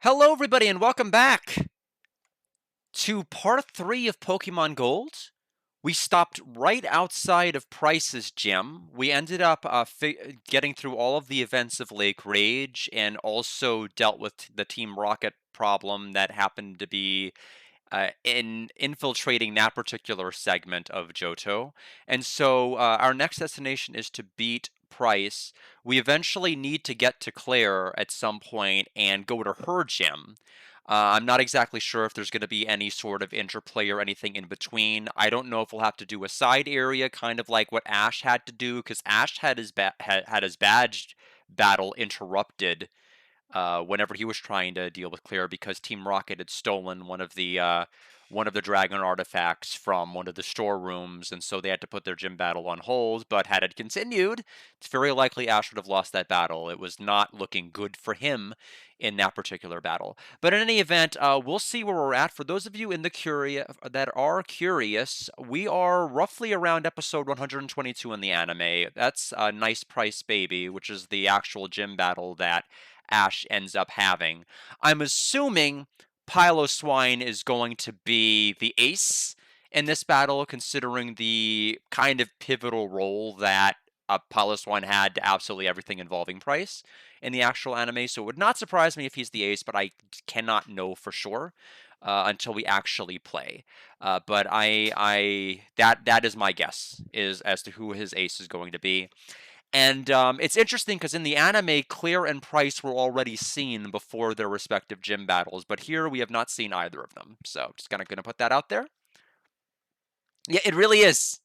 Hello, everybody, and welcome back to part 3 of Pokemon Gold. We stopped right outside of Price's gym. We ended up getting through all of the events of Lake Rage and also dealt with the Team Rocket problem that happened to be in infiltrating that particular segment of Johto. And so our next destination is to beat Price. We eventually need to get to Claire at some point and go to her gym. I'm not exactly sure if there's going to be any sort of interplay or anything in between. I don't know if we'll have to do a side area, kind of like what Ash had to do, because Ash had had his badge battle interrupted whenever he was trying to deal with Claire because Team Rocket had stolen one of the dragon artifacts from one of the storerooms, and so they had to put their gym battle on hold. But had it continued, it's very likely Ash would have lost that battle. It was not looking good for him in that particular battle. But in any event, we'll see where we're at. For those of you in the that are curious, we are roughly around episode 122 in the anime. That's a Nice Price Baby, which is the actual gym battle that Ash ends up having. I'm assuming Piloswine is going to be the ace in this battle, considering the kind of pivotal role that Piloswine had to absolutely everything involving Price in the actual anime. So it would not surprise me if he's the ace, but I cannot know for sure until we actually play. But that is my guess is as to who his ace is going to be. And it's interesting because in the anime, Claire and Price were already seen before their respective gym battles, but here we have not seen either of them. So just kind of going to put that out there. Yeah, it really is.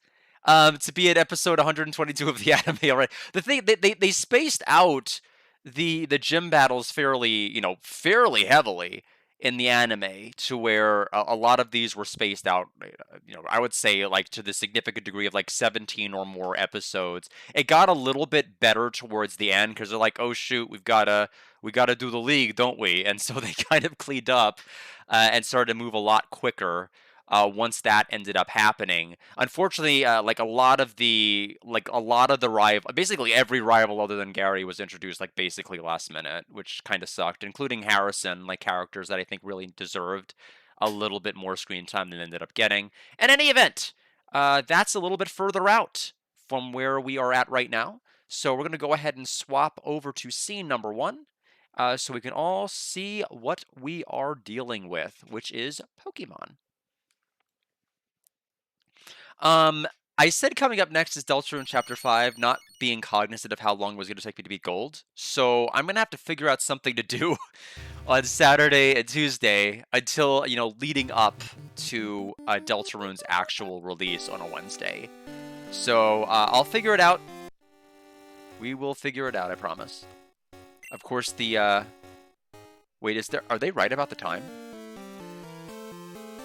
To be at episode 122 of the anime already. The thing they spaced out the gym battles fairly heavily in the anime to where a lot of these were spaced out, I would say like to the significant degree of like 17 or more episodes. It got a little bit better towards the end because they're like, oh shoot, we gotta do the league, don't we? And so they kind of cleaned up and started to move a lot quicker once that ended up happening. Unfortunately, a lot of the rival, basically every rival other than Gary was introduced like basically last minute, which kind of sucked, including Harrison, like characters that I think really deserved a little bit more screen time than ended up getting. In any event, that's a little bit further out from where we are at right now. So we're going to go ahead and swap over to scene number 1. So we can all see what we are dealing with, which is Pokemon. Um, I said coming up next is Deltarune Chapter 5, not being cognizant of how long it was going to take me to beat Gold. So I'm going to have to figure out something to do on Saturday and Tuesday until, leading up to Deltarune's actual release on a Wednesday. So I'll figure it out. We will figure it out, I promise. Of course, wait, are they right about the time?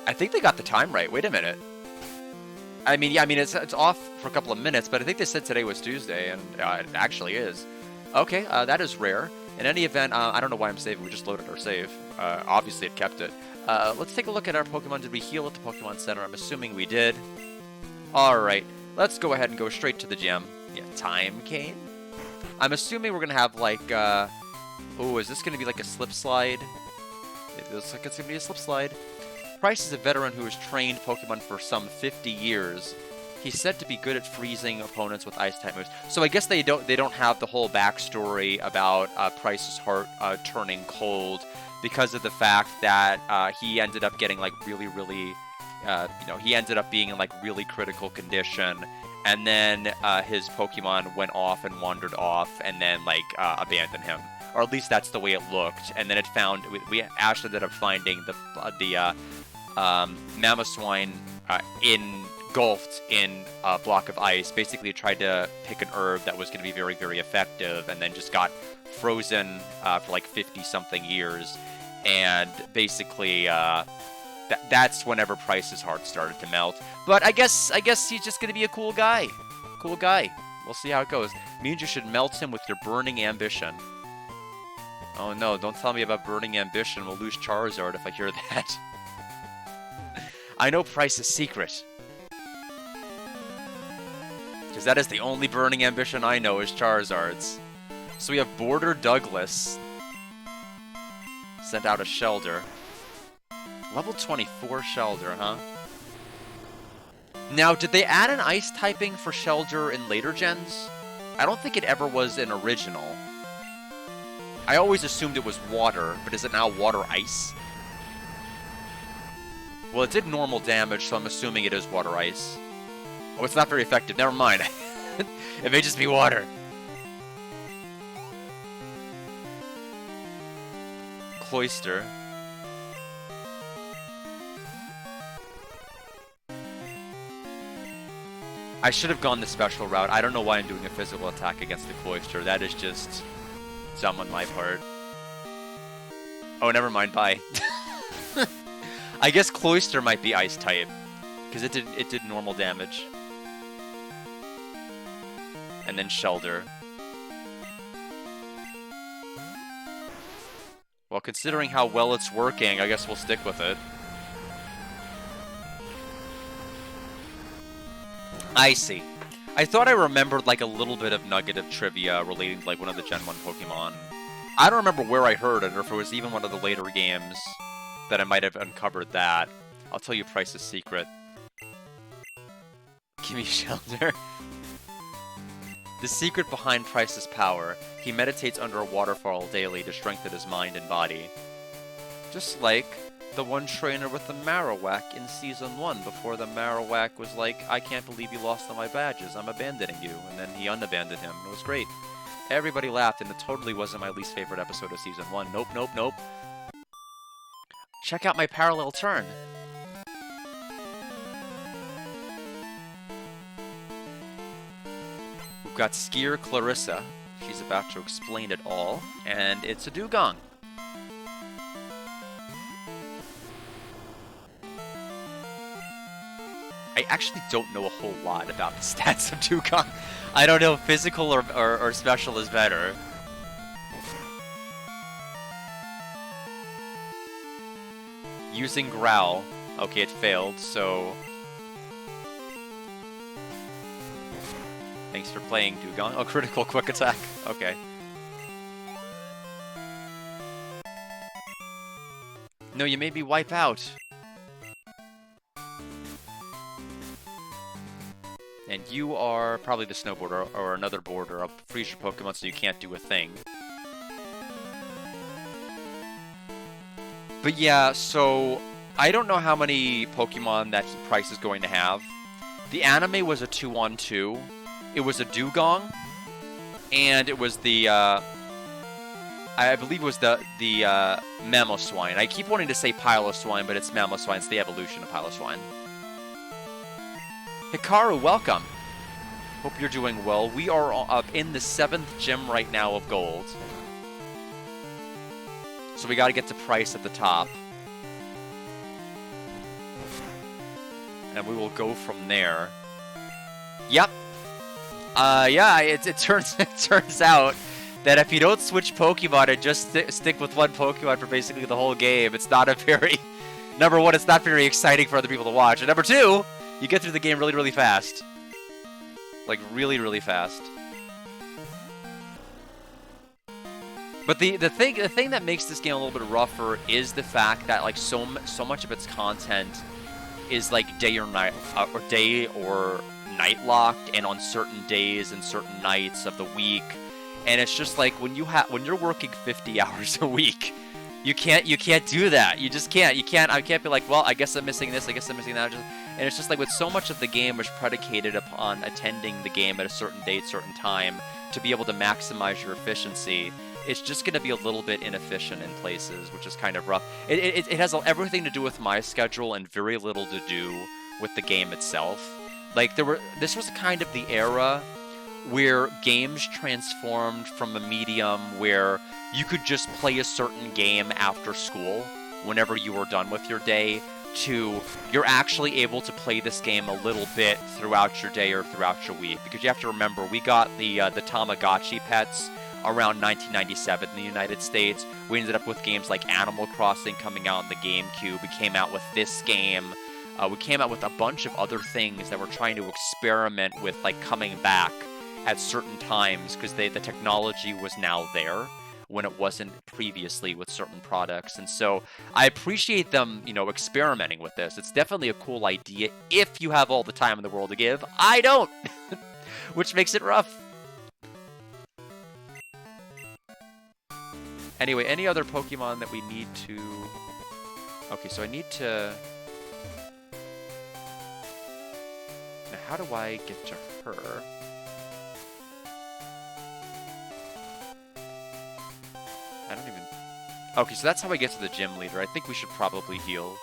I think they got the time right. Wait a minute. It's off for a couple of minutes, but I think they said today was Tuesday, and it actually is. Okay, that is rare. In any event, I don't know why I'm saving. We just loaded our save. Obviously, it kept it. Let's take a look at our Pokemon. Did we heal at the Pokemon Center? I'm assuming we did. All right, let's go ahead and go straight to the gym. Yeah, time came. I'm assuming we're gonna have like, oh, is this gonna be like a slip slide? It looks like it's gonna be a slip slide. Price is a veteran who has trained Pokemon for some 50 years. He's said to be good at freezing opponents with Ice-type moves. So I guess they don't have the whole backstory about Price's heart turning cold because of the fact that he ended up getting like really, he ended up being in like really critical condition, and then his Pokemon went off and wandered off, and then like abandoned him, or at least that's the way it looked. And then it found Ash ended up finding the Mamoswine engulfed in a block of ice. Basically, it tried to pick an herb that was going to be very, very effective, and then just got frozen for like 50-something years. And basically, that's whenever Price's heart started to melt. But I guess he's just going to be a cool guy. Cool guy. We'll see how it goes. Means you should melt him with your burning ambition. Oh no, don't tell me about burning ambition. We'll lose Charizard if I hear that. I know Price's secret. Because that is the only burning ambition I know is Charizard's. So we have Border Douglas sent out a Shellder. Level 24 Shellder, huh? Now, did they add an ice typing for Shellder in later gens? I don't think it ever was in original. I always assumed it was water, but is it now water-ice? Well, it did normal damage, so I'm assuming it is water-ice. Oh, it's not very effective. Never mind. It may just be water. Cloyster. I should have gone the special route. I don't know why I'm doing a physical attack against the Cloyster. That is just dumb on my part. Oh, never mind. Bye. I guess Cloyster might be ice type, because it did normal damage. And then Shellder. Well, considering how well it's working, I guess we'll stick with it. I see. I thought I remembered like a little bit of nugget of trivia relating to like one of the Gen 1 Pokemon. I don't remember where I heard it, or if it was even one of the later games that I might have uncovered that. I'll tell you Price's secret. Give me Shellder. The secret behind Price's power. He meditates under a waterfall daily to strengthen his mind and body. Just like the one trainer with the Marowak in Season 1, before the Marowak was like, I can't believe you lost all my badges, I'm abandoning you. And then he unabandoned him. It was great. Everybody laughed, and it totally wasn't my least favorite episode of Season 1. Nope, nope, nope. Check out my parallel turn. We've got Skier Clarissa. She's about to explain it all, and it's a Dewgong. I actually don't know a whole lot about the stats of Dewgong. I don't know if physical or special is better. Using Growl. Okay, it failed, so... Thanks for playing, Dewgong. Oh, critical quick attack. Okay. No, you made me wipe out. And you are probably the snowboarder or another boarder. I'll freeze your Pokemon so you can't do a thing. But yeah, so I don't know how many Pokemon that Price is going to have. The anime was a 2-on-2. It was a Dewgong, and it was the, I believe it was the Mamoswine. I keep wanting to say Piloswine, but it's Mamoswine. It's the evolution of Piloswine. Hikaru, welcome. Hope you're doing well. We are up in the 7th gym right now of gold. So we gotta get to Price at the top. And we will go from there. Yep. Yeah, it turns out that if you don't switch Pokemon and just stick with one Pokemon for basically the whole game, it's not a very... Number one, it's not very exciting for other people to watch. And number two, you get through the game really, really fast. Like, really, really fast. But the thing that makes this game a little bit rougher is the fact that, like, so much of its content is, like, day or night locked, and on certain days and certain nights of the week. And it's just like when you're working 50 hours a week, you can't do that. You just can't. I can't be like, well, I guess I'm missing this, I guess I'm missing that. And it's just like with so much of the game is predicated upon attending the game at a certain date, certain time to be able to maximize your efficiency. It's just going to be a little bit inefficient in places, which is kind of rough. It has everything to do with my schedule and very little to do with the game itself. Like, this was kind of the era where games transformed from a medium where you could just play a certain game after school whenever you were done with your day to you're actually able to play this game a little bit throughout your day or throughout your week. Because you have to remember, we got the Tamagotchi pets around 1997 in the United States. We ended up with games like Animal Crossing coming out on the GameCube. We came out with this game. We came out with a bunch of other things that we're trying to experiment with, like coming back at certain times because the technology was now there. when it wasn't previously with certain products. And so I appreciate them, you know, experimenting with this. It's definitely a cool idea if you have all the time in the world to give. I don't, which makes it rough. Anyway, any other Pokemon that we need to... Okay, so I need to... Now, how do I get to her? I don't even... Okay, so that's how I get to the gym leader. I think we should probably heal.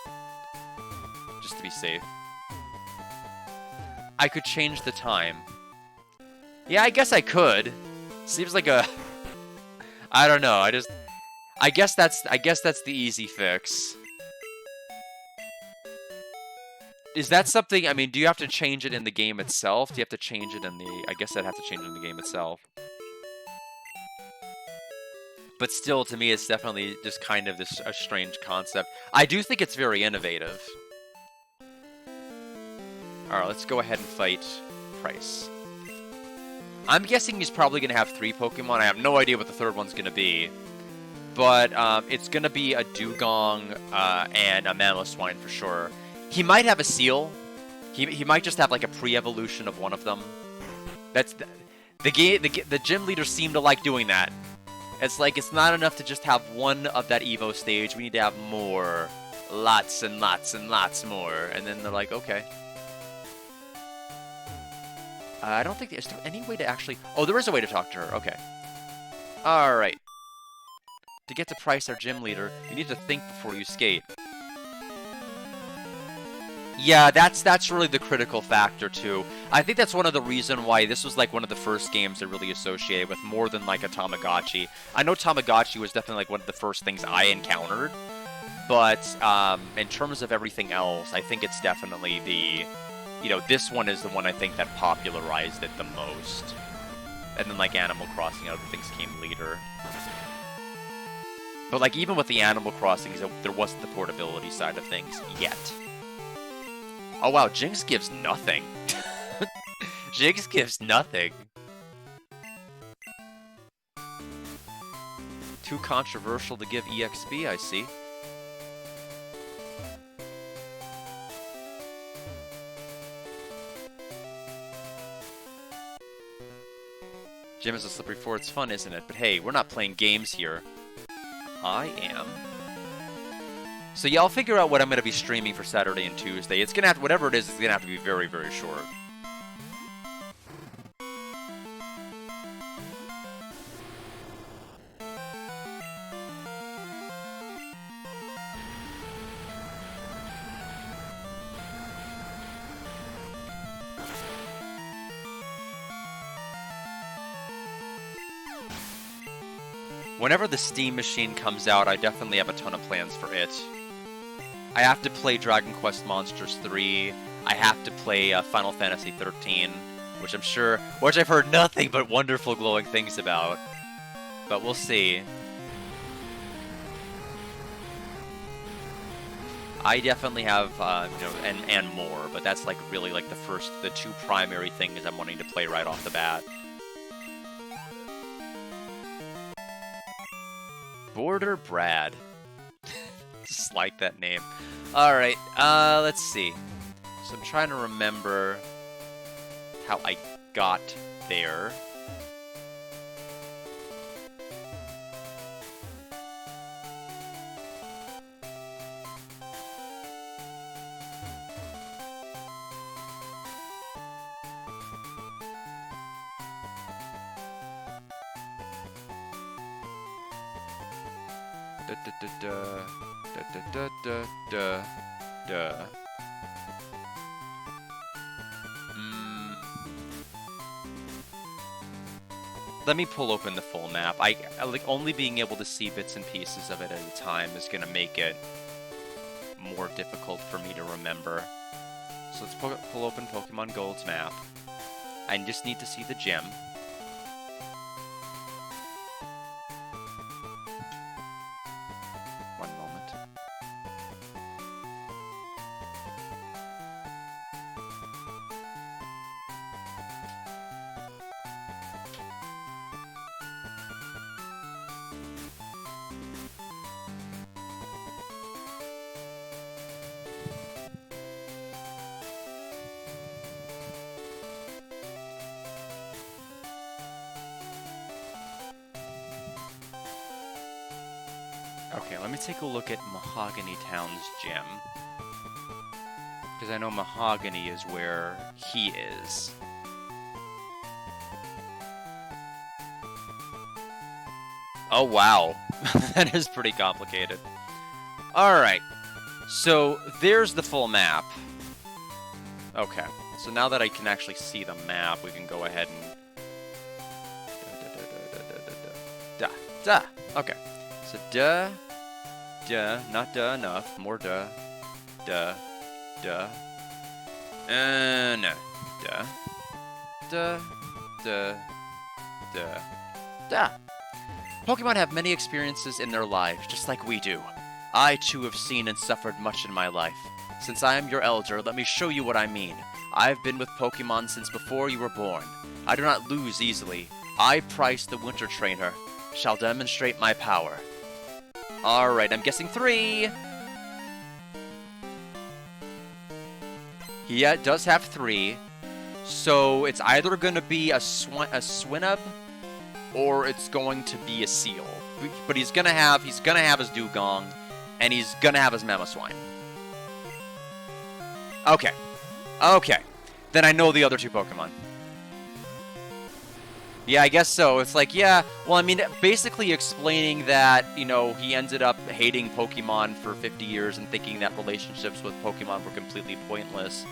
Just to be safe. I could change the time. Yeah, I guess I could. Seems like a... I don't know, I guess that's the easy fix. Is that something, I mean, do you have to change it in the game itself? Do you have to change it in the... I guess I'd have to change it in the game itself. But still, to me, it's definitely just kind of a strange concept. I do think it's very innovative. Alright, let's go ahead and fight Price. I'm guessing he's probably going to have 3 Pokemon. I have no idea what the third one's going to be. But it's going to be a Dugong and a Mamoswine for sure. He might have a Seal. He might just have like a pre-evolution of one of them. That's the gym leaders seem to like doing that. It's like it's not enough to just have one of that Evo stage. We need to have more, lots and lots and lots more. And then they're like, okay. I don't think is there any way to actually. Oh, there is a way to talk to her. Okay. All right. To get to Price, our gym leader, you need to think before you skate. Yeah, that's really the critical factor, too. I think that's one of the reasons why this was, like, one of the first games I really associated with, more than, like, a Tamagotchi. I know Tamagotchi was definitely, like, one of the first things I encountered, but in terms of everything else, I think it's definitely the... You know, this one is the one I think that popularized it the most. And then, like, Animal Crossing and other things came later. But, like, even with the Animal Crossing, there wasn't the portability side of things yet. Oh, wow, Jinx gives nothing. Jinx gives nothing. Too controversial to give EXP, I see. Gym is a slippery floor. It's fun, isn't it? But hey, we're not playing games here. I am. So yeah, I'll figure out what I'm going to be streaming for Saturday and Tuesday. It's going to have to, whatever it is, it's going to have to be very, very short. Whenever the Steam Machine comes out, I definitely have a ton of plans for it. I have to play Dragon Quest Monsters 3. I have to play Final Fantasy 13, which I've heard nothing but wonderful glowing things about. But we'll see. I definitely have, you know, and more, but that's like really like the 2 primary things I'm wanting to play right off the bat. Border Brad. Just like that name. Alright, let's see. So I'm trying to remember how I got there. Let me pull open the full map. I like only being able to see bits and pieces of it at a time is gonna make it more difficult for me to remember. So let's pull open Pokemon Gold's map. I just need to see the gym. One moment. Okay, let me take a look at Mahogany Town's gym. Because I know Mahogany is where he is. Oh, wow. That is pretty complicated. Alright. So, there's the full map. Okay. So now that I can actually see the map, we can go ahead and... Duh. Okay. So, duh. Not duh enough. More duh. No. Duh. Pokemon have many experiences in their lives, just like we do. I, too, have seen and suffered much in my life. Since I am your elder, let me show you what I mean. I've been with Pokemon since before you were born. I do not lose easily. I, Price, the Winter Trainer, shall demonstrate my power. Alright, I'm guessing 3. He does have 3. So it's either going to be a Swinub or it's going to be a Seal. But he's gonna have his Dugong, and he's gonna have his Mamoswine. Okay. Then I know the other 2 Pokemon. Yeah, I guess so. It's like, yeah, well, I mean, basically explaining that, you know, he ended up hating Pokemon for 50 years and thinking that relationships with Pokemon were completely pointless.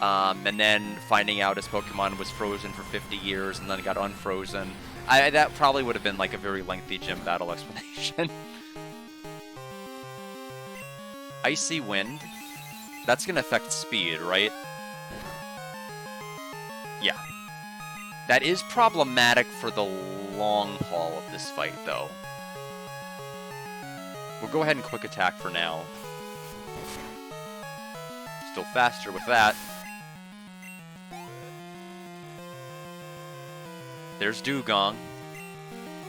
And then finding out his Pokemon was frozen for 50 years and then got unfrozen. That probably would have been like a very lengthy gym battle explanation. Icy Wind? That's going to affect speed, right? Yeah. That is problematic for the long haul of this fight, though. We'll go ahead and quick attack for now. Still faster with that. There's Dugong,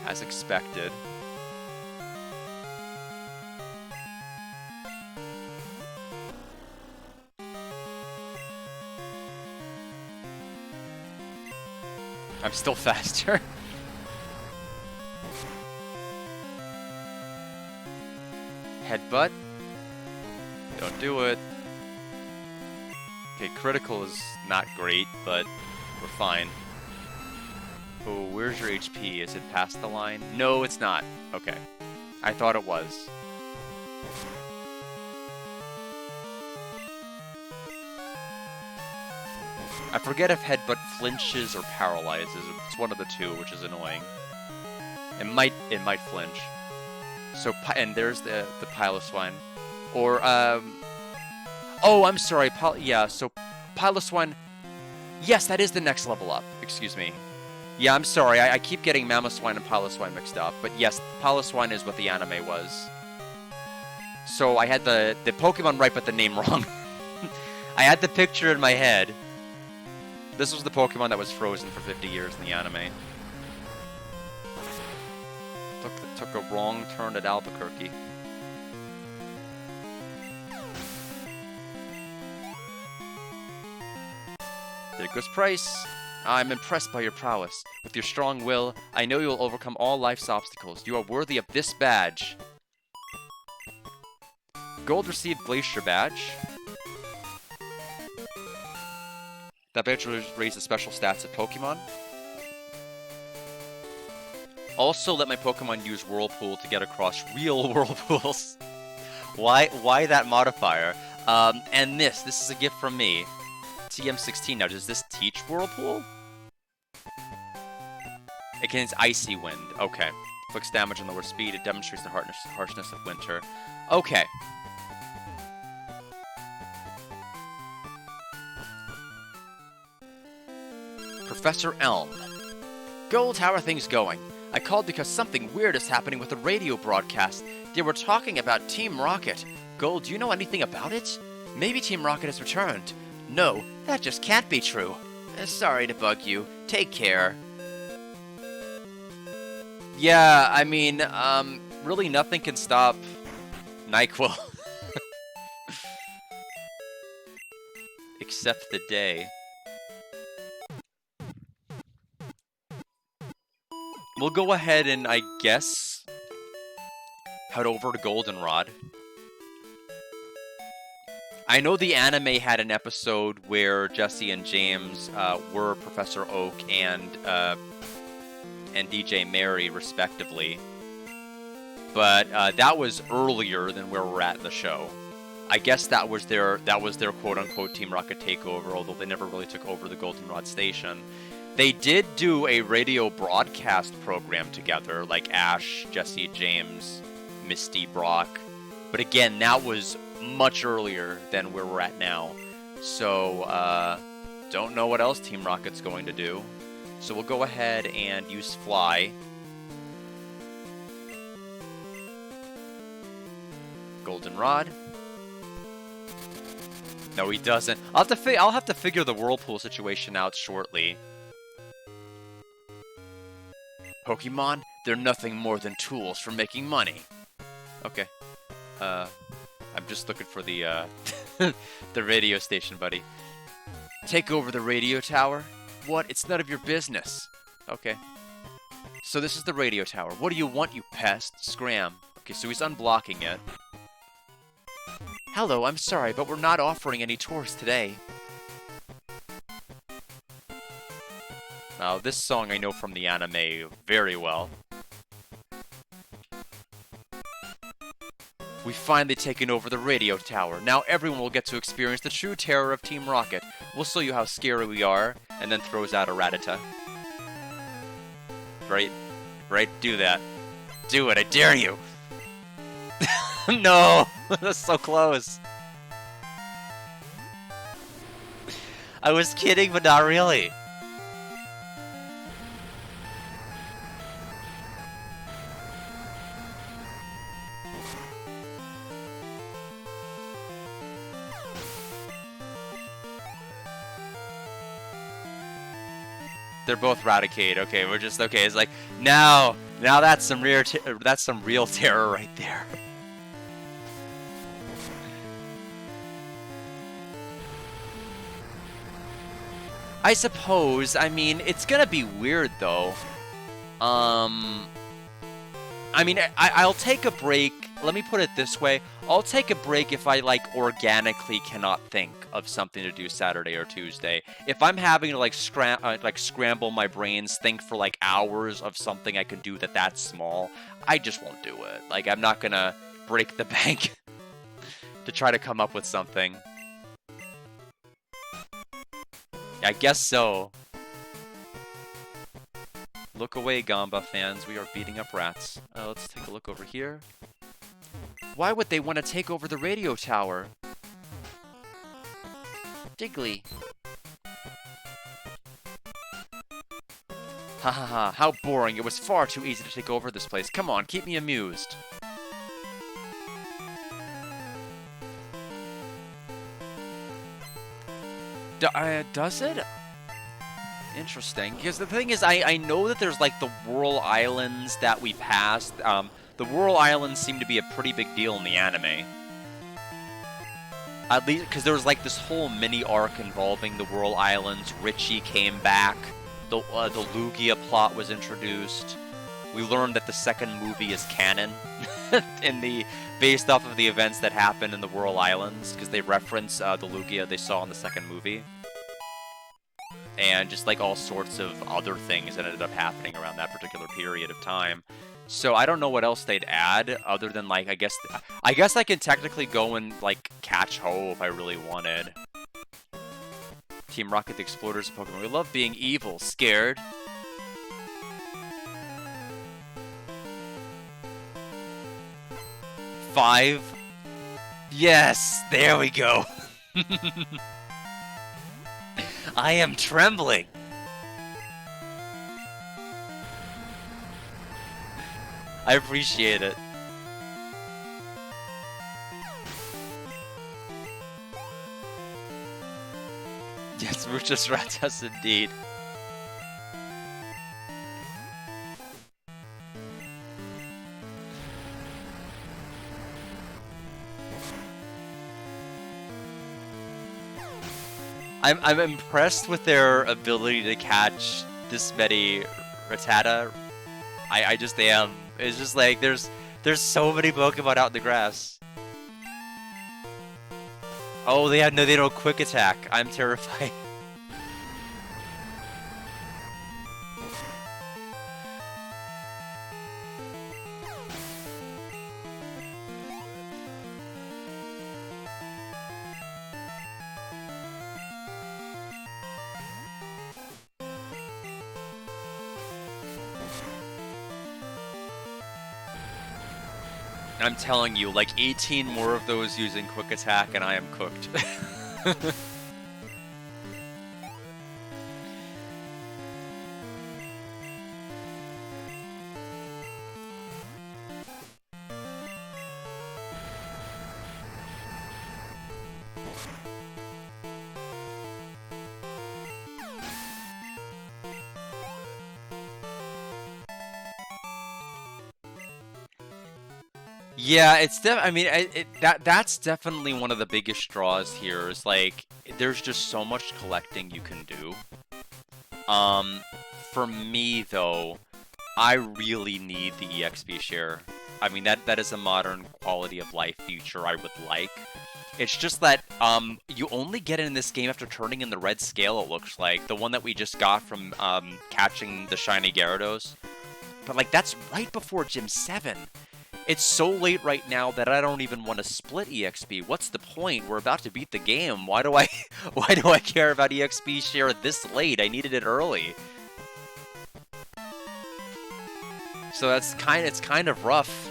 as expected. I'm still faster. Headbutt. Don't do it. Okay, critical is not great, but we're fine. Oh, where's your HP? Is it past the line? No, it's not. Okay. I thought it was. I forget if Headbutt flinches or paralyzes. It's one of the 2, which is annoying. It might flinch. So, and there's the Piloswine. Or, oh, I'm sorry. Yeah, so Piloswine... Yes, that is the next level up. Excuse me. Yeah, I'm sorry. I keep getting Mamoswine and Piloswine mixed up. But yes, Piloswine is what the anime was. So I had the Pokemon right, but the name wrong. I had the picture in my head. This was the Pokemon that was frozen for 50 years in the anime. Took a wrong turn at Albuquerque. There goes Price. I'm impressed by your prowess. With your strong will, I know you'll overcome all life's obstacles. You are worthy of this badge. Gold received Glacier Badge. That badge raises special stats of Pokemon. Also let my Pokemon use Whirlpool to get across real Whirlpools. Why that modifier? And this is a gift from me. TM16 now, does this teach Whirlpool? It contains Icy Wind. Okay. Inflicts damage and lower speed. It demonstrates the harshness of winter. Okay. Professor Elm. Gold, how are things going? I called because something weird is happening with the radio broadcast. They were talking about Team Rocket. Gold, do you know anything about it? Maybe Team Rocket has returned. No, that just can't be true. Sorry to bug you. Take care. Yeah, I mean, really nothing can stop NyQuil. Except the day. We'll go ahead and, I guess, Cut over to Goldenrod. I know the anime had an episode where Jesse and James were Professor Oak and DJ Mary, respectively. But that was earlier than where we're at in the show. I guess that was their quote-unquote Team Rocket takeover, although they never really took over the Goldenrod station. They did do a radio broadcast program together, like Ash, Jesse, James, Misty, Brock. But again, that was much earlier than where we're at now. So, don't know what else Team Rocket's going to do. So we'll go ahead and use Fly. Goldenrod. No, he doesn't. I'll have to figure the whirlpool situation out shortly. Pokemon, they're nothing more than tools for making money. Okay. I'm just looking for the the radio station, buddy. Take over the radio tower? What? It's none of your business. Okay. So this is the radio tower. What do you want, you pest? Scram. Okay, so he's unblocking it. Hello, I'm sorry, but we're not offering any tours today. Now, this song I know from the anime very well. We've finally taken over the radio tower. Now everyone will get to experience the true terror of Team Rocket. We'll show you how scary we are, and then throws out a Rattata. Right, do that. Do it, I dare you! No! That's so close. I was kidding, but not really. They're both Raticate. Okay, we're just okay. It's like now that's some real terror right there. I suppose. I mean, it's gonna be weird though. I mean, I'll take a break. Let me put it this way. I'll take a break if I, like, organically cannot think of something to do Saturday or Tuesday. If I'm having to, like, scramble my brains, think for, like, hours of something I can do that's small, I just won't do it. Like, I'm not gonna break the bank to try to come up with something. I guess so. Look away, Gamba fans. We are beating up rats. Let's take a look over here. Why would they want to take over the radio tower? Diggly. Ha ha ha, how boring. It was far too easy to take over this place. Come on, keep me amused. Does it? Interesting. Because the thing is, I know that there's, like, the Whirl Islands that we passed. The Whirl Islands seem to be a pretty big deal in the anime. At least, because there was, like, this whole mini-arc involving the Whirl Islands. Richie came back. The Lugia plot was introduced. We learned that the second movie is canon. Based off of the events that happened in the Whirl Islands. Because they reference the Lugia they saw in the second movie. And just, like, all sorts of other things that ended up happening around that particular period of time. So I don't know what else they'd add other than, like, I guess I can technically go and, like, catch Ho if I really wanted. Team Rocket, the Explorers of Pokemon. We love being evil, scared. Five. Yes, there we go. I am trembling. I appreciate it. Yes, muchas gracias indeed. I'm impressed with their ability to catch this many Rattata. I just am. It's just like there's There's so many Pokemon out in the grass. Oh, they don't quick attack. I'm terrified. I'm telling you, like 18 more of those using quick attack and I am cooked. Yeah, I mean, that's definitely one of the biggest draws here is like there's just so much collecting you can do. For me though, I really need the EXP share. I mean, that is a modern quality of life feature I would like. It's just that you only get it in this game after turning in the red scale, it looks like. The one that we just got from catching the shiny Gyarados. But like that's right before Gym 7. It's so late right now that I don't even want to split EXP. What's the point? We're about to beat the game. Why do I care about EXP share this late? I needed it early. So it's kind of rough.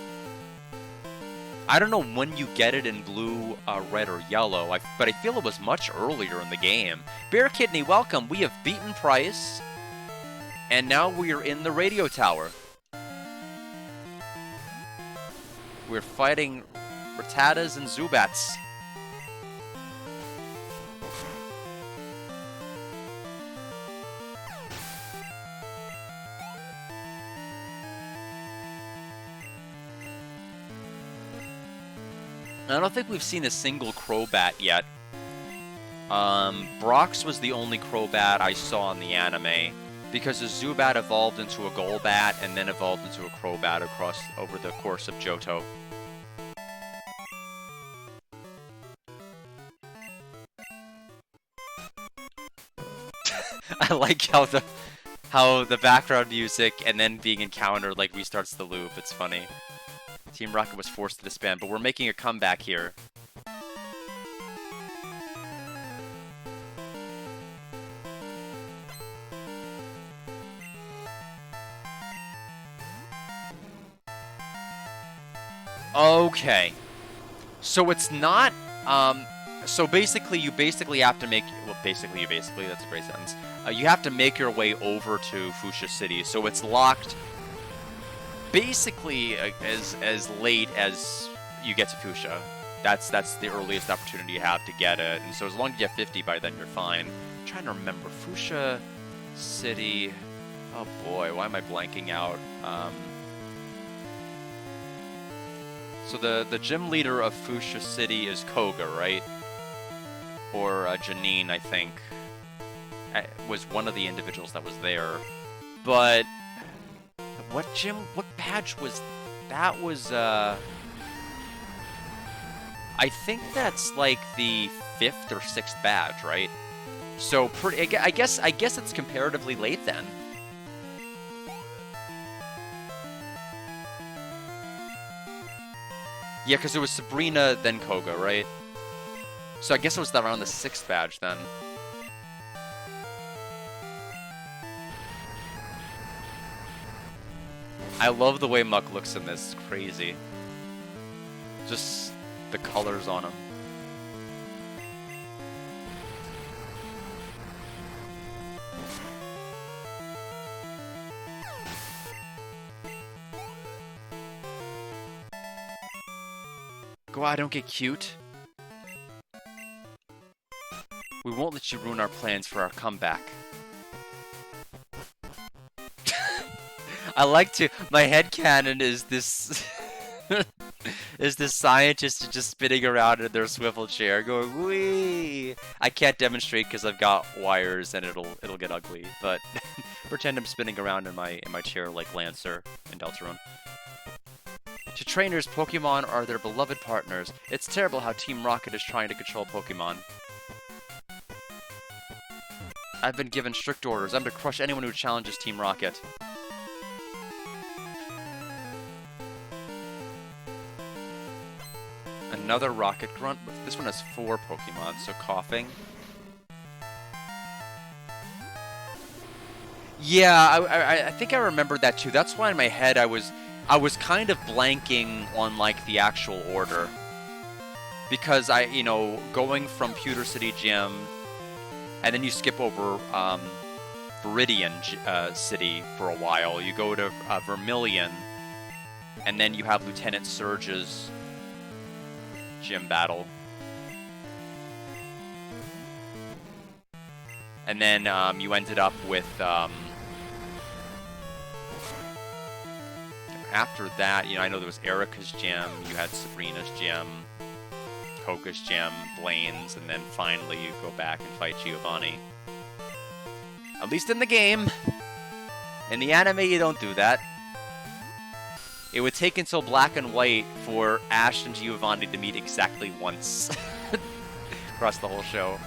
I don't know when you get it in blue, red, or yellow, but I feel it was much earlier in the game. Bear Kidney, welcome. We have beaten Price, and now we are in the radio tower. We're fighting Rattatas and Zubats. I don't think we've seen a single Crobat yet. Brox was the only Crobat I saw in the anime, because the Zubat evolved into a Golbat and then evolved into a Crobat over the course of Johto. I like how the background music and then being encountered like restarts the loop. It's funny. Team Rocket was forced to disband, but we're making a comeback here. Okay. So it's not, so basically you have to make, well, that's a great sentence. You have to make your way over to Fuchsia City, so it's locked basically as late as you get to Fuchsia. That's the earliest opportunity you have to get it, and so as long as you have 50 by then, you're fine. I'm trying to remember, Fuchsia City, oh boy, why am I blanking out? So the gym leader of Fuchsia City is Koga, right? Or Janine, I think, was one of the individuals that was there. But what badge was that? Was I think that's like the 5th or 6th badge, right? So I guess it's comparatively late then. Yeah, because it was Sabrina, then Koga, right? So I guess it was around the 6th badge then. I love the way Muck looks in this. It's crazy. Just the colors on him. Go out, don't get cute. We won't let you ruin our plans for our comeback. I like to. My headcanon is this. Is this scientist just spinning around in their swivel chair, going wee? I can't demonstrate because I've got wires and it'll get ugly. But pretend I'm spinning around in my chair like Lancer and Deltarune. To trainers, Pokemon are their beloved partners. It's terrible how Team Rocket is trying to control Pokemon. I've been given strict orders. I'm to crush anyone who challenges Team Rocket. Another Rocket Grunt. This one has 4 Pokemon, so coughing. Yeah, I think I remembered that too. That's why in my head I was kind of blanking on like the actual order. Because going from Pewter City Gym, and then you skip over Viridian City for a while. You go to Vermilion, and then you have Lieutenant Surge's gym battle. And then you ended up with, after that, I know there was Erica's gym, you had Sabrina's gym, Koga's gym, Blaine's, and then finally you go back and fight Giovanni. At least in the game. In the anime, you don't do that. It would take until Black and White for Ash and Giovanni to meet exactly once across the whole show.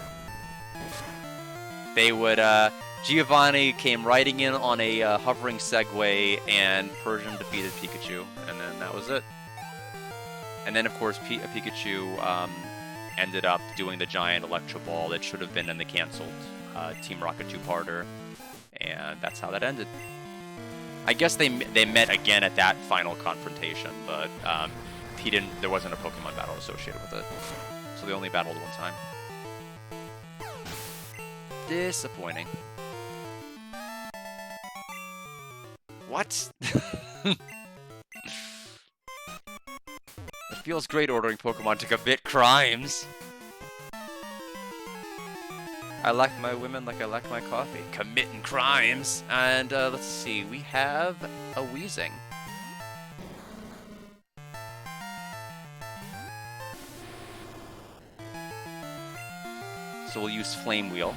They would, Giovanni came riding in on a hovering Segway, and Persian defeated Pikachu, and then that was it. And then, of course, Pikachu ended up doing the giant Electro Ball that should have been in the canceled Team Rocket 2-parter, and that's how that ended. I guess they met again at that final confrontation, but there wasn't a Pokemon battle associated with it, so they only battled one time. Disappointing. What? It feels great ordering Pokemon to commit crimes. I like my women like I like my coffee. Committing crimes. And let's see, we have a Weezing. So we'll use Flame Wheel.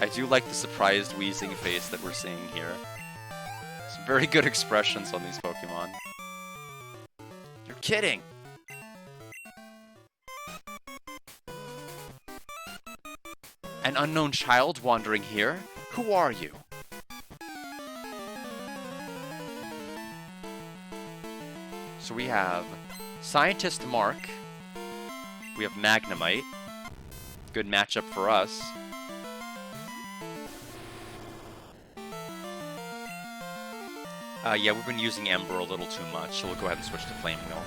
I do like the surprised Weezing face that we're seeing here. Some very good expressions on these Pokemon. You're kidding! An unknown child wandering here? Who are you? So we have Scientist Mark. We have Magnemite. Good matchup for us. Yeah, we've been using Ember a little too much, so we'll go ahead and switch to Flame Wheel.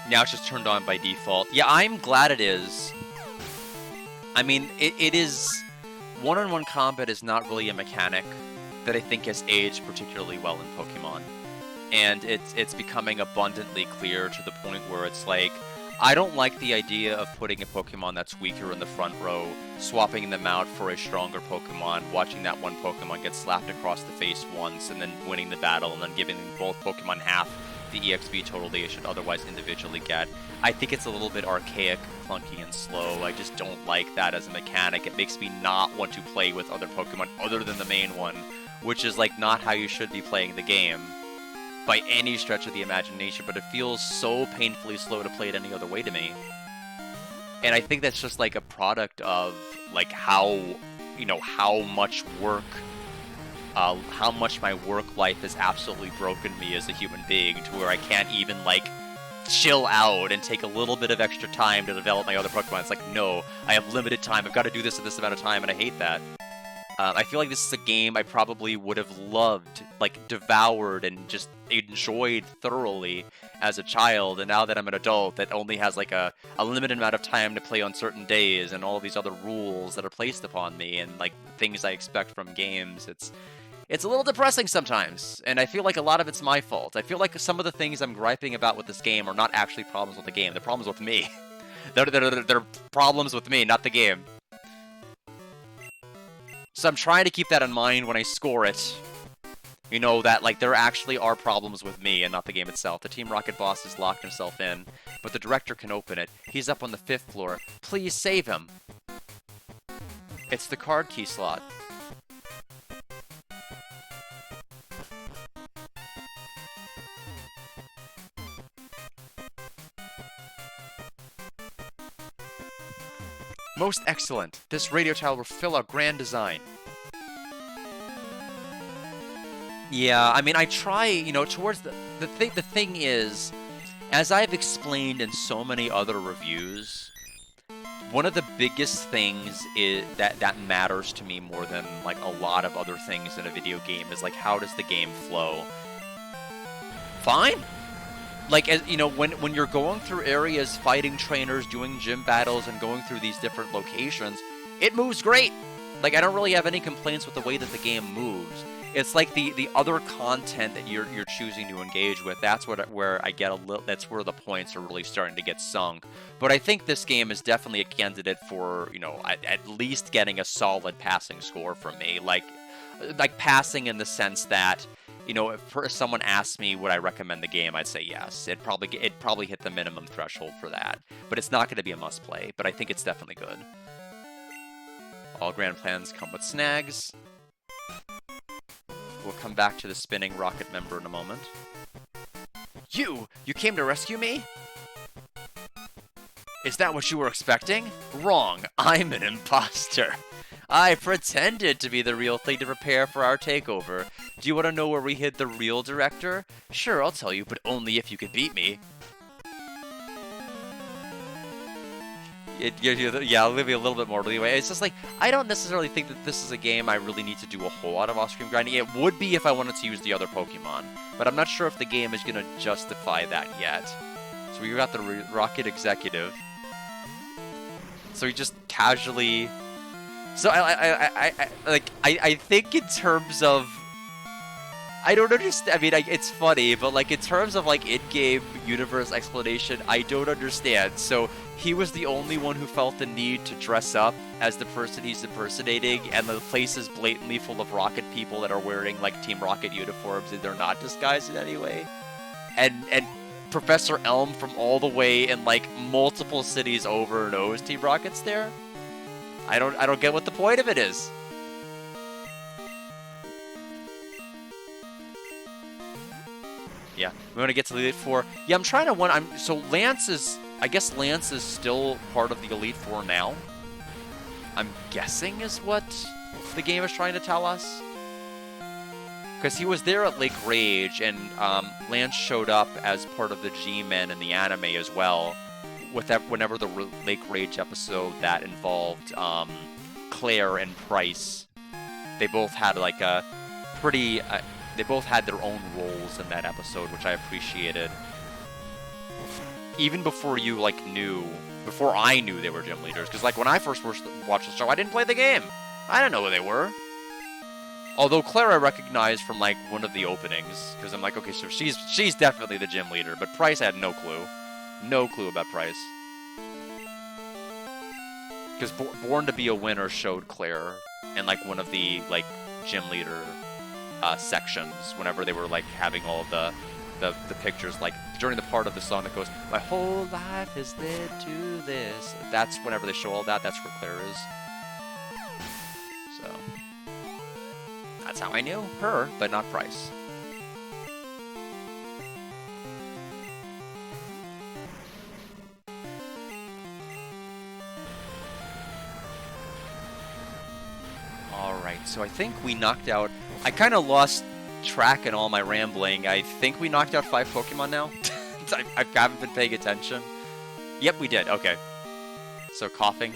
Now it's just turned on by default. Yeah, I'm glad it is. I mean, it is... One-on-one combat is not really a mechanic that I think has aged particularly well in Pokemon. And it's becoming abundantly clear to the point where it's like, I don't like the idea of putting a Pokemon that's weaker in the front row, swapping them out for a stronger Pokemon, watching that one Pokemon get slapped across the face once, and then winning the battle, and then giving both Pokemon half the EXP total they should otherwise individually get. I think it's a little bit archaic, clunky, and slow. I just don't like that as a mechanic. It makes me not want to play with other Pokemon other than the main one, which is like not how you should be playing the game by any stretch of the imagination, but it feels so painfully slow to play it any other way to me. And I think that's just like a product of like how much work, how much my work life has absolutely broken me as a human being to where I can't even like chill out and take a little bit of extra time to develop my other Pokemon. It's like, no, I have limited time. I've got to do this at this amount of time, and I hate that. I feel like this is a game I probably would have loved, like, devoured and just enjoyed thoroughly as a child, and now that I'm an adult that only has, like, a limited amount of time to play on certain days and all these other rules that are placed upon me and, like, things I expect from games, it's a little depressing sometimes, and I feel like a lot of it's my fault. I feel like some of the things I'm griping about with this game are not actually problems with the game, they're problems with me. They're problems with me, not the game. So I'm trying to keep that in mind when I score it. You know, that, like, there actually are problems with me and not the game itself. The Team Rocket boss has locked himself in, but the director can open it. He's up on the 5th floor. Please save him. It's the card key slot. Most excellent. This radio tile will fill our grand design. Yeah, I mean, I try, you know, towards the thing is, as I've explained in so many other reviews, one of the biggest things is that matters to me more than like a lot of other things in a video game is like, how does the game flow? Fine. Like, as you know, when you're going through areas, fighting trainers, doing gym battles, and going through these different locations, it moves great. Like, I don't really have any complaints with the way that the game moves. It's like the other content that you're choosing to engage with. That's where I get a little. That's where the points are really starting to get sunk. But I think this game is definitely a candidate for, you know, at least getting a solid passing score from me. Like passing in the sense that, you know, if someone asked me would I recommend the game, I'd say yes. It'd probably hit the minimum threshold for that. But it's not going to be a must play. But I think it's definitely good. All grand plans come with snags. We'll come back to the spinning rocket member in a moment. You came to rescue me? Is that what you were expecting? Wrong. I'm an imposter. I pretended to be the real thing to prepare for our takeover. Do you want to know where we hid the real director? Sure, I'll tell you, but only if you can beat me. I'll give you a little bit more leeway. It's just like, I don't necessarily think that this is a game I really need to do a whole lot of off-screen grinding. It would be if I wanted to use the other Pokemon, but I'm not sure if the game is going to justify that yet. So we got the Rocket Executive. So he just casually... So I think in terms of... I don't understand. I mean, it's funny, but like in terms of like in-game universe explanation, I don't understand. So he was the only one who felt the need to dress up as the person he's impersonating, and the place is blatantly full of Rocket people that are wearing like Team Rocket uniforms, and they're not disguised in any way. And Professor Elm from all the way in like multiple cities over knows Team Rocket's there. I don't get what the point of it is. Yeah, we want to get to the Elite Four. Yeah, I'm trying to so Lance is, I guess Lance is still part of the Elite Four now. I'm guessing is what the game is trying to tell us. Because he was there at Lake Rage, and Lance showed up as part of the G-Men in the anime as well. Whenever the Lake Rage episode that involved Claire and Price, they both had like a pretty... they both had their own roles in that episode, which I appreciated. Even before you, like, before I knew they were gym leaders. Because, like, when I first watched the show, I didn't play the game. I didn't know who they were. Although Claire I recognized from, like, one of the openings. Because I'm like, okay, so she's definitely the gym leader. But Price, I had no clue. No clue about Price. Because Born to be a Winner showed Claire in, like, one of the, like, gym leader... sections whenever they were like having all of the pictures, like during the part of the song that goes, my whole life has led to this. That's whenever they show all that, that's where Claire is. So that's how I knew her, but not Price. Alright, so I think we knocked out... I kind of lost track in all my rambling. I think we knocked out 5 Pokemon now. I haven't been paying attention. Yep, we did. Okay. So, coughing.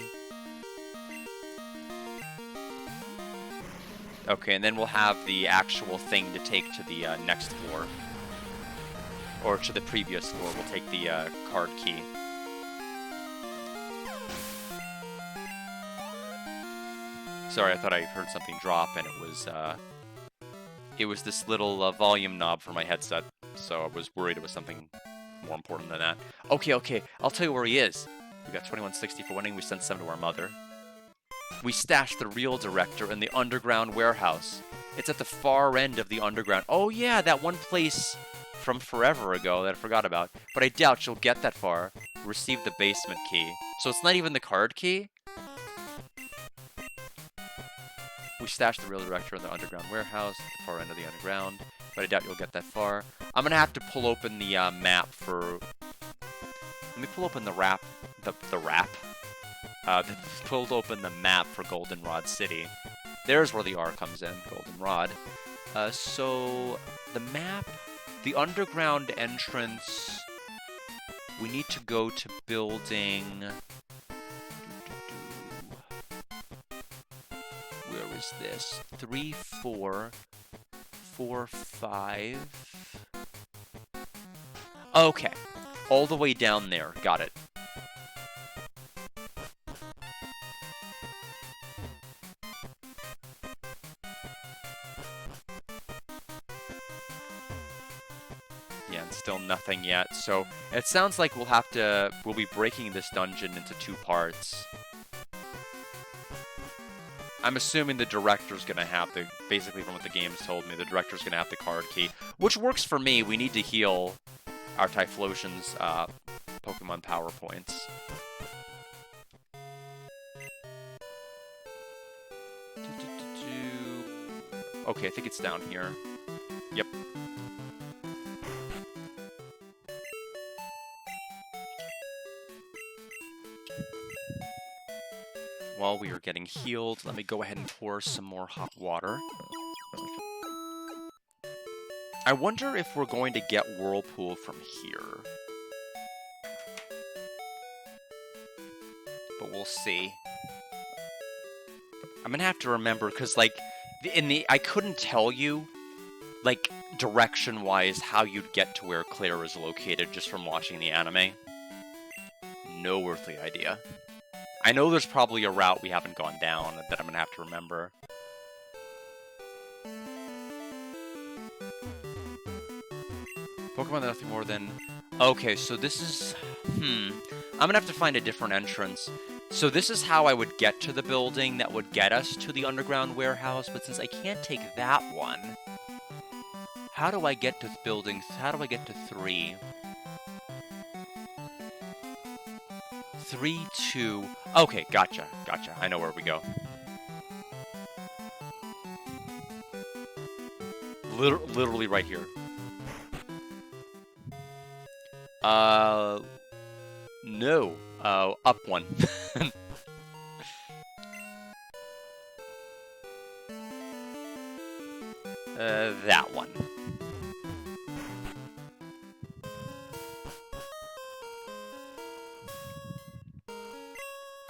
Okay, and then we'll have the actual thing to take to the next floor. Or to the previous floor. We'll take the card key. Sorry, I thought I heard something drop, and it was this little volume knob for my headset, so I was worried it was something more important than that. Okay, I'll tell you where he is. We got 2160 for winning. We sent 7 to our mother. We stashed the real director in the underground warehouse. It's at the far end of the underground. Oh yeah, that one place from forever ago that I forgot about. But I doubt you'll get that far. Receive the basement key. So it's not even the card key? We stashed the real director in the underground warehouse at the far end of the underground. But I doubt you'll get that far. I'm gonna have to pull open the map for... Let me pull open the pulled open the map for Goldenrod City. There's where the R comes in, Goldenrod. So, the map, the underground entrance, we need to go to building... Where is this? 3, 4, 4, 5... Okay, all the way down there, got it. Yeah, and still nothing yet. So it sounds like we'll be breaking this dungeon into 2 parts. I'm assuming the director's gonna have basically from what the game's told me, the director's gonna have the card key, which works for me. We need to heal our Typhlosion's Pokemon power points. Okay, I think it's down here. Yep. While we are getting healed, let me go ahead and pour some more hot water. I wonder if we're going to get Whirlpool from here. But we'll see. I'm gonna have to remember, because, like, I couldn't tell you, like, direction-wise how you'd get to where Claire is located just from watching the anime. No earthly idea. I know there's probably a route we haven't gone down that I'm gonna have to remember. Pokemon are nothing more than... Okay, so this is... I'm gonna have to find a different entrance. So this is how I would get to the building that would get us to the underground warehouse, but since I can't take that one... How do I get to building... How do I get to 3? 3, 2... Okay, gotcha. I know where we go. Literally right here. No. Up one. That one.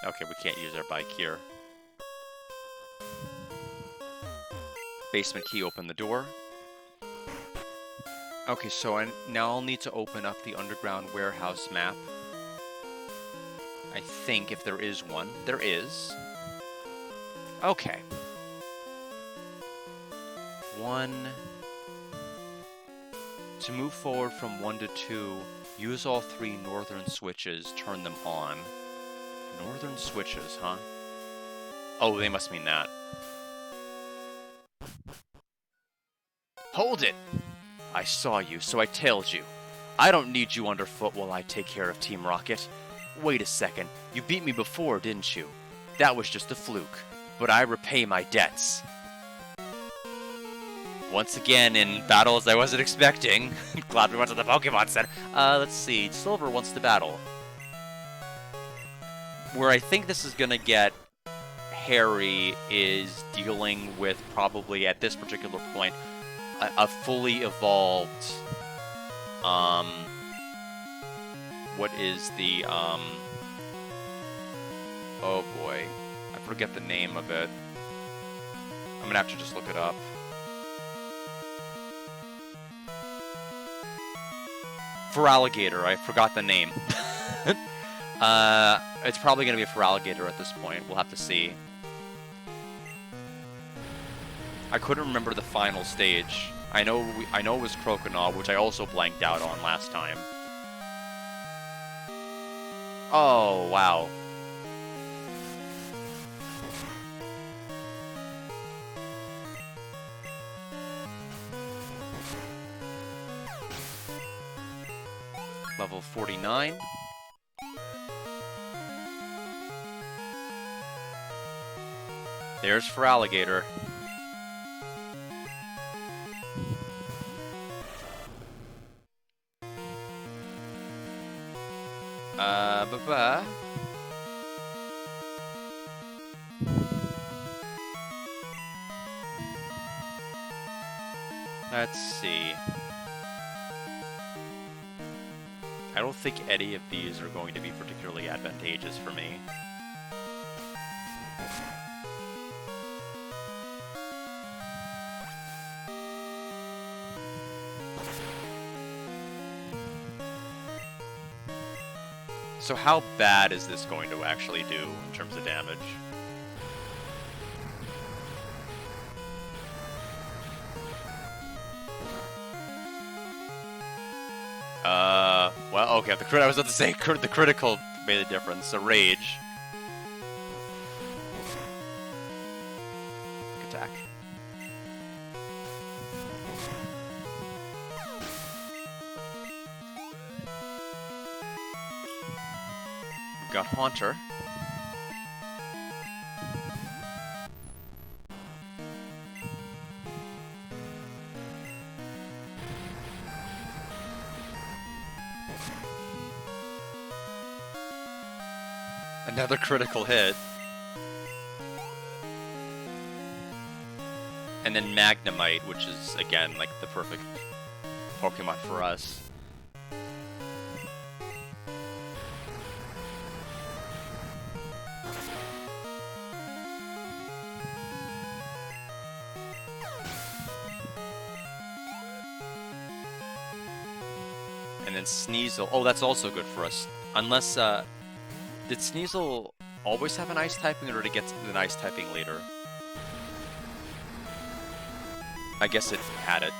Okay, we can't use our bike here. Basement key, open the door. Okay, so now I'll need to open up the underground warehouse map. I think, if there is one. There is. Okay. 1. To move forward from 1 to 2, use all 3 northern switches, turn them on. Northern switches, huh? Oh, they must mean that. Hold it! I saw you, so I tailed you. I don't need you underfoot while I take care of Team Rocket. Wait a second, you beat me before, didn't you? That was just a fluke, but I repay my debts. Once again, in battles I wasn't expecting. Glad we went to the Pokemon Center. Let's see, Silver wants to battle. Where I think this is gonna get hairy is dealing with, probably at this particular point, a fully evolved, what is the, oh boy, I forget the name of it. I'm gonna have to just look it up. Feraligatr, I forgot the name. It's probably gonna be a Feraligatr at this point, we'll have to see. I couldn't remember the final stage. I know it was Croconaw, which I also blanked out on last time. Oh, wow. Level 49. There's for Alligator. Ba-ba. Let's see. I don't think any of these are going to be particularly advantageous for me. So how bad is this going to actually do in terms of damage? Well, okay, I was about to say the critical made a difference, so Rage. Attack. We've got Haunter. Another critical hit. And then Magnemite, which is, again, like the perfect Pokemon for us. And then Sneasel. Oh, that's also good for us. Unless, did Sneasel always have an ice typing, or did it get an ice typing later? I guess it had it.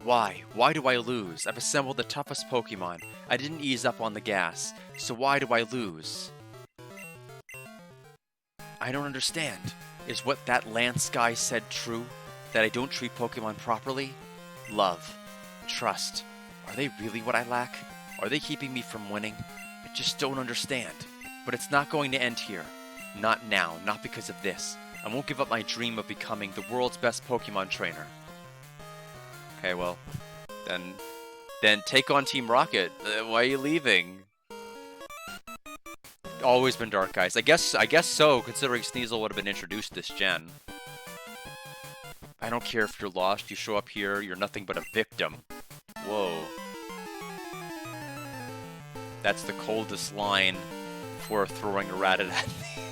Why? Why do I lose? I've assembled the toughest Pokemon. I didn't ease up on the gas, so why do I lose? I don't understand. Is what that Lance guy said true? That I don't treat Pokemon properly? Love. Trust. Are they really what I lack? Are they keeping me from winning? I just don't understand. But it's not going to end here. Not now, not because of this. I won't give up my dream of becoming the world's best Pokemon trainer. Okay, well, then take on Team Rocket. Why are you leaving? Always been Dark Eyes. I guess so, considering Sneasel would have been introduced this gen. I don't care if you're lost, you show up here, you're nothing but a victim. Whoa. That's the coldest line before throwing a Rattata at me.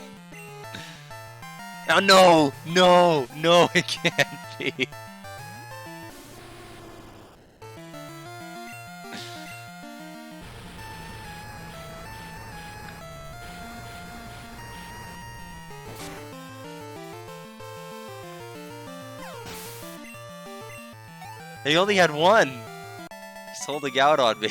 Oh, no! No! No, it can't be! He only had one! He's holding out on me.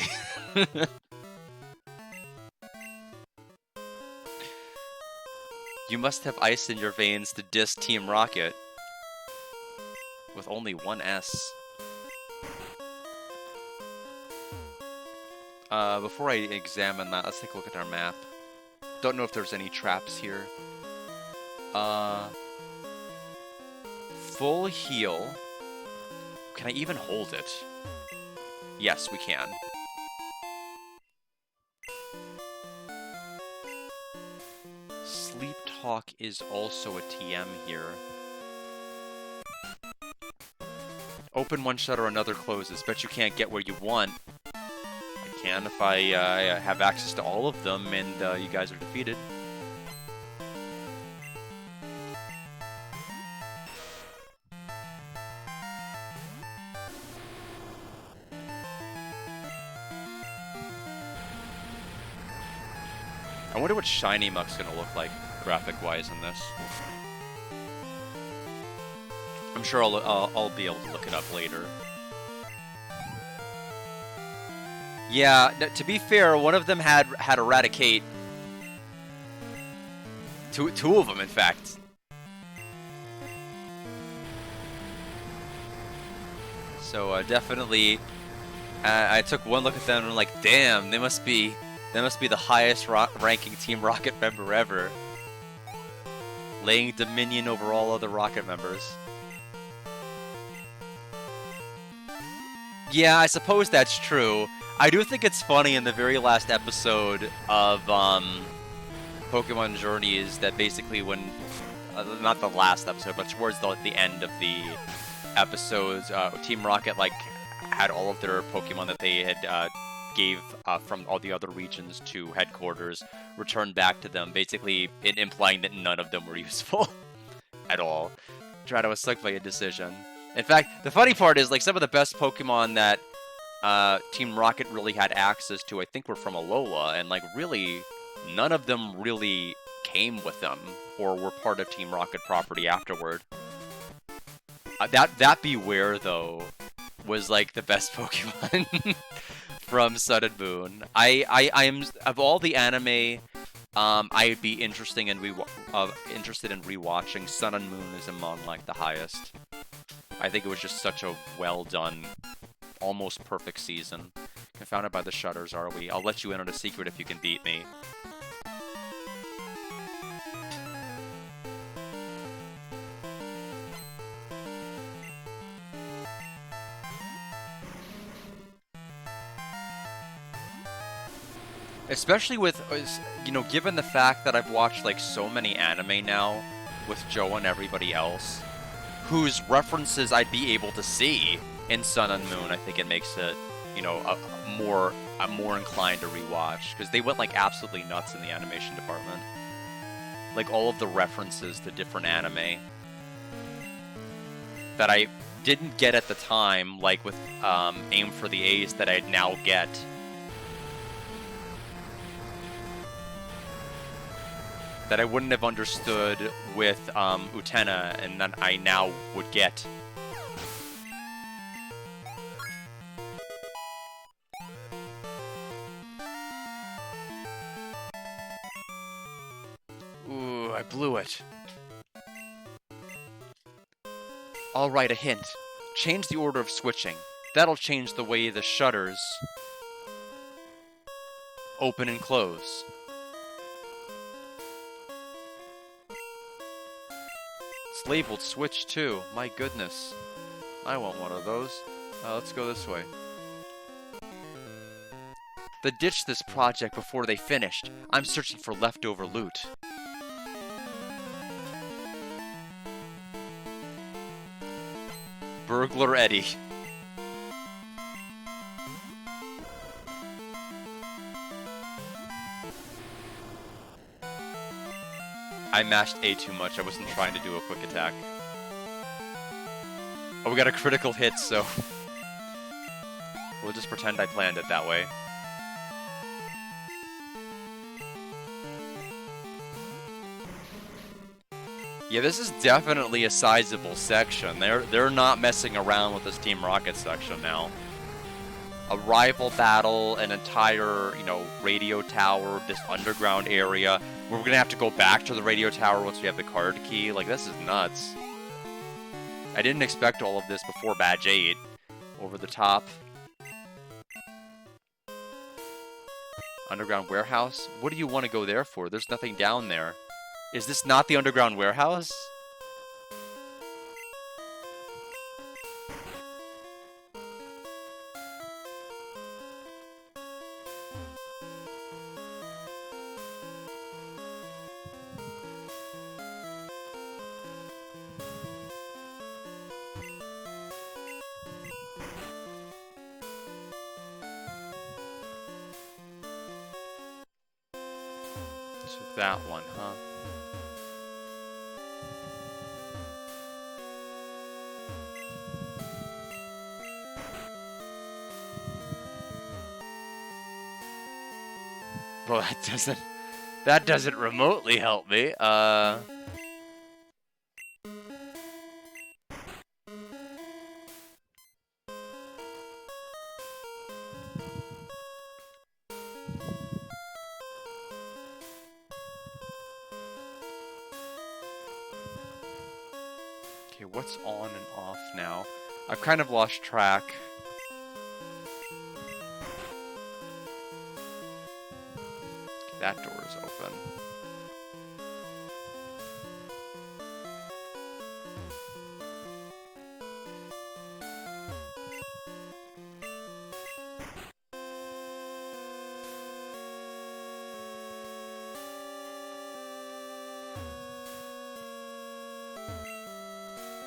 You must have ice in your veins to diss Team Rocket. With only one S. Before I examine that, let's take a look at our map. Don't know if there's any traps here. Full heal. Can I even hold it? Yes, we can. Sleep Talk is also a TM here. Open one shutter, another closes. Bet you can't get where you want. I can if I have access to all of them and you guys are defeated. I wonder what Shiny Muck's gonna look like graphic-wise in this. I'm sure I'll be able to look it up later. Yeah, to be fair, one of them had Eradicate. Two of them, in fact. So definitely, I took one look at them and I'm like, damn, they must be the highest ranking Team Rocket member ever, laying dominion over all other Rocket members. Yeah, I suppose that's true. I do think it's funny in the very last episode of Pokemon Journeys that basically when, not the last episode, but towards the end of the episodes, Team Rocket like had all of their Pokemon that they had gave from all the other regions to headquarters returned back to them, basically implying that none of them were useful at all. Try to suck by a decision. In fact, the funny part is, like, some of the best Pokemon that Team Rocket really had access to, I think, were from Alola, and, like, really, none of them really came with them, or were part of Team Rocket property afterward. That Beware, though, was, like, the best Pokemon from Sun and Moon. I am, of all the anime, I'd be interested in rewatching. Sun and Moon is among, like, the highest. I think it was just such a well-done, almost perfect season. Confounded by the shutters, are we? I'll let you in on a secret if you can beat me. Especially with, you know, given the fact that I've watched, like, so many anime now with Joe and everybody else, whose references I'd be able to see in Sun and Moon, I think it makes it, you know, I'm more inclined to rewatch, because they went, like, absolutely nuts in the animation department. Like, all of the references to different anime that I didn't get at the time, like with Aim for the Ace, that I now get. That I wouldn't have understood with Utena, and that I now would get. Ooh, I blew it. I'll write a hint. Change the order of switching. That'll change the way the shutters open and close. It's labeled switch too. My goodness. I want one of those. Let's go this way. They ditched this project before they finished. I'm searching for leftover loot. Burglar Eddie. I mashed A too much. I wasn't trying to do a quick attack. Oh, we got a critical hit, so we'll just pretend I planned it that way. Yeah, this is definitely a sizable section. They're not messing around with this Team Rocket section now. A rival battle, an entire, you know, radio tower, this underground area. We're gonna have to go back to the radio tower once we have the card key. Like, this is nuts. I didn't expect all of this before Badge 8. Over the top. Underground warehouse? What do you want to go there for? There's nothing down there. Is this not the underground warehouse? So that one, huh? Well, that doesn't remotely help me. what's on and off now? I've kind of lost track. That door is open.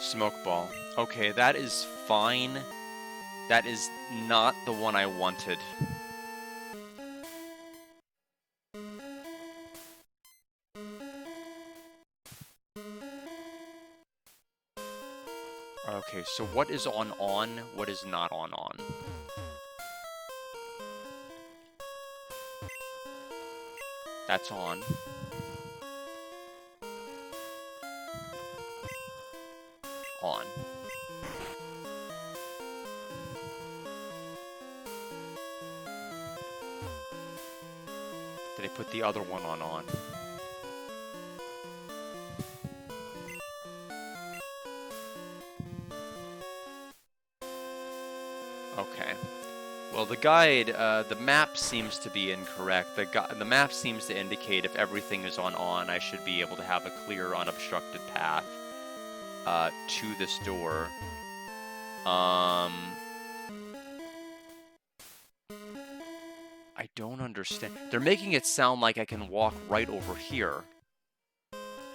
Smoke ball. Okay, that is fine. That is not the one I wanted. Okay, so what is on, what is not on? That's on. On. Did I put the other one on? Okay. Well, the guide, the map seems to be incorrect. The map seems to indicate if everything is on, I should be able to have a clear, unobstructed path to this door. I don't understand. They're making it sound like I can walk right over here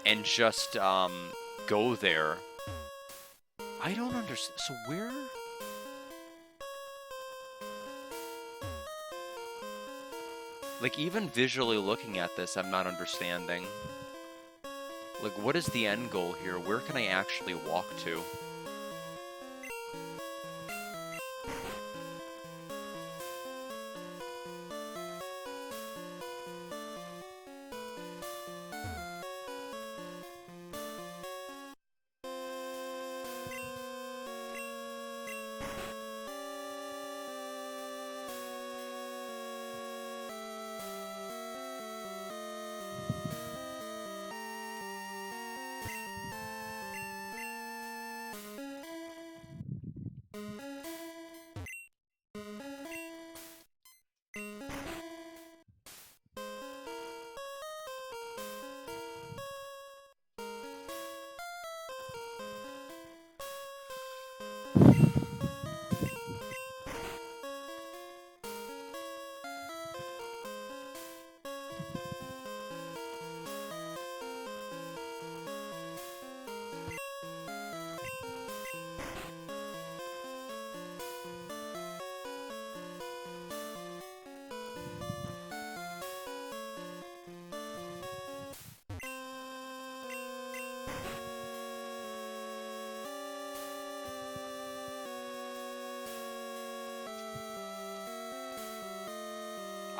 and just go there. I don't understand. So where? Like, even visually looking at this, I'm not understanding. Like, what is the end goal here? Where can I actually walk to?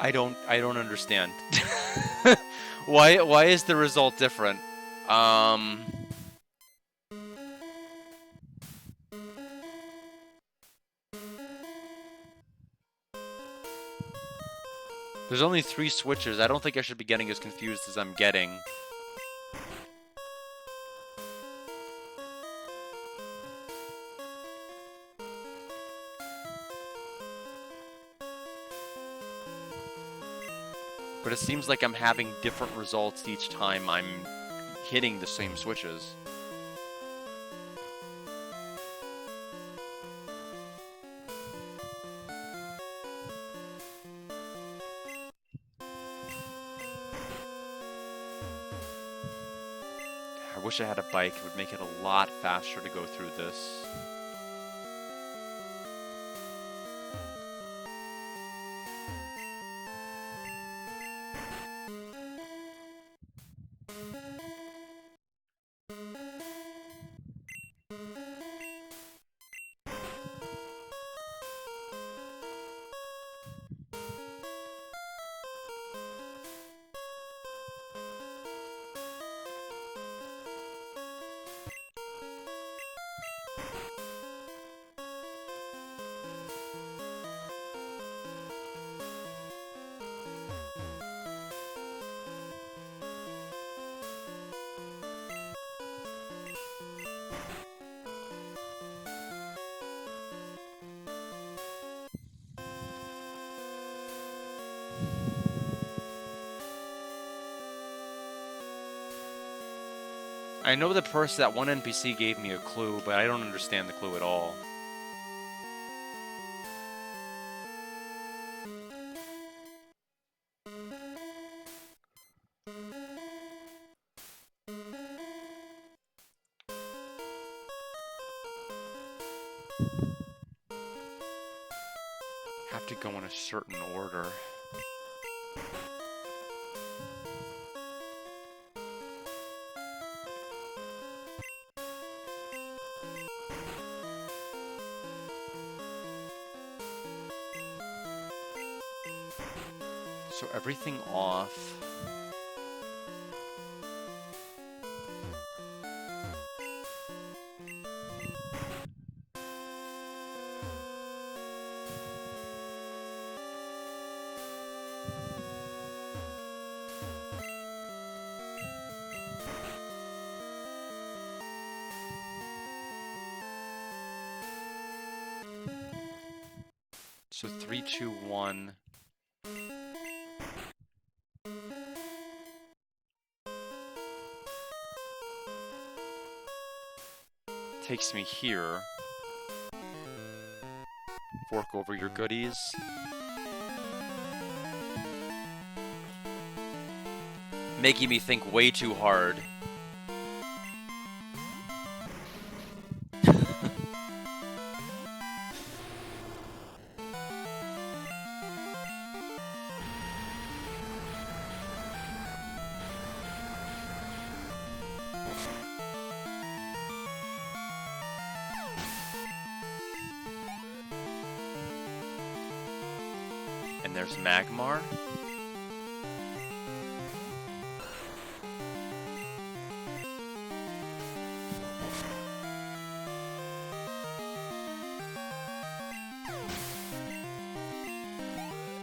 I don't understand. Why is the result different? There's only 3 switches. I don't think I should be getting as confused as I'm getting. But it seems like I'm having different results each time I'm hitting the same switches. I wish I had a bike. It would make it a lot faster to go through this. I know the person, that one NPC gave me a clue, but I don't understand the clue at all. Have to go in a certain order. So everything off. So 3, 2, 1. Takes me here. Fork over your goodies. Making me think way too hard. And there's Magmar.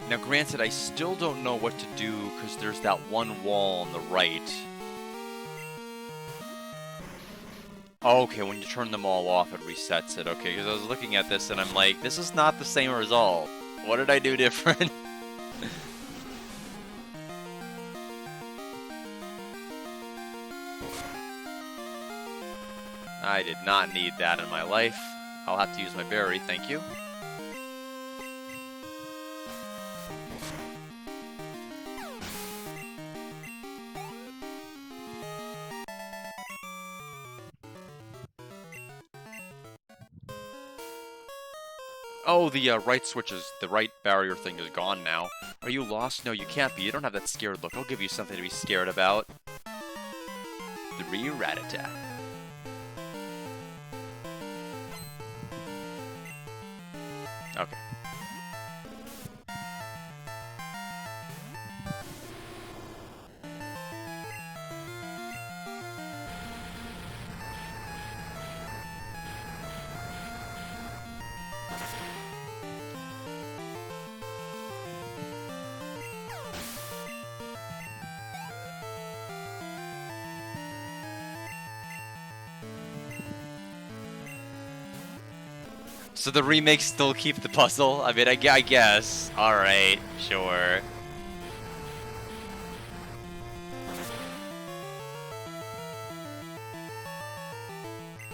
Now granted, I still don't know what to do because there's that one wall on the right. Oh, okay, when you turn them all off, it resets it. Okay, because I was looking at this and I'm like, this is not the same result. What did I do different? I did not need that in my life. I'll have to use my berry, thank you. Oh, the right the right barrier thing is gone now. Are you lost? No, you can't be. You don't have that scared look. I'll give you something to be scared about. 3 Rattata. Okay. So the remakes still keep the puzzle? I mean, I guess. Alright, sure.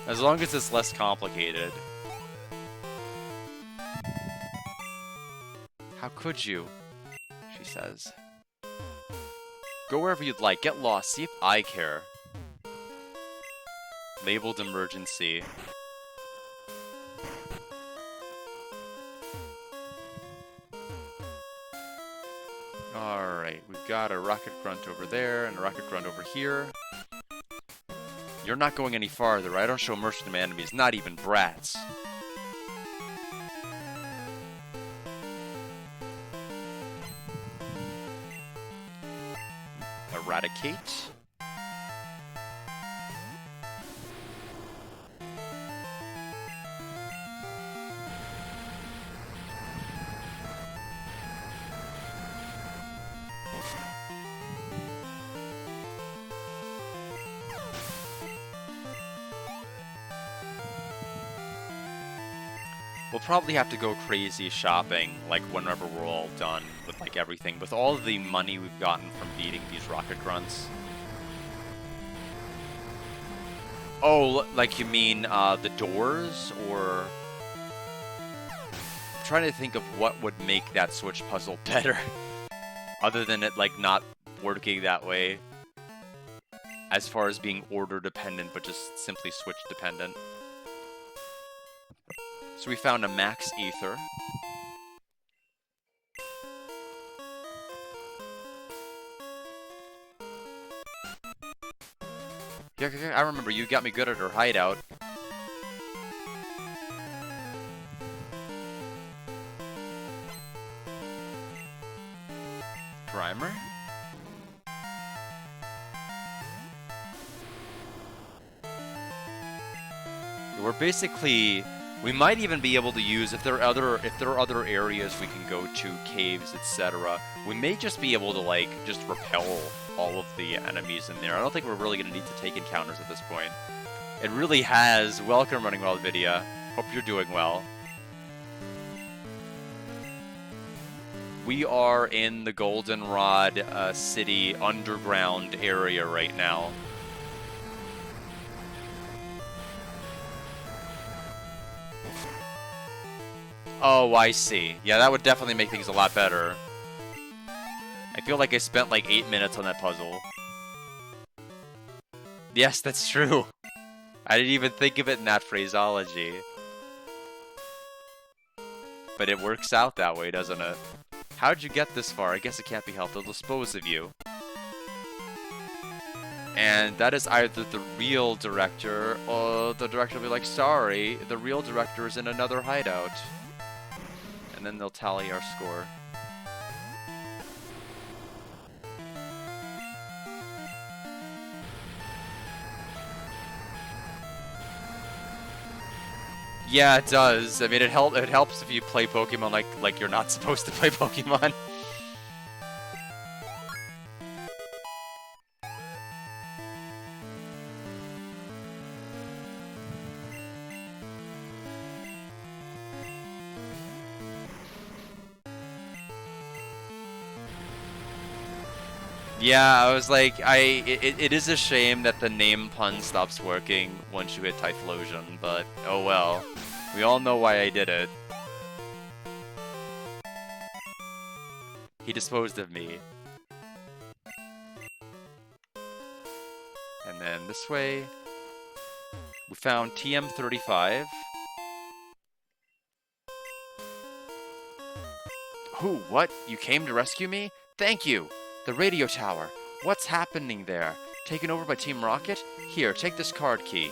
As long as it's less complicated. How could you? She says. Go wherever you'd like. Get lost. See if I care. Labeled emergency. Alright, we've got a rocket grunt over there and a rocket grunt over here. You're not going any farther. I don't show mercy to my enemies, not even brats. Eradicate. We'll probably have to go crazy shopping, like, whenever we're all done with, like, everything. With all of the money we've gotten from beating these rocket grunts. Oh, like you mean the doors, or... I'm trying to think of what would make that switch puzzle better, other than it like not working that way, as far as being order dependent, but just simply switch dependent. So we found a max ether. Yeah, I remember you got me good at her hideout. Grimer? We're basically... We might even be able to use, if there are other areas we can go to, caves, etc. We may just be able to, like, just repel all of the enemies in there. I don't think we're really going to need to take encounters at this point. It really has. Welcome, Running Wild Vidya. Hope you're doing well. We are in the Goldenrod City underground area right now. Oh, I see. Yeah, that would definitely make things a lot better. I feel like I spent like 8 minutes on that puzzle. Yes, that's true. I didn't even think of it in that phraseology. But it works out that way, doesn't it? How'd you get this far? I guess it can't be helped. They'll dispose of you. And that is either the real director, or the director will be like, sorry, the real director is in another hideout. And then they'll tally our score. Yeah, it does. I mean, it helps if you play Pokemon like you're not supposed to play Pokemon. Yeah, I was like, it is a shame that the name pun stops working once you hit Typhlosion, but oh well. We all know why I did it. He disposed of me. And then this way, we found TM35. Who? What? You came to rescue me? Thank you! The radio tower. What's happening there? Taken over by Team Rocket? Here, take this card key.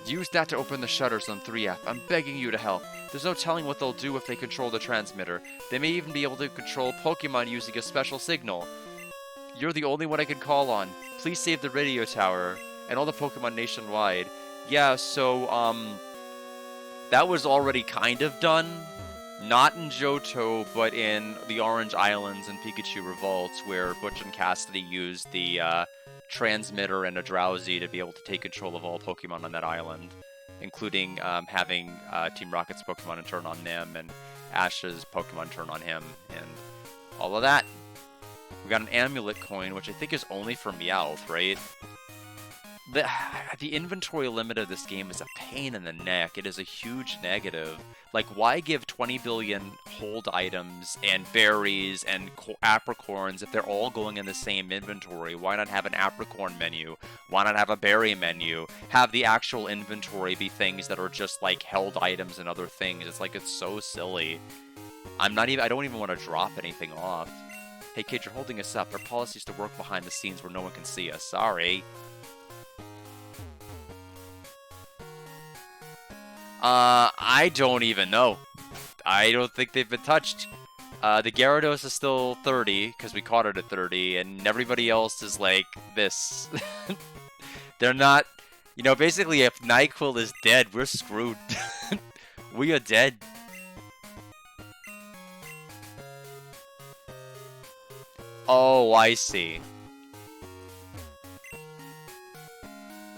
Use that to open the shutters on 3F. I'm begging you to help. There's no telling what they'll do if they control the transmitter. They may even be able to control Pokemon using a special signal. You're the only one I can call on. Please save the radio tower and all the Pokemon nationwide. Yeah, so, that was already kind of done. Not in Johto, but in the Orange Islands and Pikachu Revolts, where Butch and Cassidy used the transmitter and a Drowsy to be able to take control of all Pokemon on that island, including having Team Rocket's Pokemon turn on them and Ash's Pokemon turn on him, and all of that. We got an Amulet coin, which I think is only for Meowth, right? The inventory limit of this game is a pain in the neck. It is a huge negative. Like, why give 20 billion hold items and berries and apricorns if they're all going in the same inventory? Why not have an apricorn menu? Why not have a berry menu? Have the actual inventory be things that are just like held items and other things. It's like, it's so silly. I don't even want to drop anything off. Hey kid, you're holding us up. Our policy is to work behind the scenes where no one can see us. Sorry. I don't even know. I don't think they've been touched. The Gyarados is still 30, because we caught it at 30, and everybody else is like this. They're not... You know, basically, if NyQuil is dead, we're screwed. We are dead. Oh, I see.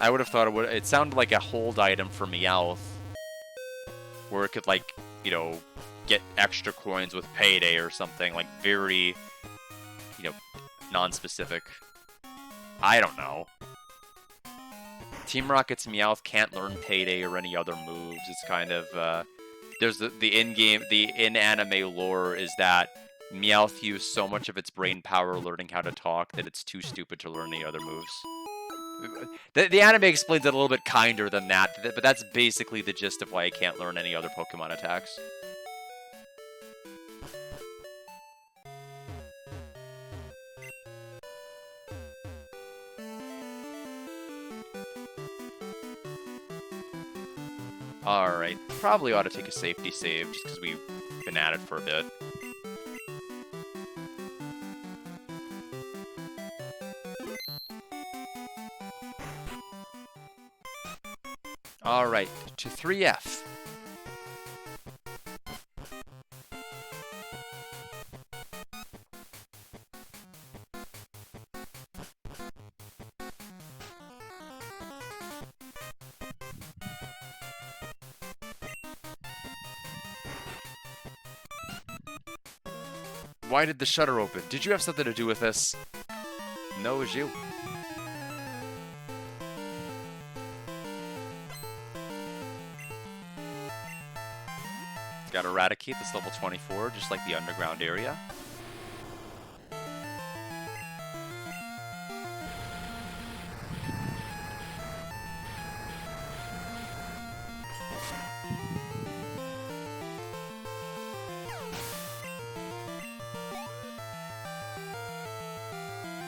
I would have thought it would... It sounded like a hold item for Meowth, where it could, like, you know, get extra coins with Payday or something, like, very, you know, non-specific. I don't know. Team Rocket's Meowth can't learn Payday or any other moves. It's kind of, there's the in-game, the in-anime lore is that Meowth used so much of its brain power learning how to talk that it's too stupid to learn any other moves. The anime explains it a little bit kinder than that, but that's basically the gist of why it can't learn any other Pokemon attacks. Alright, probably ought to take a safety save just because we've been at it for a bit. Alright, to 3F. Why did the shutter open? Did you have something to do with this? No, it was you. Got Eradicate, that's level 24, just like the underground area.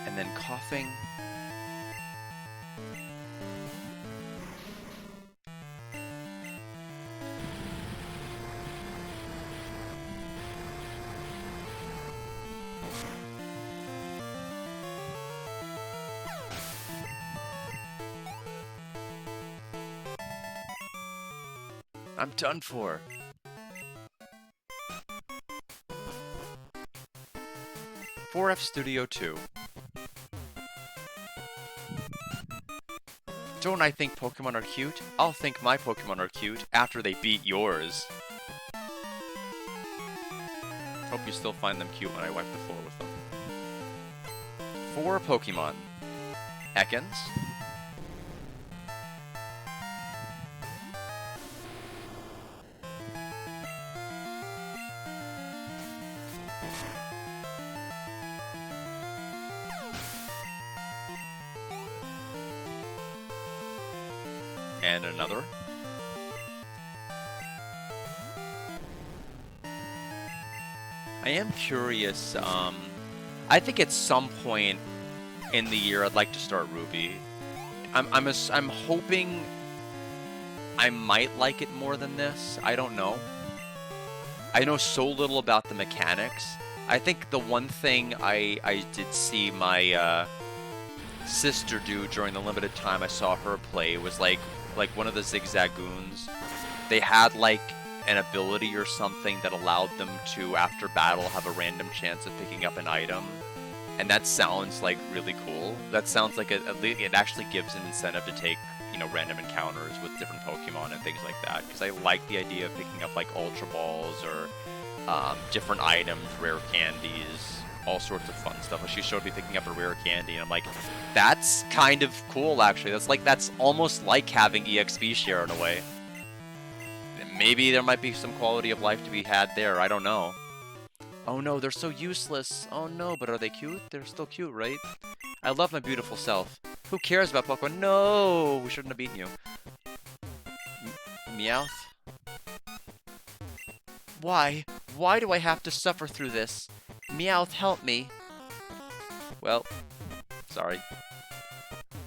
And then coughing. I'm done for. "4F Studio 2. Don't I think Pokemon are cute? I'll think my Pokemon are cute after they beat yours. Hope you still find them cute when I wipe the floor with them. 4 Pokemon. Ekans. And another. I am curious, I think at some point in the year I'd like to start Ruby. I'm hoping I might like it more than this. I don't know. I know so little about the mechanics. I think the one thing I did see my sister do during the limited time I saw her play was like one of the Zigzagoons. They had like an ability or something that allowed them to, after battle, have a random chance of picking up an item. And that sounds like really cool. That sounds like it actually gives an incentive to take, you know, random encounters with different Pokemon and things like that. Because I like the idea of picking up like Ultra Balls or different items, rare candies, all sorts of fun stuff. Like she showed me picking up a rare candy, and I'm like, that's kind of cool actually. That's almost like having EXP share in a way. Maybe there might be some quality of life to be had there. I don't know. Oh no, they're so useless. Oh no, but are they cute? They're still cute, right? I love my beautiful self. Who cares about Pokemon? No, we shouldn't have beaten you. Meowth? Why? Why do I have to suffer through this? Meowth, help me. Well, sorry.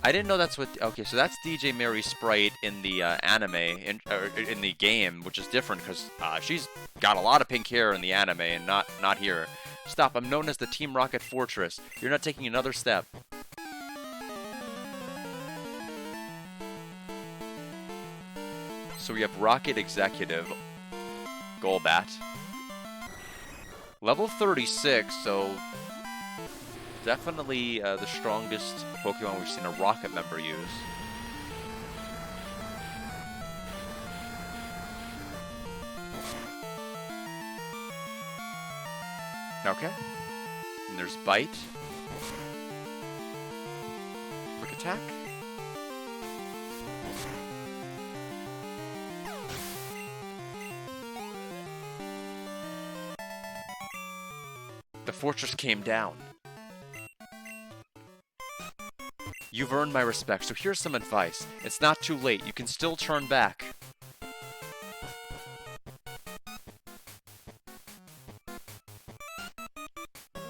I didn't know that's what... Okay, so that's DJ Mary Sprite in the anime, in the game, which is different because she's got a lot of pink hair in the anime and not here. Stop, I'm known as the Team Rocket Fortress. You're not taking another step. So we have Rocket Executive, Golbat. Level 36, so... definitely the strongest Pokemon we've seen a Rocket member use. Okay. And there's Bite. attack. The fortress came down. You've earned my respect, so here's some advice. It's not too late. You can still turn back.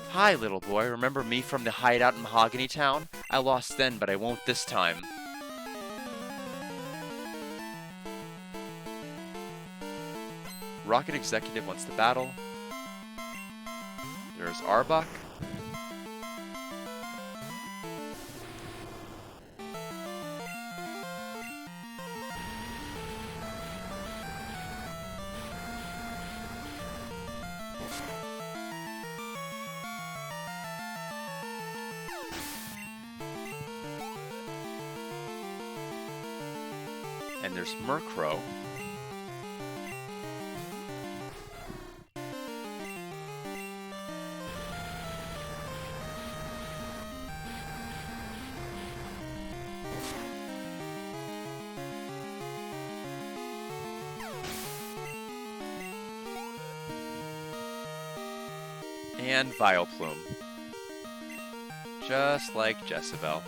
Hi, little boy. Remember me from the hideout in Mahogany Town? I lost then, but I won't this time. Rocket Executive wants to battle. There's Arbok. And there's Murkrow. And Vileplume. Just like Jezebel.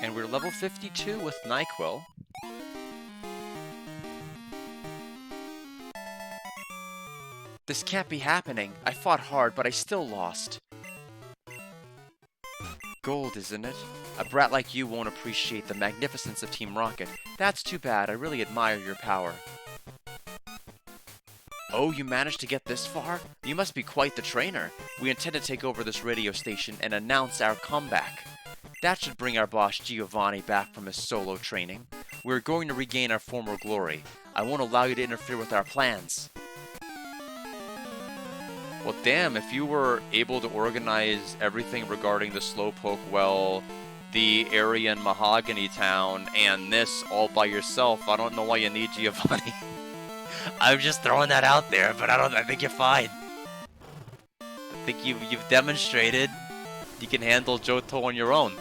And we're level 52 with NyQuil. This can't be happening. I fought hard, but I still lost. Gold, isn't it? A brat like you won't appreciate the magnificence of Team Rocket. That's too bad. I really admire your power. Oh, you managed to get this far? You must be quite the trainer. We intend to take over this radio station and announce our comeback. That should bring our boss Giovanni back from his solo training. We're going to regain our former glory. I won't allow you to interfere with our plans. Well, damn, if you were able to organize everything regarding the Slowpoke Well, the area in Mahogany Town, and this all by yourself, I don't know why you need Giovanni. I'm just throwing that out there, but I think you're fine. I think you've demonstrated you can handle Johto on your own.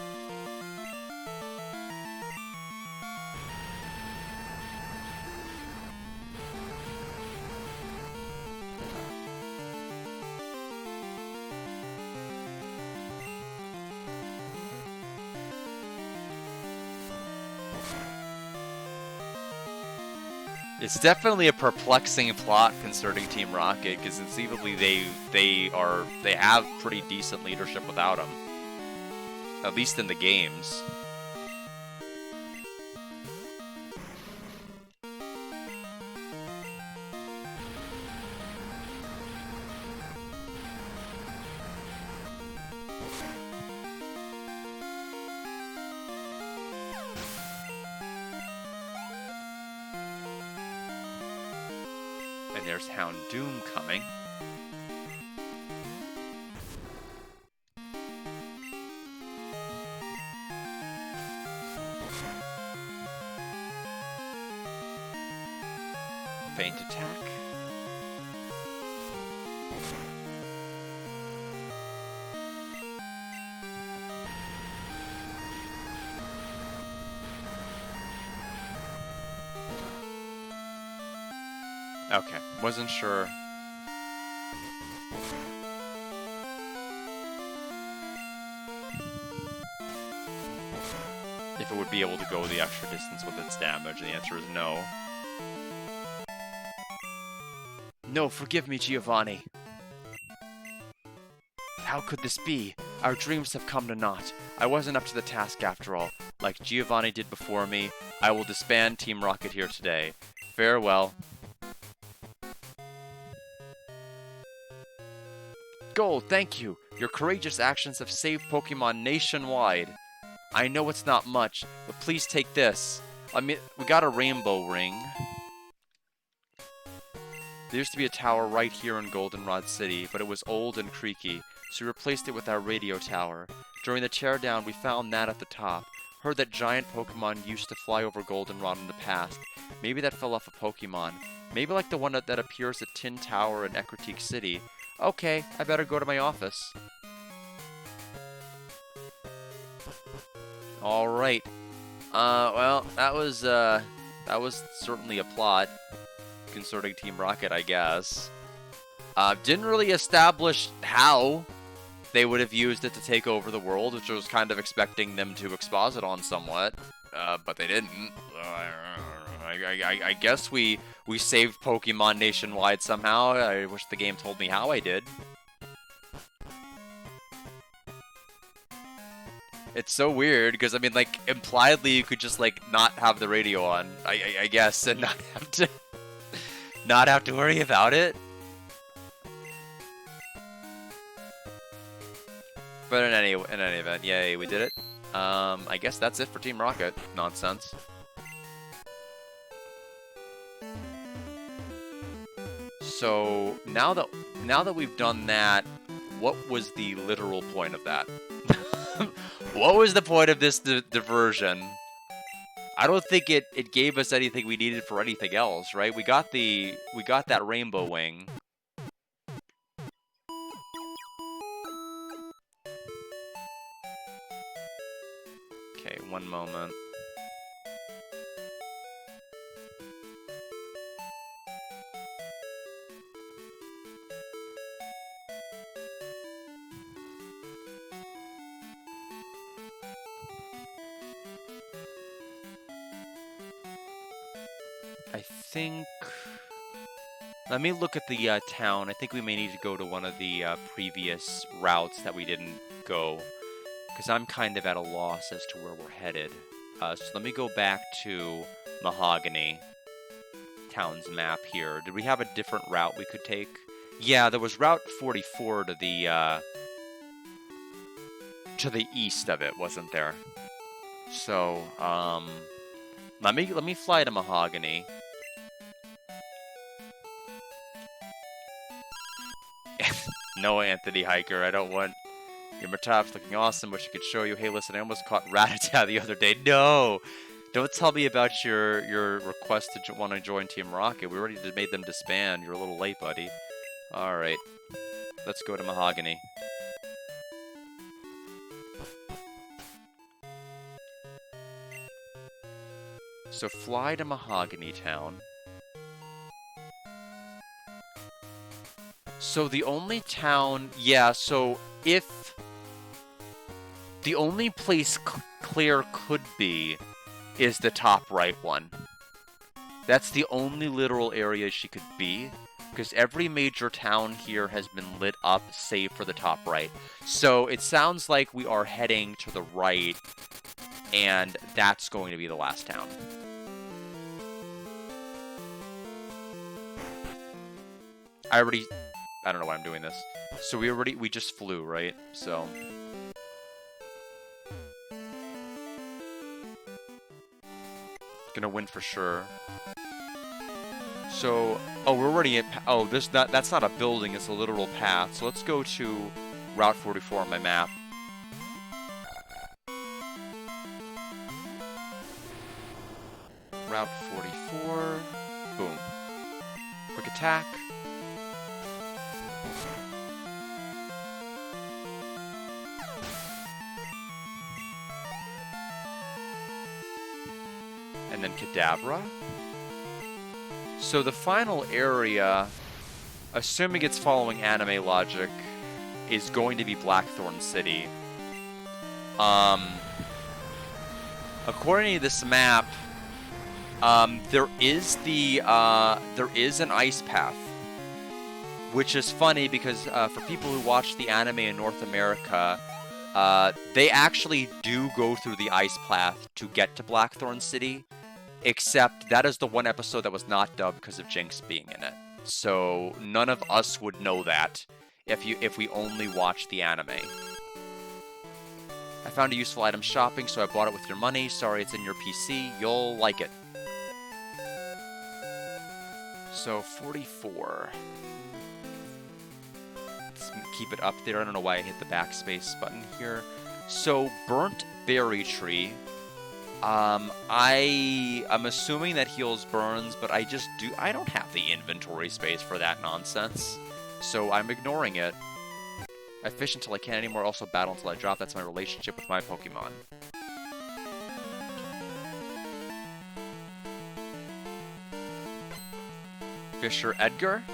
It's definitely a perplexing plot concerning Team Rocket, because conceivably they have pretty decent leadership without him, at least in the games. And there's Houndoom coming. Feint attack. Okay, wasn't sure. If it would be able to go the extra distance with its damage, the answer is no. No, forgive me, Giovanni. How could this be? Our dreams have come to naught. I wasn't up to the task after all. Like Giovanni did before me, I will disband Team Rocket here today. Farewell. Gold, thank you! Your courageous actions have saved Pokemon nationwide. I know it's not much, but please take this. I mean, we got a rainbow ring. There used to be a tower right here in Goldenrod City, but it was old and creaky, so we replaced it with our radio tower. During the teardown, we found that at the top. Heard that giant Pokemon used to fly over Goldenrod in the past. Maybe that fell off a Pokemon. Maybe like the one that appears at Tin Tower in Ecruteak City. Okay, I better go to my office. Alright. Well, that was certainly a plot concerning Team Rocket, I guess. Didn't really establish how they would have used it to take over the world, which I was kind of expecting them to exposit on somewhat, but they didn't. I guess we saved Pokemon nationwide somehow. I wish the game told me how I did. It's so weird, because, I mean, like, impliedly you could just, like, not have the radio on, I guess, and not have to worry about it. But in any event, yay, we did it. I guess that's it for Team Rocket nonsense. So now that we've done that, what was the literal point of that? What was the point of this diversion? I don't think it gave us anything we needed for anything else, right? We got that rainbow wing. Okay, one moment. I think... Let me look at the town. I think we may need to go to one of the previous routes that we didn't go, because I'm kind of at a loss as to where we're headed. So let me go back to Mahogany town's map here. Did we have a different route we could take? Yeah, there was Route 44 to the east of it, wasn't there? So, let me fly to Mahogany. No, Anthony Hiker, I don't want your Matap's looking awesome. Wish I could show you. Hey, listen, I almost caught Rattata the other day. No! Don't tell me about your request to want to join Team Rocket. We already made them disband. You're a little late, buddy. Alright. Let's go to Mahogany. So fly to Mahogany Town. So the only town... Yeah, so if... The only place Claire could be is the top right one. That's the only literal area she could be, because every major town here has been lit up save for the top right. So it sounds like we are heading to the right, and that's going to be the last town. I don't know why I'm doing this. So we just flew, right? So... Gonna win for sure. So, oh, we're already at, oh, that's not a building, it's a literal path. So let's go to Route 44 on my map. Route 44, boom. Quick attack. And then Kadabra. So the final area, assuming it's following anime logic, is going to be Blackthorn City. According to this map, there is an ice path, which is funny because for people who watch the anime in North America, they actually do go through the ice path to get to Blackthorn City. Except that is the one episode that was not dubbed because of Jinx being in it. So none of us would know that if we only watched the anime. I found a useful item shopping, so I bought it with your money. Sorry, it's in your PC. You'll like it. So 44. Let's keep it up there. I don't know why I hit the backspace button here. So, Burnt Berry Tree. I'm assuming that heals burns, but I don't have the inventory space for that nonsense. So I'm ignoring it. I fish until I can't anymore, also battle until I drop. That's my relationship with my Pokemon. Fisher Edgar,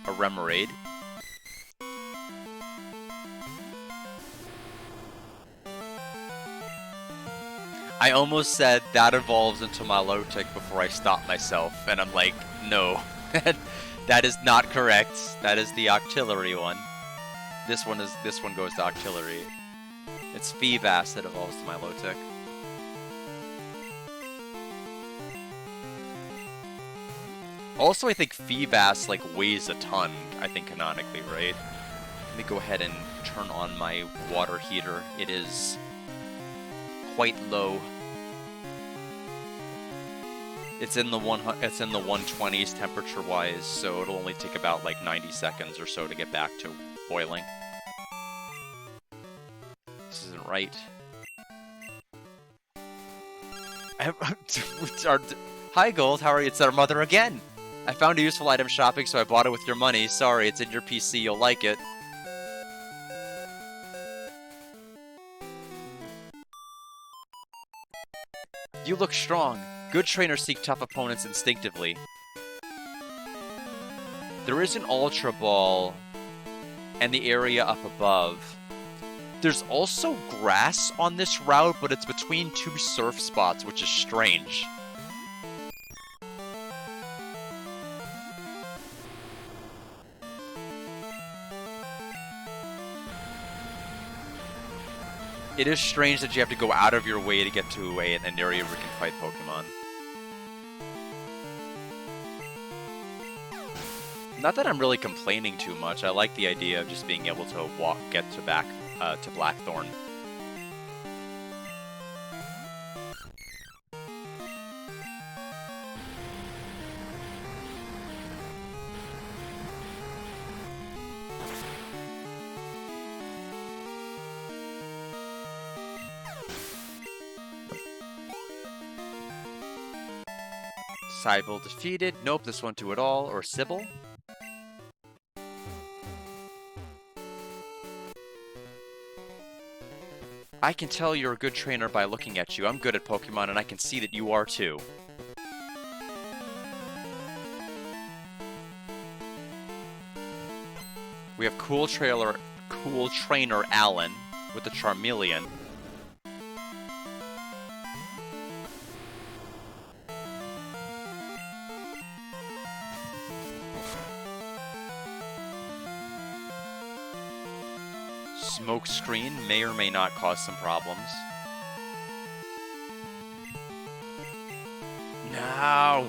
a Remoraid. I almost said that evolves into Milotic before I stopped myself, and I'm like, no, that is not correct. That is the Octillery one. This one goes to Octillery. It's Feebas that evolves to Milotic. Also, I think Feebas like weighs a ton, I think canonically, right? Let me go ahead and turn on my water heater. It is quite low. It's in the 120s temperature-wise, so it'll only take about like 90 seconds or so to get back to boiling. This isn't right. Hi, Gold. How are you? It's our mother again. I found a useful item shopping, so I bought it with your money. Sorry, it's in your PC. You'll like it. You look strong. Good trainers seek tough opponents instinctively. There is an Ultra Ball and the area up above. There's also grass on this route, but it's between two surf spots, which is strange. It is strange that you have to go out of your way to get to an area where you can fight Pokemon. Not that I'm really complaining too much. I like the idea of just being able to get to Blackthorn. Cybele defeated. Nope, this won't do it all. Or Sybil. I can tell you're a good trainer by looking at you. I'm good at Pokemon, and I can see that you are too. We have cool trainer Alan with the Charmeleon. Smoke screen may or may not cause some problems. No!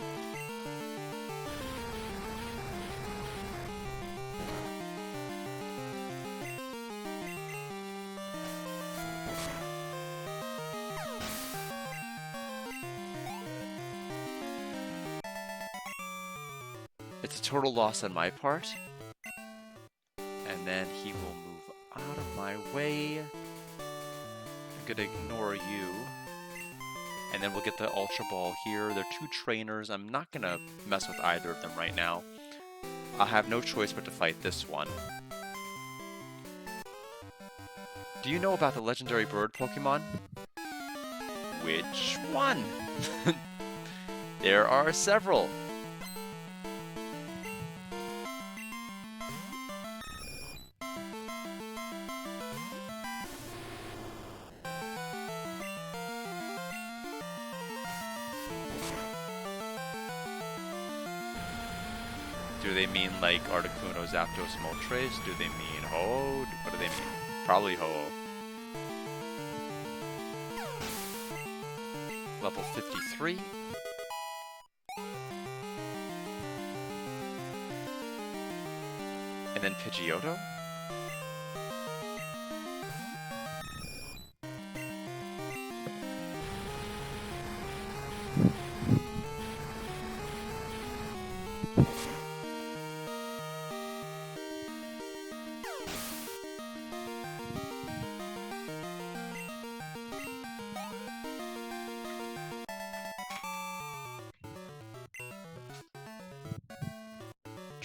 It's a total loss on my part. And then he will move out of my way. I'm gonna ignore you. And then we'll get the Ultra Ball here. They're two trainers. I'm not gonna mess with either of them right now. I'll have no choice but to fight this one. Do you know about the legendary bird Pokemon? Which one? There are several. Do they mean like Articuno, Zapdos, Moltres? Do they mean Ho-Oh? What do they mean? Probably Ho-Oh. Level 53. And then Pidgeotto.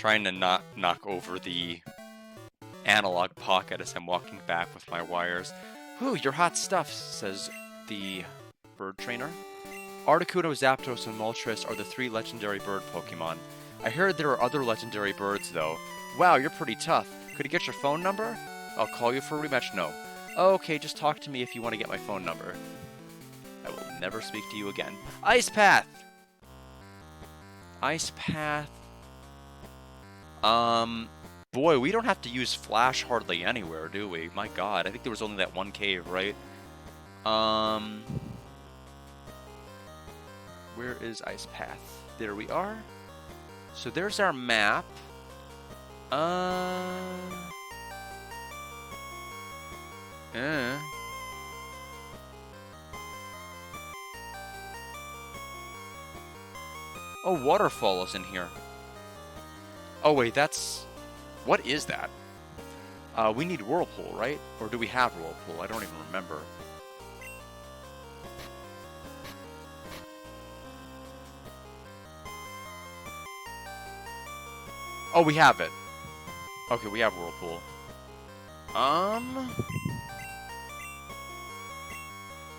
Trying to not knock over the analog pocket as I'm walking back with my wires. Ooh, you're hot stuff, says the bird trainer. Articuno, Zapdos, and Moltres are the 3 legendary bird Pokemon. I heard there are other legendary birds, though. Wow, you're pretty tough. Could you get your phone number? I'll call you for a rematch. No. Okay, just talk to me if you want to get my phone number. I will never speak to you again. Ice Path! Ice Path. Boy, we don't have to use Flash hardly anywhere, do we? My god, I think there was only that one cave, right? Where is Ice Path? There we are. So there's our map. Oh, waterfall is in here. Oh, wait, that's... What is that? We need Whirlpool, right? Or do we have Whirlpool? I don't even remember. Oh, we have it. Okay, we have Whirlpool.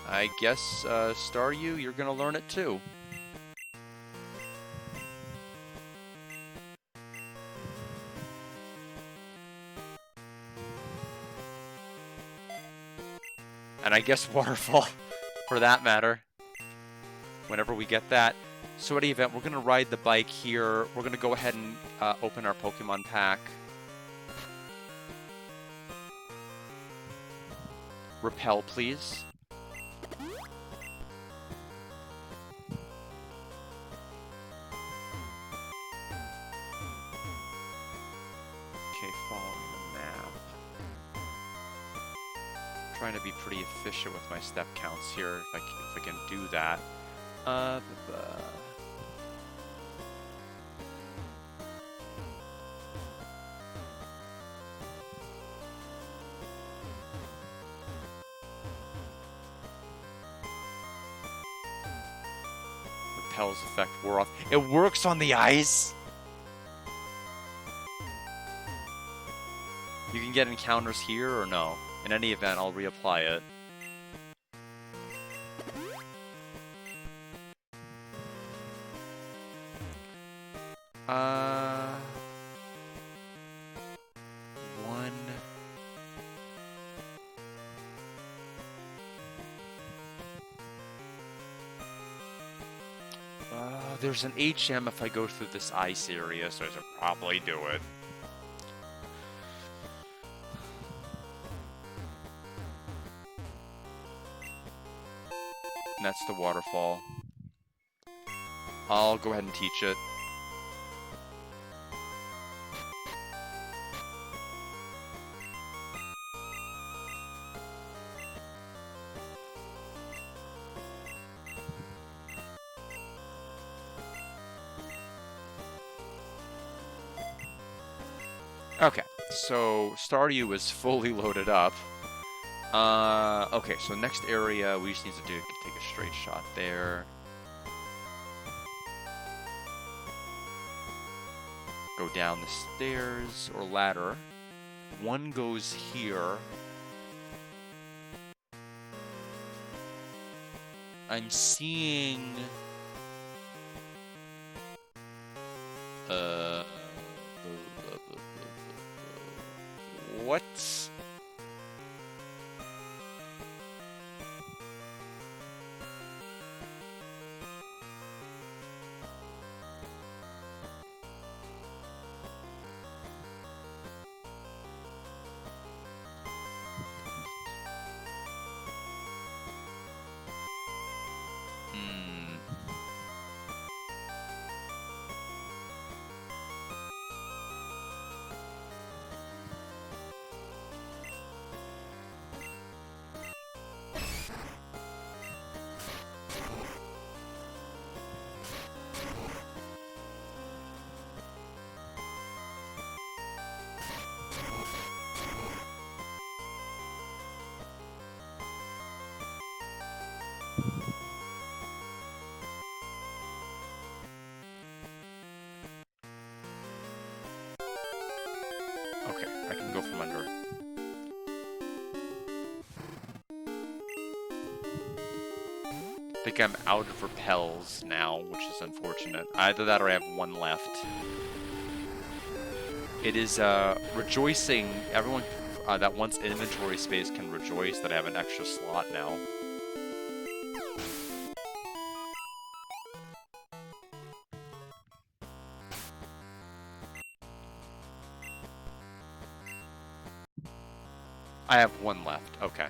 I guess, Staryu, you're gonna learn it too. And I guess Waterfall, for that matter, whenever we get that. So at the event, we're going to ride the bike here. We're going to go ahead and open our Pokemon pack. Repel, please. Okay, following the map. Trying to be pretty efficient with my step counts here, if I can do that. Repel's effect wore off. It works on the ice! You can get encounters here or no? In any event, I'll reapply it. One. There's an HM if I go through this ice area, so I should probably do it. And that's the waterfall. I'll go ahead and teach it. Okay, so Staryu is fully loaded up. Okay, so next area, we just need to take a straight shot there. Go down the stairs, or ladder. One goes here. I'm seeing... What? I think I'm out of repels now, which is unfortunate. Either that or I have one left. It is rejoicing. Everyone that wants inventory space can rejoice that I have an extra slot now. I have one left. Okay.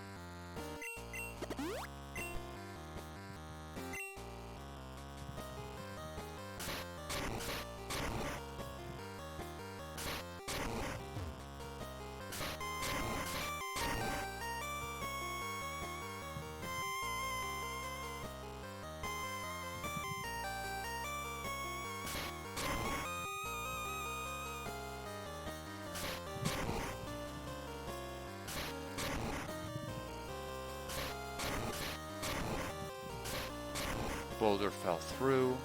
Boulder fell through.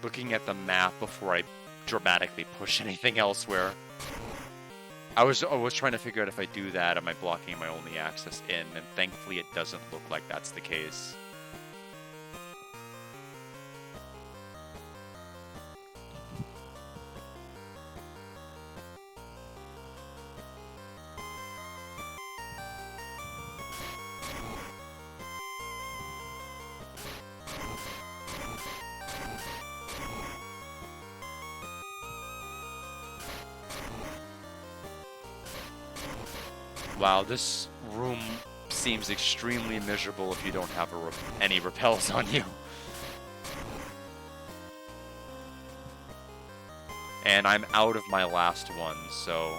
Looking at the map before I dramatically push anything elsewhere. I was trying to figure out if I do that, am I blocking my only access in? And thankfully it doesn't look like that's the case. Wow, this room seems extremely miserable if you don't have any repels on you. And I'm out of my last one, so...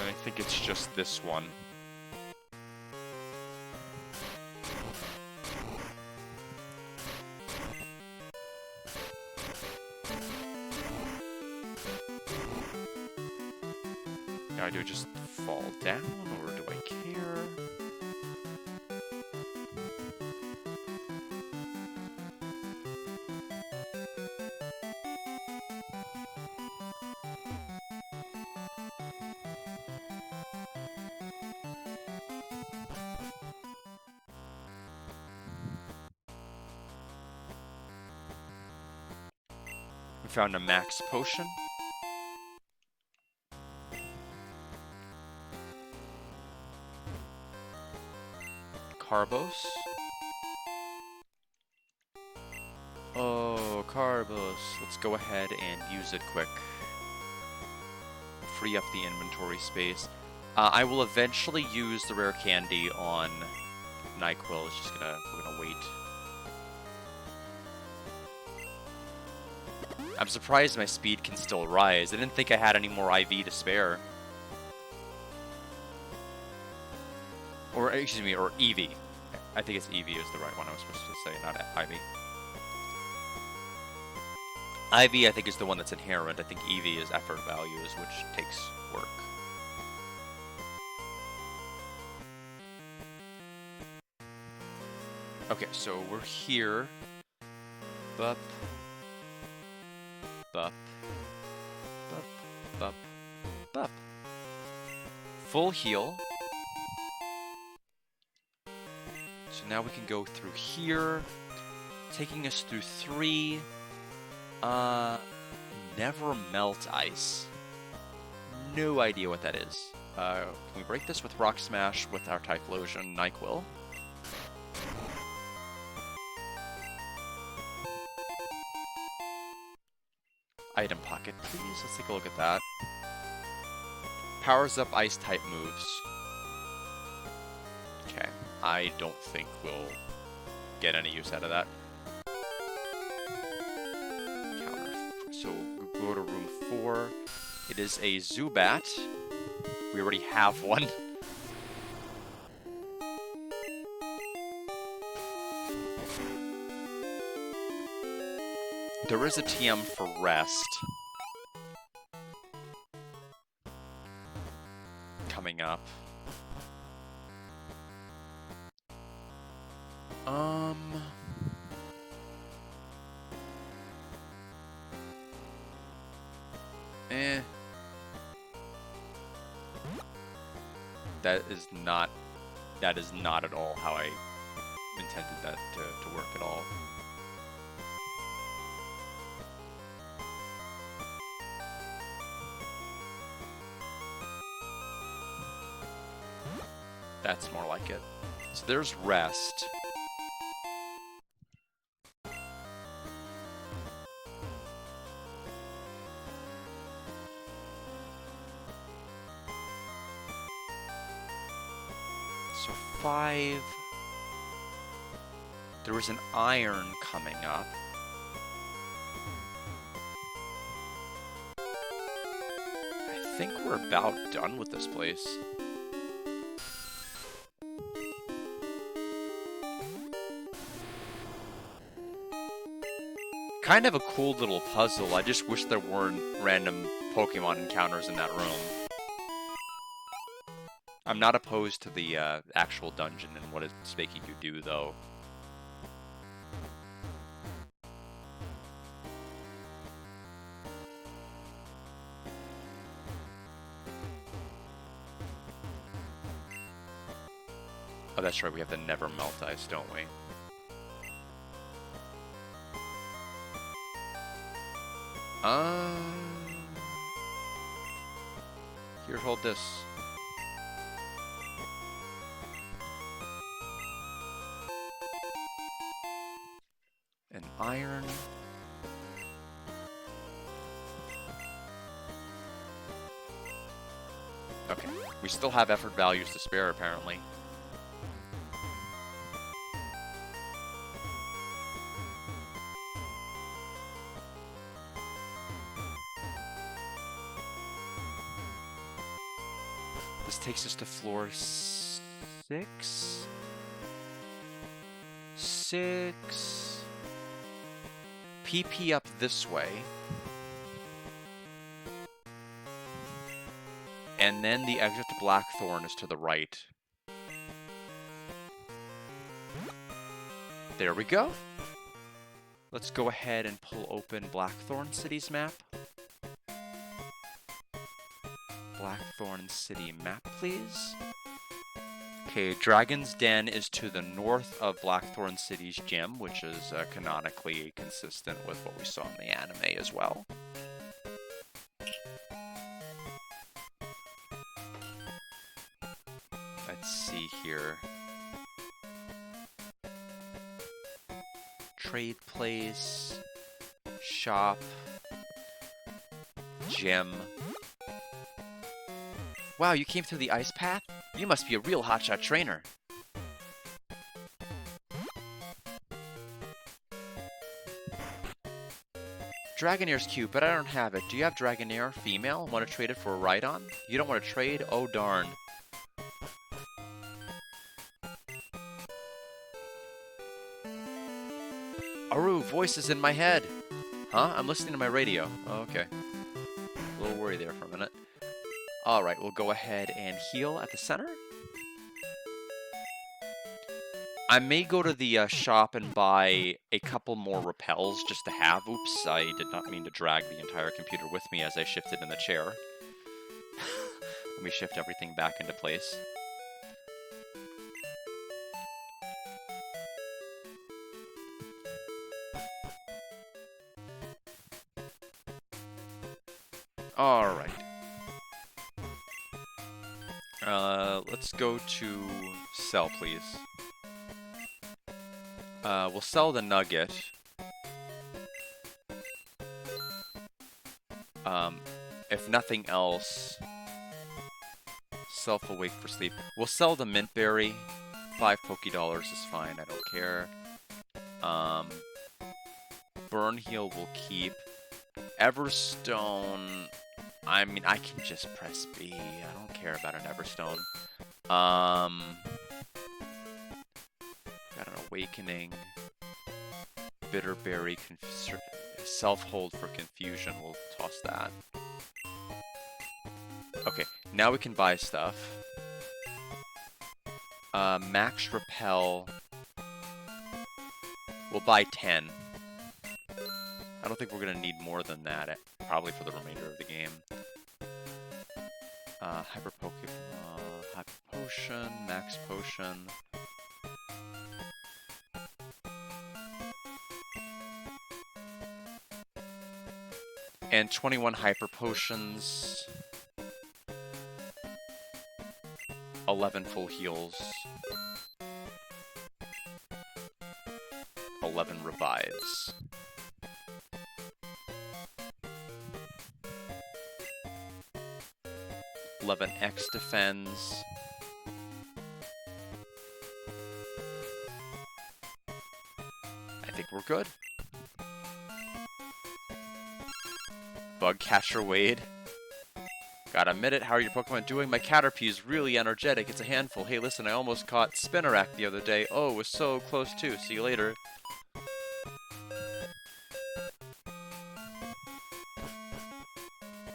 I think it's just this one. Now, do I just fall down, or do I care? We found a max potion. Carbos. Oh, Carbos. Let's go ahead and use it quick. Free up the inventory space. I will eventually use the rare candy on NyQuil. It's just we're gonna wait. I'm surprised my speed can still rise. I didn't think I had any more IV to spare. Or, excuse me, or EV. I think it's EV is the right one I was supposed to say, not IV. IV, I think, is the one that's inherent. I think EV is effort values, which takes work. Okay, so we're here. Bup. Bup. Bup. Bup. Bup. Full heal. So now we can go through here, taking us through 3. Never melt ice. No idea what that is. Can we break this with Rock Smash with our Typhlosion NyQuil? Item pocket, please. Let's take a look at that. Powers up ice type moves. Okay, I don't think we'll get any use out of that. It is a Zubat. We already have one. There is a TM for rest coming up. That is not at all how I intended that to work at all. That's more like it. So there's rest. So 5. There was an iron coming up. I think we're about done with this place. Kind of a cool little puzzle. I just wish there weren't random Pokemon encounters in that room. I'm not opposed to the actual dungeon and what it's making you do, though. Oh, that's right, we have the Never Melt Ice, don't we? Here, hold this. An iron. Okay, we still have effort values to spare, apparently. This takes us to floor 6? 6. PP up this way. And then the exit to Blackthorn is to the right. There we go. Let's go ahead and pull open Blackthorn City's map. Blackthorn City map, please. Okay, Dragon's Den is to the north of Blackthorn City's gym, which is canonically consistent with what we saw in the anime as well. Let's see here. Trade place, shop, gym. Wow, you came through the ice path? You must be a real hotshot trainer. Dragonair's cute, but I don't have it. Do you have Dragonair female? Want to trade it for a Rhydon? You don't want to trade? Oh darn. Aru, voices in my head. Huh? I'm listening to my radio. Oh, okay. A little worried there for a minute. Alright, we'll go ahead and heal at the center. I may go to the shop and buy a couple more repels just to have. Oops, I did not mean to drag the entire computer with me as I shifted in the chair. Let me shift everything back into place. Alright. Let's go to sell, please. We'll sell the nugget. If nothing else, self-awake for sleep. We'll sell the mint berry. 5 Pokédollars is fine, I don't care. Burn heal will keep. Everstone, I mean, I can just press B. I don't care about an Everstone. Got an Awakening. Bitterberry. Self-hold for Confusion. We'll toss that. Okay, now we can buy stuff. Max Repel. We'll buy 10. I don't think we're going to need more than that, probably for the remainder of the game. Hyper Potion, Max Potion. And 21 Hyper Potions. 11 full heals. 11 revives. X defends. I think we're good. Bugcatcher Wade. Gotta admit it, how are your Pokemon doing? My Caterpie is really energetic, it's a handful. Hey listen, I almost caught Spinarak the other day. Oh, it was so close too. See you later.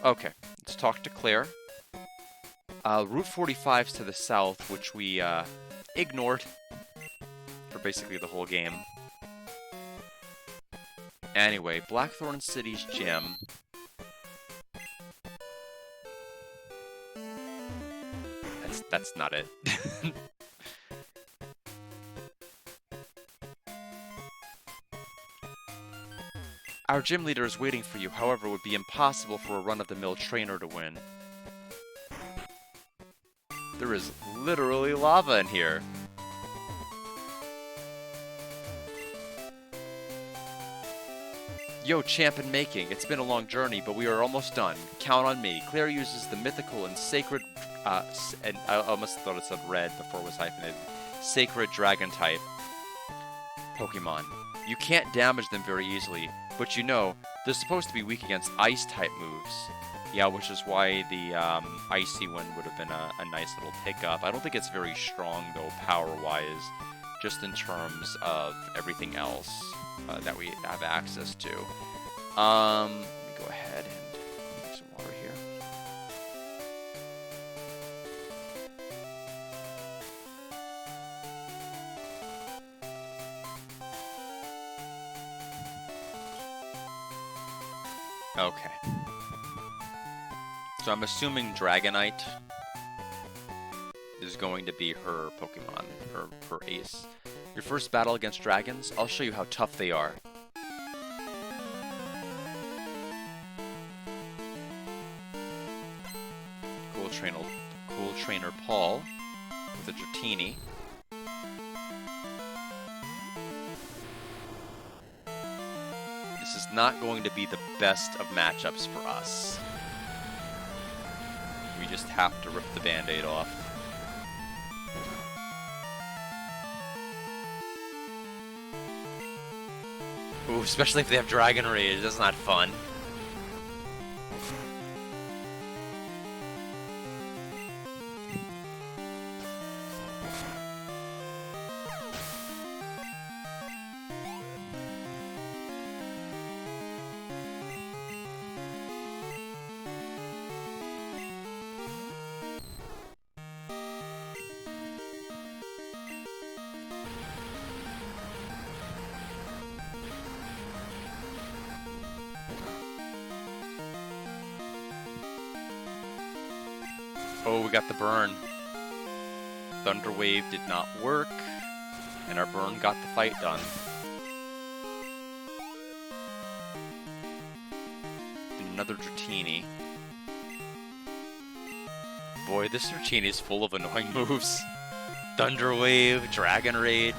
Okay, let's talk to Claire. Route 45's to the south, which we ignored for basically the whole game. Anyway, Blackthorn City's gym. That's not it. Our gym leader is waiting for you, however, it would be impossible for a run-of-the-mill trainer to win. There is literally lava in here. Yo, champ in making. It's been a long journey, but we are almost done. Count on me. Claire uses the mythical and sacred, and I almost thought it said red before it was hyphenated, sacred dragon type Pokemon. You can't damage them very easily, but you know, they're supposed to be weak against ice type moves. Yeah, which is why the Icy one would have been a nice little pickup. I don't think it's very strong, though, power-wise, just in terms of everything else that we have access to. Let me go ahead and make some water here. Okay. So I'm assuming Dragonite is going to be her Pokemon, her ace. Your first battle against dragons, I'll show you how tough they are. Cool Trainer Paul with a Dratini. This is not going to be the best of matchups for us. We just have to rip the Band-Aid off. Ooh, especially if they have Dragon Rage, that's not fun. Oh, we got the burn. Thunder Wave did not work, and our burn got the fight done. Another Dratini. Boy, this Dratini is full of annoying moves. Thunder Wave, Dragon Rage.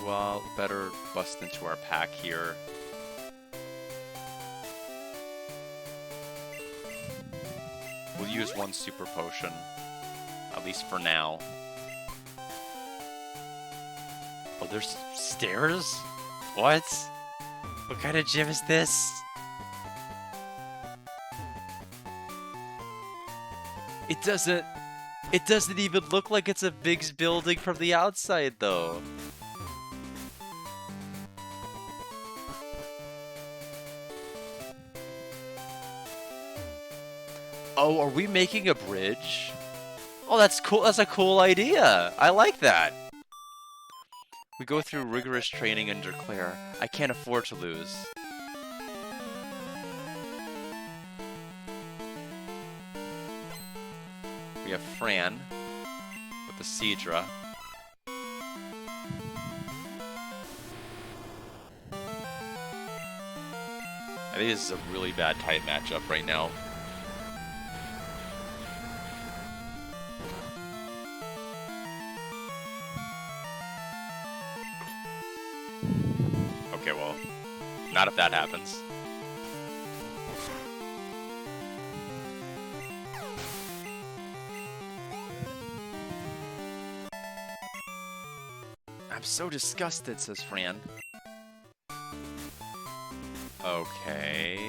Well, better bust into our pack here. We'll use one super potion, at least for now. Oh, there's stairs? What? What kind of gym is this? It doesn't even look like it's a Biggs building from the outside, though. Oh, are we making a bridge? Oh, that's cool. That's a cool idea. I like that. We go through rigorous training under Claire. I can't afford to lose. We have Fran with the Seadra. I think this is a really bad tight matchup right now. Okay, well, not if that happens. I'm so disgusted, says Fran. Okay.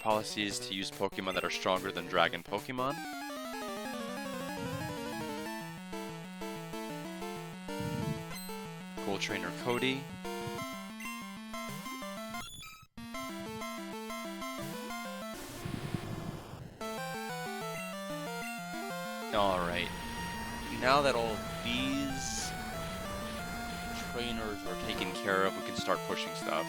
Policy is to use Pokemon that are stronger than Dragon Pokemon. Gold Trainer Cody. Alright. Now that all these trainers are taken care of, we can start pushing stuff.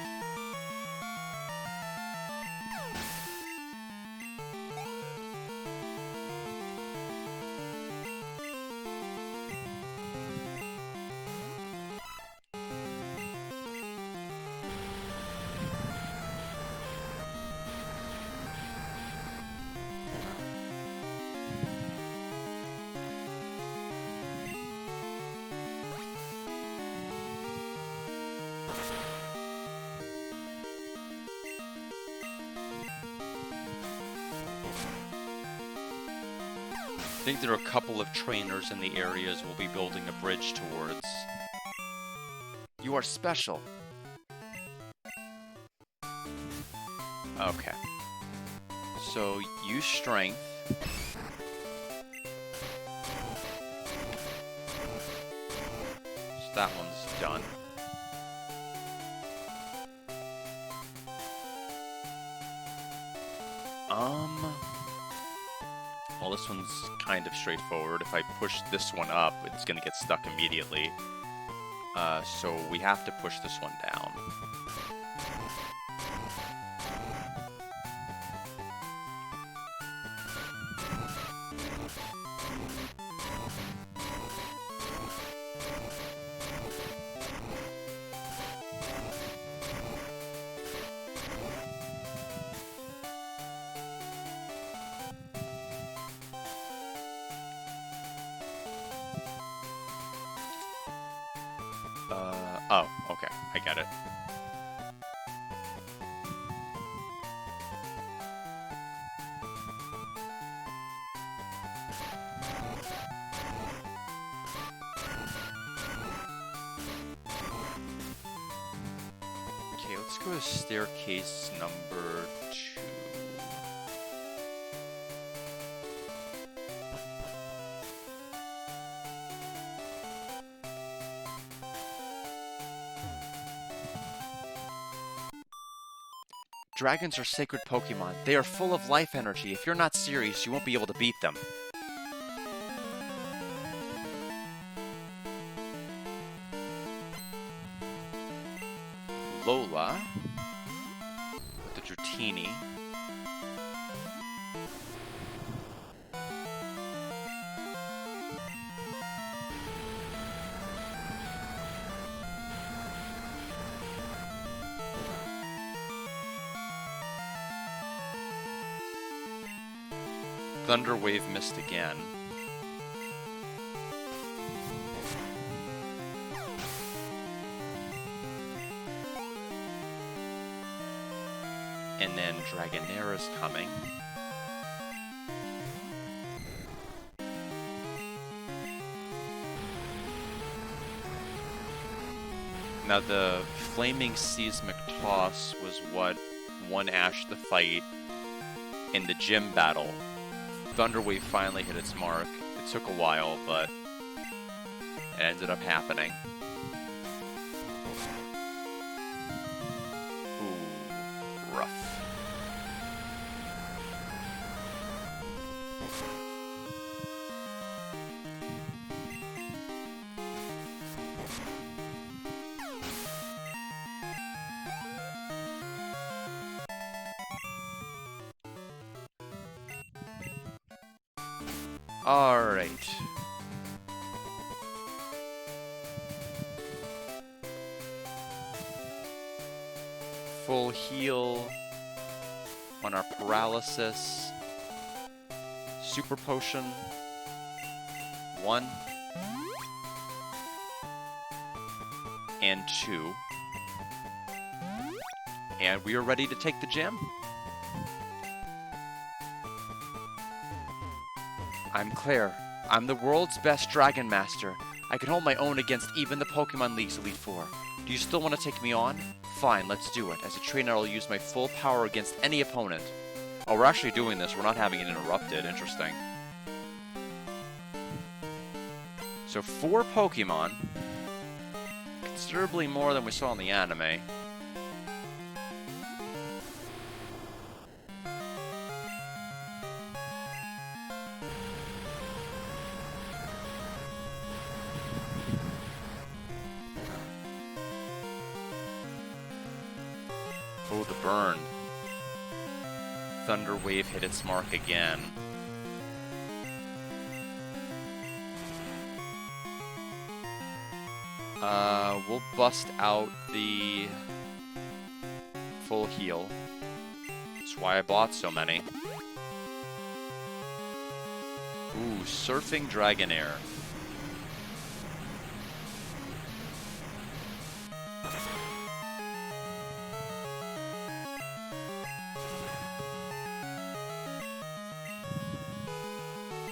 I think there are a couple of trainers in the areas we'll be building a bridge towards. You are special. Okay. So, use strength. So that one's done. Well, this one's kind of straightforward. If I push this one up, it's gonna get stuck immediately. So we have to push this one down. Oh, okay, I get it. Okay, let's go to staircase number 2. Dragons are sacred Pokemon. They are full of life energy. If you're not serious, you won't be able to beat them. Lola with the Dratini. Thunder Wave missed again. And then Dragonair is coming. Now the Flaming Seismic Toss was what won Ash the fight in the gym battle. Thunder Wave finally hit its mark. It took a while, but it ended up happening. Ooh, rough. All right. Full heal on our paralysis. Super potion. 1 and 2. And we are ready to take the gym. I'm Claire. I'm the world's best Dragon Master. I can hold my own against even the Pokemon League's Elite Four. Do you still want to take me on? Fine, let's do it. As a trainer, I'll use my full power against any opponent. Oh, we're actually doing this. We're not having it interrupted. Interesting. So 4 Pokemon. Considerably more than we saw in the anime. Oh, the burn. Thunder Wave hit its mark again. We'll bust out the full heal. That's why I bought so many. Ooh, Surfing Dragonair.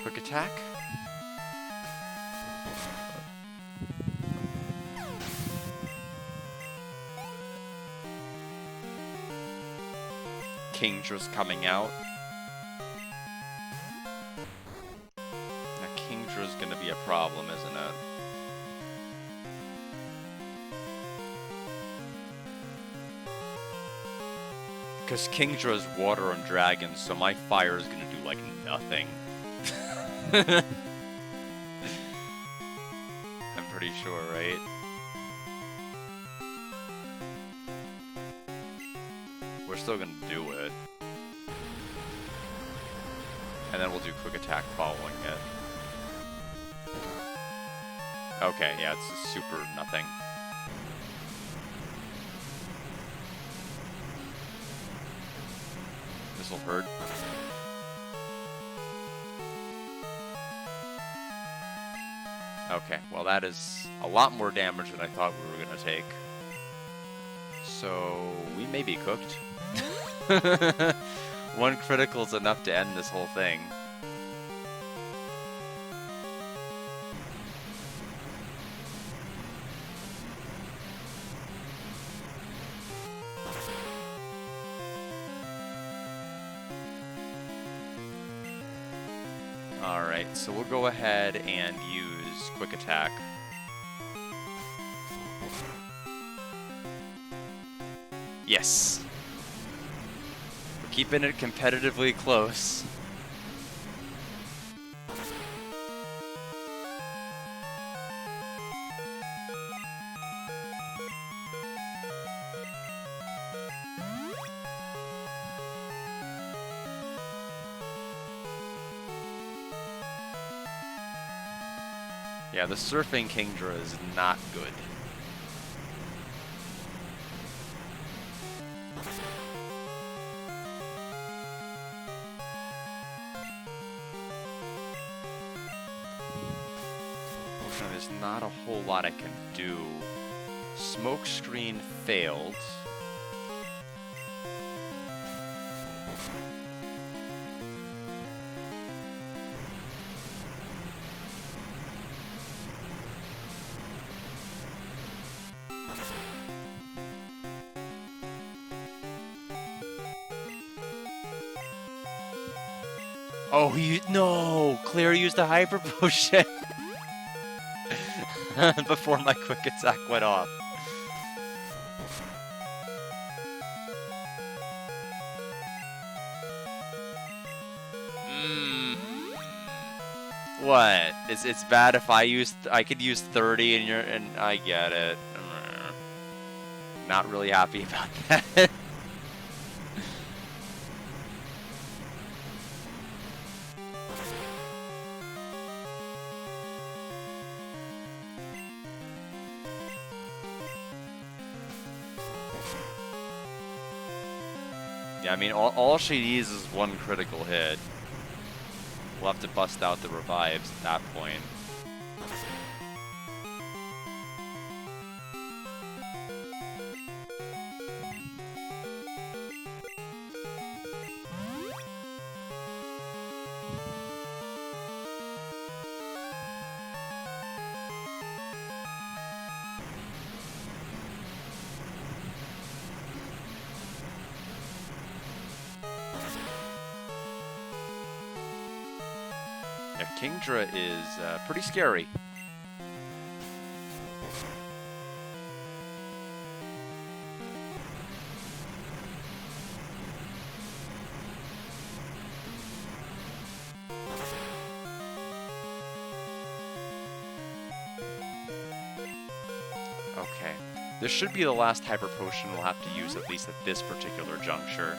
Quick attack. Kingdra's coming out. Now Kingdra's gonna be a problem, isn't it? Because Kingdra's water and dragon, so my fire is gonna do like nothing. I'm pretty sure, right? We're still gonna do it. And then we'll do quick attack following it. Okay, yeah, it's a super nothing. This'll hurt. Okay, well that is a lot more damage than I thought we were gonna take. So we may be cooked. 1 critical is enough to end this whole thing. Alright, so we'll go ahead and use quick attack. Yes! We're keeping it competitively close. Yeah, the Surfing Kingdra is not good. Unfortunately, there's not a whole lot I can do. Smoke screen failed. Oh, no! Claire used a hyper potion before my quick attack went off. What? It's bad if I could use 30 and I get it. Not really happy about that. Yeah, I mean, all she needs is one critical hit. We'll have to bust out the revives at that point. Yeah, Kingdra is pretty scary. Okay. This should be the last Hyper Potion we'll have to use, at least at this particular juncture.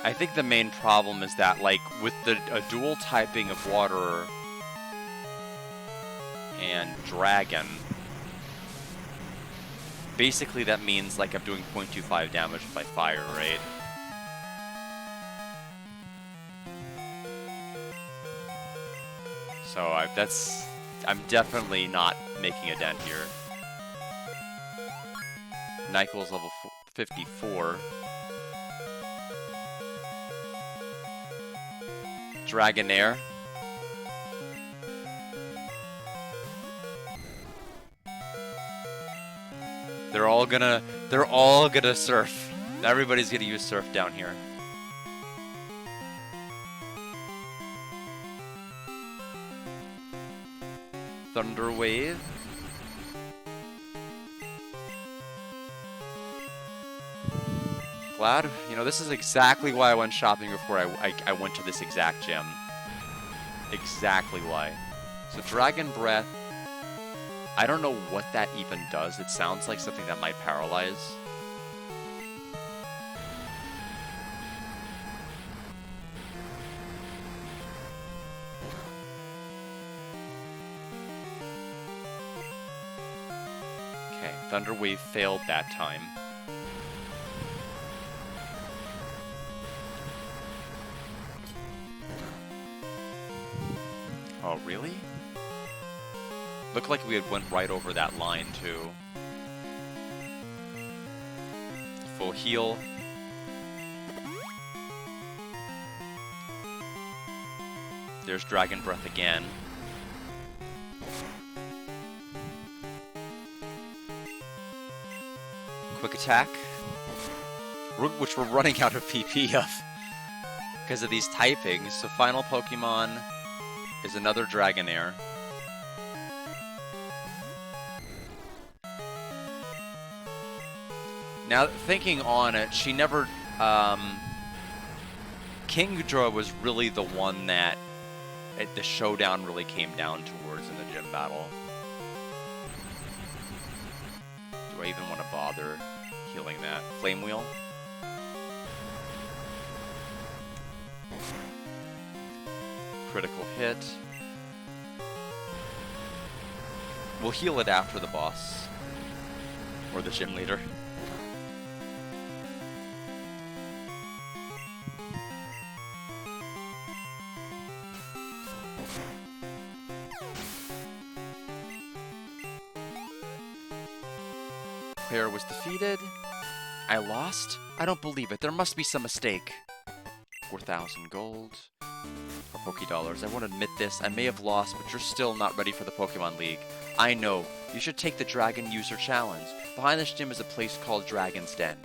I think the main problem is that, like, with a dual typing of water and dragon, basically that means, like, I'm doing 0.25 damage by fire, right? So I'm definitely not making a dent here. Nyquil's level 54. Dragonair. They're all gonna surf. Everybody's gonna use surf down here. Thunder Wave. Glad, you know, this is exactly why I went shopping before I went to this exact gym. Exactly why. So Dragon Breath, I don't know what that even does. It sounds like something that might paralyze. Okay, Thunder Wave failed that time. Oh, really? Looked like we had went right over that line, too. Full heal. There's Dragon Breath again. Quick attack. Which we're running out of PP of. Because of these typings. So final Pokemon is another Dragonair. Now, thinking on it, she never... Kingdra was really the one that the showdown really came down towards in the gym battle. Do I even want to bother healing that? Flame Wheel? critical hit. We'll heal it after the boss. Or the gym leader. Player was defeated. I lost? I don't believe it. There must be some mistake. 4,000 gold. Or Poké Dollars. I won't admit this. I may have lost, but you're still not ready for the Pokemon League. I know. You should take the Dragon User Challenge. Behind this gym is a place called Dragon's Den.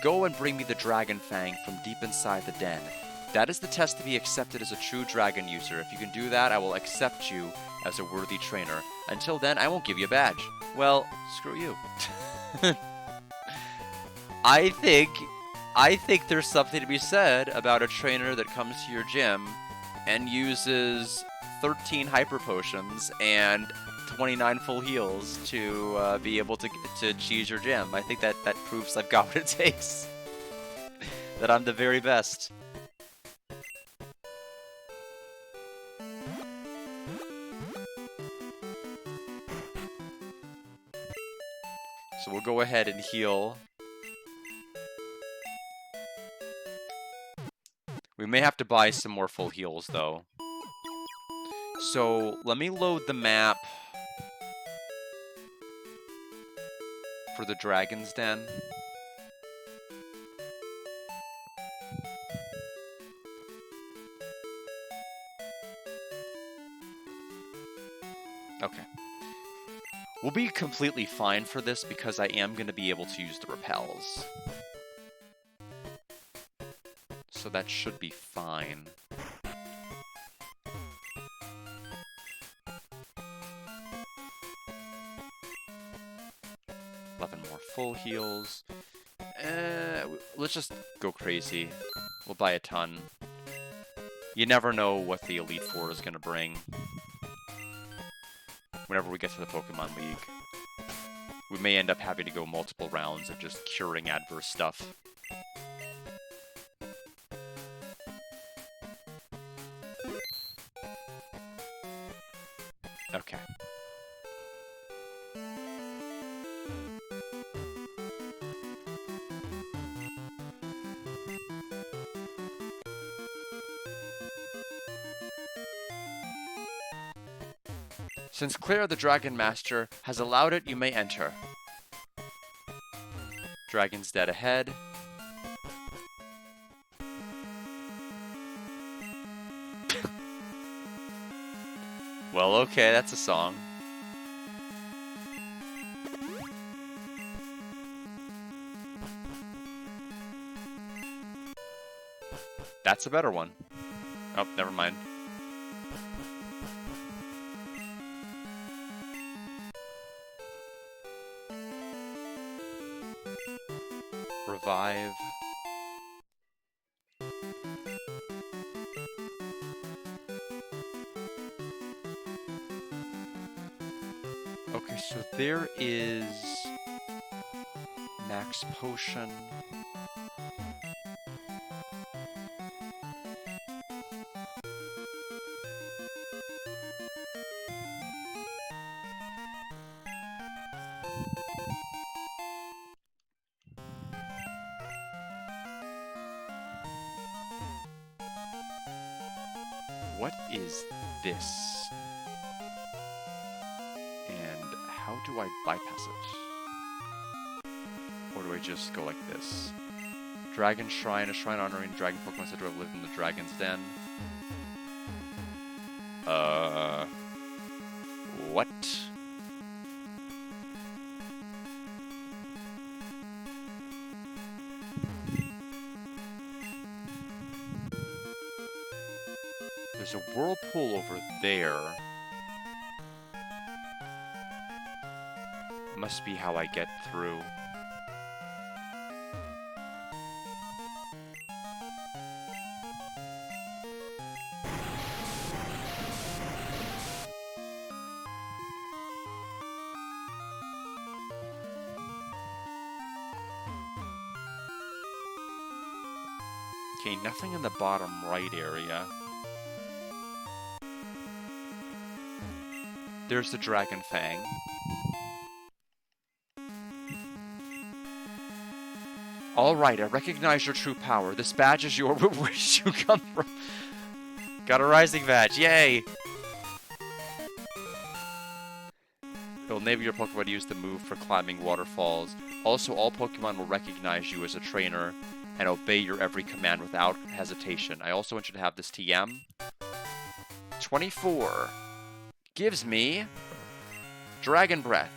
Go and bring me the Dragon Fang from deep inside the den. That is the test to be accepted as a true Dragon User. If you can do that, I will accept you as a worthy trainer. Until then, I won't give you a badge. Well, screw you. I think there's something to be said about a trainer that comes to your gym and uses 13 Hyper Potions and 29 full heals to be able to cheese your gym. I think that proves I've got what it takes. That I'm the very best. So we'll go ahead and heal. We may have to buy some more full heals, though. So let me load the map for the Dragon's Den. Okay. We'll be completely fine for this because I am going to be able to use the repels. So that should be fine. More full heals. Let's just go crazy. We'll buy a ton. You never know what the Elite Four is going to bring. Whenever we get to the Pokemon League. We may end up having to go multiple rounds of just curing adverse stuff. Okay. Since Claire the Dragon Master has allowed it, you may enter. Dragon's dead ahead. Well, okay, that's a song. That's a better one. Oh, never mind. Revive. Okay, so there is Max Potion. What is this? And how do I bypass it? Or do I just go like this? Dragon Shrine, a shrine honoring dragon Pokemon said to have lived in the Dragon's Den. What? There's a whirlpool over there. Must be how I get through. Okay, nothing in the bottom right area. There's the Dragon Fang. Alright, I recognize your true power. This badge is your where did you come from? Got a rising badge, yay! It'll enable your Pokemon to use the move for climbing waterfalls. Also, all Pokemon will recognize you as a trainer and obey your every command without hesitation. I also want you to have this TM. 24 gives me Dragon Breath.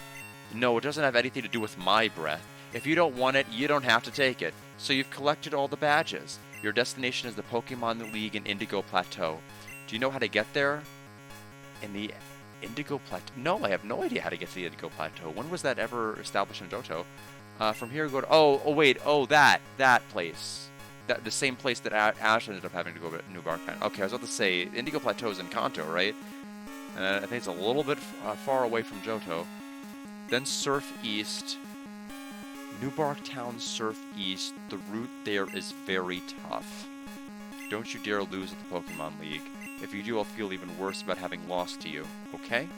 No, it doesn't have anything to do with my breath. If you don't want it, you don't have to take it. So you've collected all the badges. Your destination is the Pokemon League in Indigo Plateau. Do you know how to get there? In the Indigo Plateau? No, I have no idea how to get to the Indigo Plateau. When was that ever established in Johto? From here, go to... Oh, that place. The same place that Ash ended up having to go to New Barktown. Okay, I was about to say, Indigo Plateau is in Kanto, right? I think it's a little bit far away from Johto. Then Surf East. New Barktown, Surf East. The route there is very tough. Don't you dare lose at the Pokemon League. If you do, I'll feel even worse about having lost to you. Okay?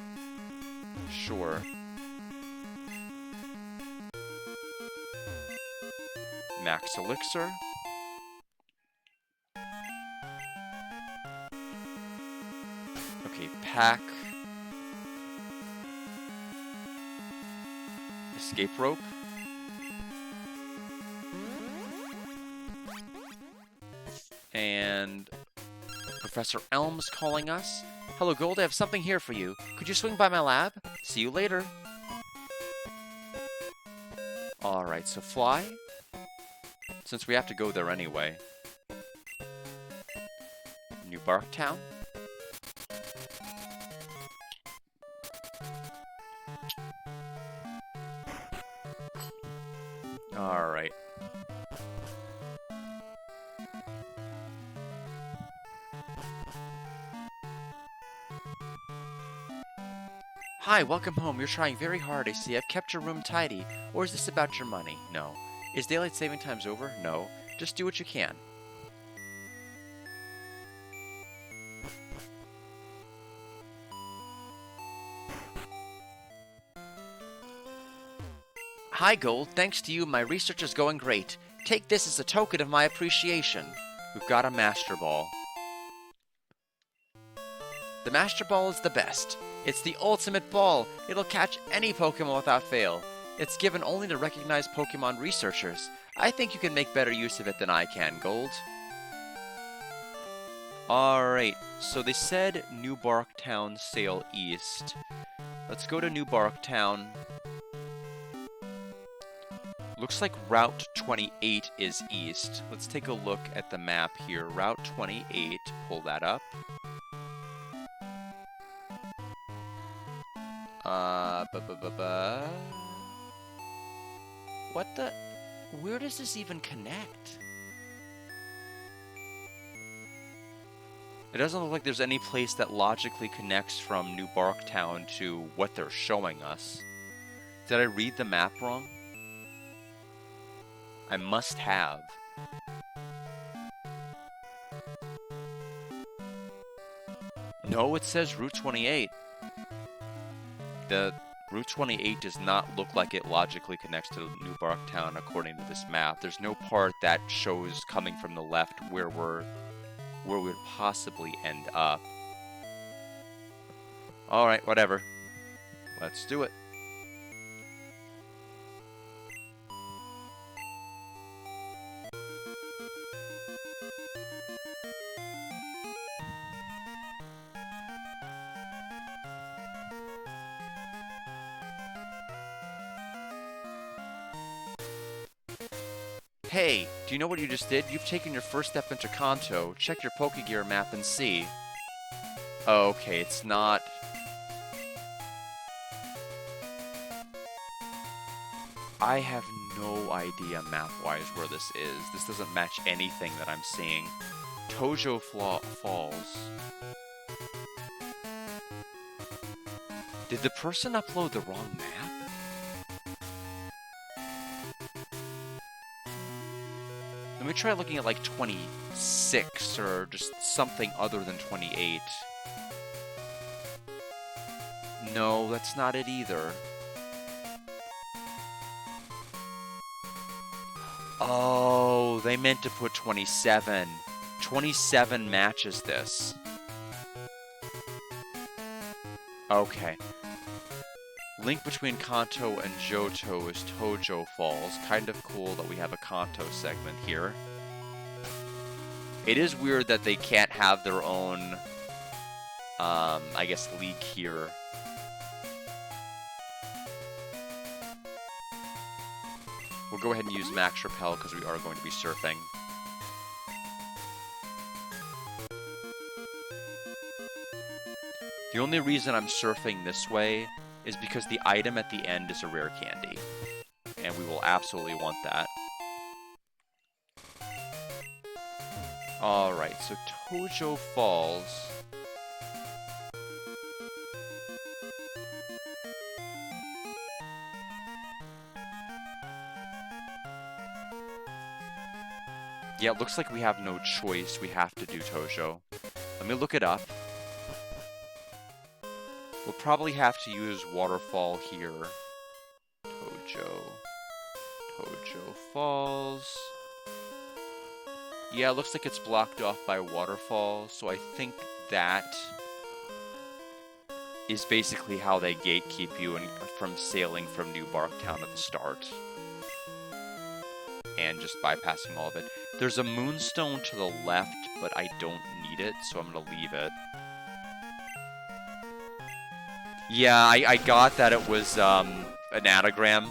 Sure. Max Elixir. Okay, Pack. Escape Rope. And Professor Elm's calling us. Hello, Gold, I have something here for you. Could you swing by my lab? See you later. Alright, so fly. Since we have to go there anyway. New Barktown. Alright. Hi, welcome home. You're trying very hard, I see. I've kept your room tidy. Or is this about your money? No. Is daylight saving times over? No. Just do what you can. Hi, Gold. Thanks to you, my research is going great. Take this as a token of my appreciation. We've got a Master Ball. The Master Ball is the best. It's the ultimate ball. It'll catch any Pokemon without fail. It's given only to recognized Pokemon researchers. I think you can make better use of it than I can, Gold. Alright, so they said New Barktown sail east. Let's go to New Barktown. Looks like Route 28 is east. Let's take a look at the map here. Route 28, pull that up. What the? Where does this even connect? It doesn't look like there's any place that logically connects from New Barktown to what they're showing us. Did I read the map wrong? I must have. No, it says Route 28. The Route 28 does not look like it logically connects to New Barktown according to this map. There's no part that shows coming from the left where we'd possibly end up. Alright, whatever. Let's do it. Hey, do you know what you just did? You've taken your first step into Kanto. Check your Pokegear map and see. Oh, okay, it's not... I have no idea map-wise where this is. This doesn't match anything that I'm seeing. Tojo Falls. Did the person upload the wrong map? Let me try looking at like 26 or just something other than 28. No, that's not it either. Oh, they meant to put 27. 27 matches this. Okay. Link between Kanto and Johto is Tojo Falls. Kind of cool that we have a Kanto segment here. It is weird that they can't have their own, I guess, league here. We'll go ahead and use Max Repel because we are going to be surfing. The only reason I'm surfing this way is because the item at the end is a rare candy. And we will absolutely want that. Alright, so Tojo Falls. Yeah, it looks like we have no choice. We have to do Tojo. Let me look it up. We'll probably have to use Waterfall here. Tojo Falls. Yeah, it looks like it's blocked off by Waterfall, so I think that is basically how they gatekeep you from sailing from New Barktown at the start. And just bypassing all of it. There's a Moonstone to the left, but I don't need it, so I'm going to leave it. Yeah, I got that it was an anagram.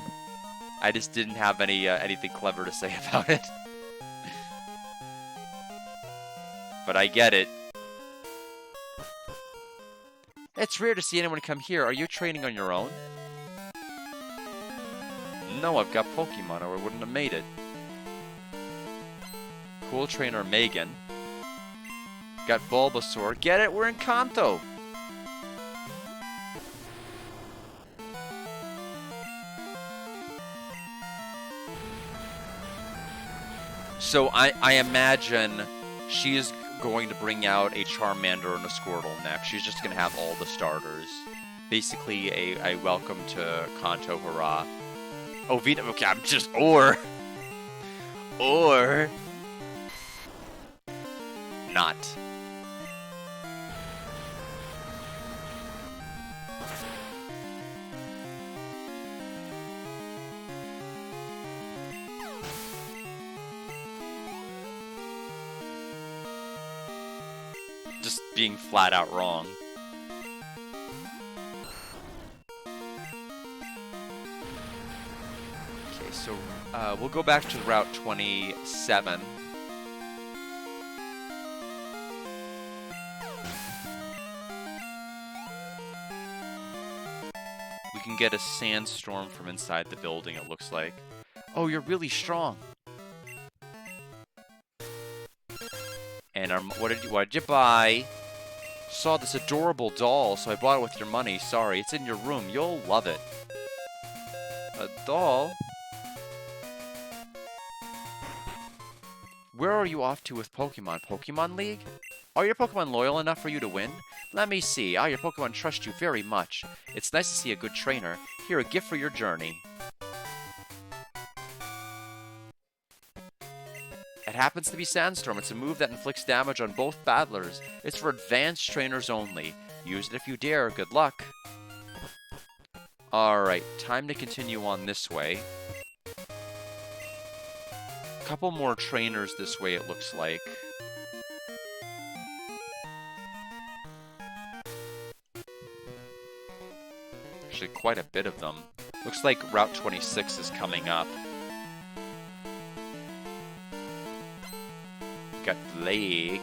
I just didn't have anything clever to say about it. But I get it. It's rare to see anyone come here. Are you training on your own? No, I've got Pokemon or I wouldn't have made it. Cool trainer Megan. Got Bulbasaur. Get it? We're in Kanto. So I imagine she is going to bring out a Charmander and a Squirtle next. She's just going to have all the starters. Basically a welcome to Kanto hurrah. Oh, Vita, okay, I'm just, or not. Just being flat out wrong. Okay, so we'll go back to Route 27. We can get a sandstorm from inside the building, it looks like. Oh, you're really strong. And what did you buy? Saw this adorable doll, so I bought it with your money. Sorry, it's in your room. You'll love it. A doll? Where are you off to with Pokemon? Pokemon League? Are your Pokemon loyal enough for you to win? Let me see. Your Pokemon trust you very much. It's nice to see a good trainer. Here, a gift for your journey. It happens to be Sandstorm. It's a move that inflicts damage on both battlers. It's for advanced trainers only. Use it if you dare. Good luck. Alright, time to continue on this way. Couple more trainers this way, it looks like. Actually, quite a bit of them. Looks like Route 26 is coming up. Got Blake.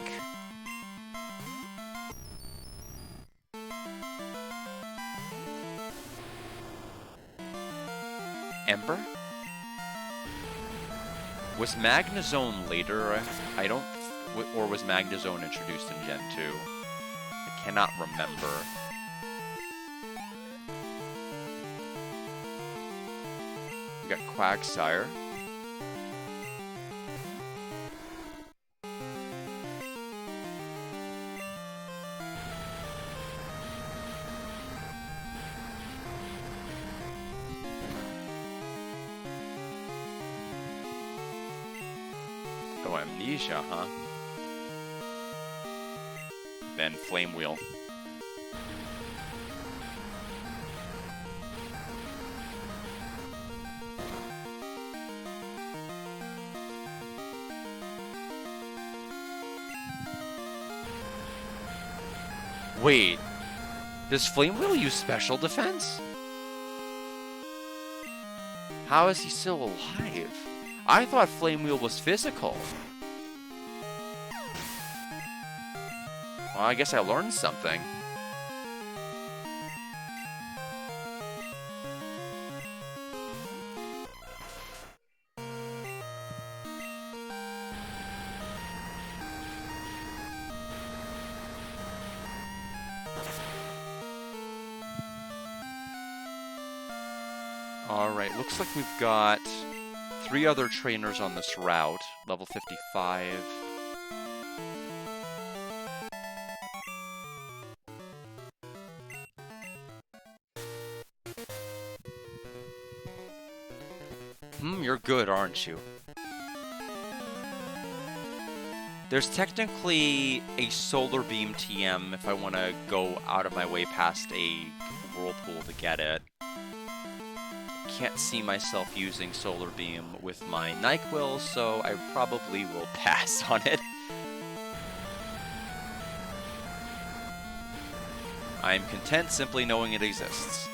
Ember? Was Magnezone later? I don't... Or was Magnezone introduced in Gen 2? I cannot remember. We got Quagsire. Amnesia, huh? Then Flame Wheel. Wait, does Flame Wheel use special defense? How is he still alive? I thought Flame Wheel was physical. Well, I guess I learned something. Alright, looks like we've got 3 other trainers on this route, level 55. You're good, aren't you? There's technically a Solar Beam TM if I want to go out of my way past a Whirlpool to get it. Can't see myself using Solar Beam with my NyQuil, so I probably will pass on it. I am content simply knowing it exists.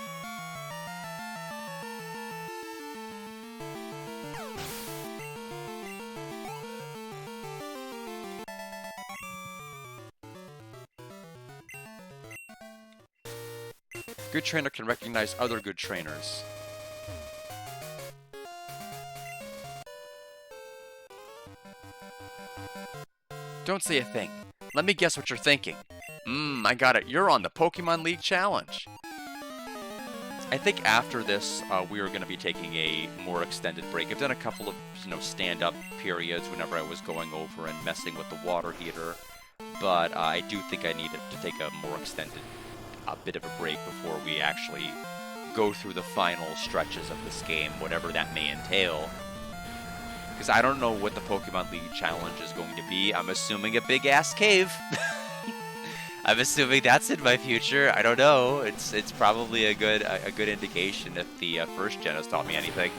Good trainer can recognize other good trainers. Don't say a thing. Let me guess what you're thinking. I got it. You're on the Pokemon League Challenge. I think after this, we are going to be taking a more extended break. I've done a couple of, stand-up periods whenever I was going over and messing with the water heater, but I do think I needed to take a more extended bit of a break before we actually go through the final stretches of this game, whatever that may entail. Because I don't know what the Pokemon League Challenge is going to be. I'm assuming a big-ass cave. I'm assuming that's in my future. I don't know. It's probably a good indication if the first gen has taught me anything.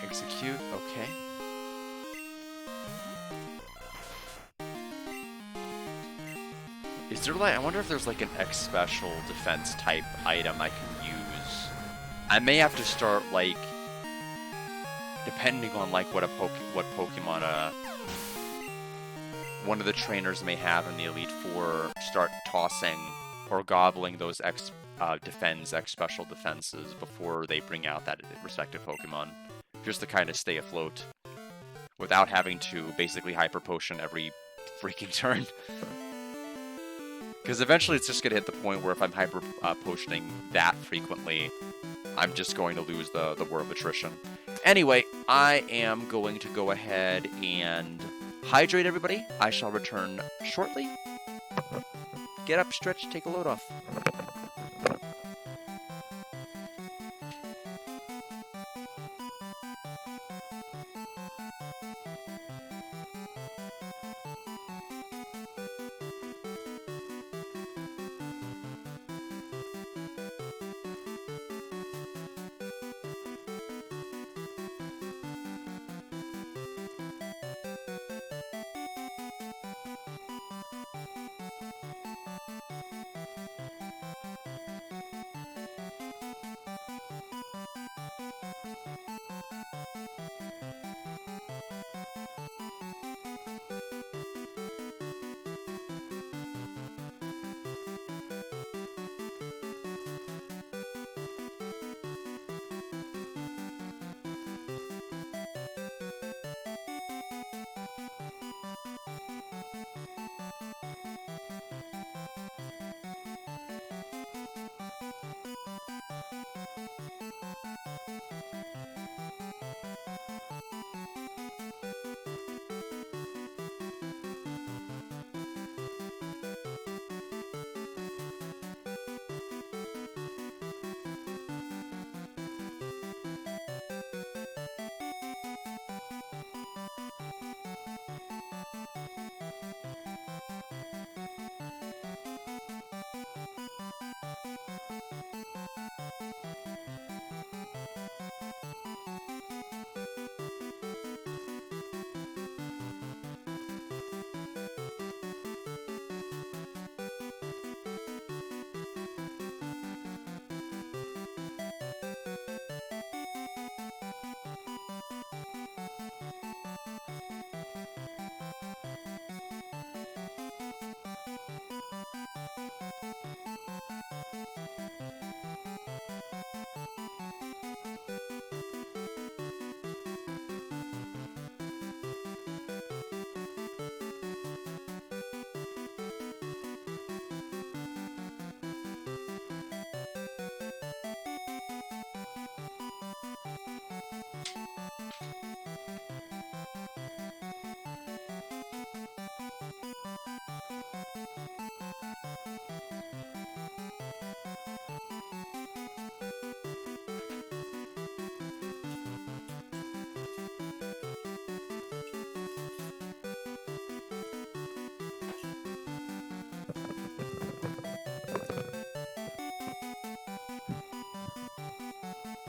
Execute, okay. Is there I wonder if there's an X special defense type item I can use. I may have to start depending on what Pokemon one of the trainers may have in the Elite Four, start tossing or gobbling those X special defenses before they bring out that respective Pokemon. Just to kind of stay afloat without having to basically hyper potion every freaking turn. Because eventually it's just going to hit the point where if I'm hyper potioning that frequently, I'm just going to lose the war of attrition. Anyway, I am going to go ahead and hydrate everybody. I shall return shortly. Get up, stretch, take a load off.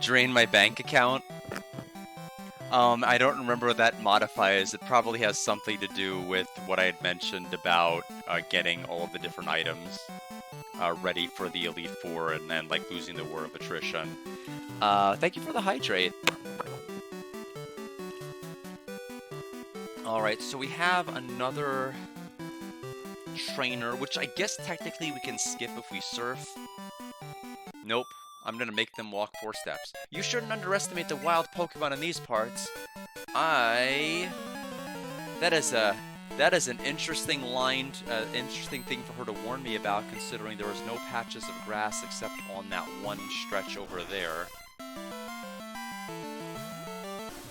Drain my bank account. I don't remember what that modifies. It probably has something to do with what I had mentioned about getting all of the different items ready for the Elite Four and then like losing the War of Attrition. Thank you for the hydrate. Alright, so we have another trainer, which I guess technically we can skip if we surf. Nope. I'm gonna make them walk 4 steps. You shouldn't underestimate the wild Pokemon in these parts. That is an interesting line, interesting thing for her to warn me about, considering there was no patches of grass except on that one stretch over there.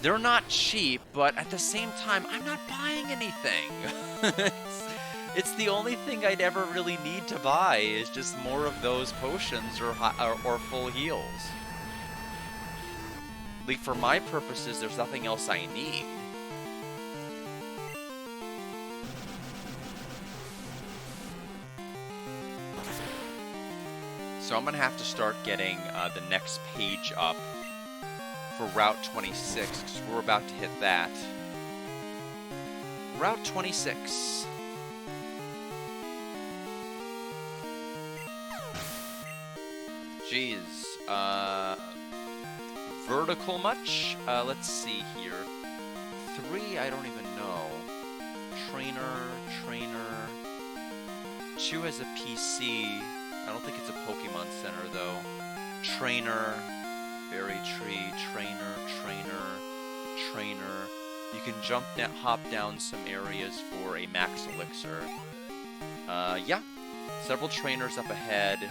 They're not cheap, but at the same time, I'm not buying anything. It's the only thing I'd ever really need to buy is just more of those potions or full heals. Like, for my purposes, there's nothing else I need. So I'm gonna have to start getting the next page up for Route 26, because we're about to hit that. Route 26. Jeez. Vertical much? Let's see here. 3, I don't even know. Trainer. 2 has a PC. I don't think it's a Pokemon Center, though. Trainer. Berry Tree. Trainer. You can hop down some areas for a Max Elixir. Yeah. Several trainers up ahead.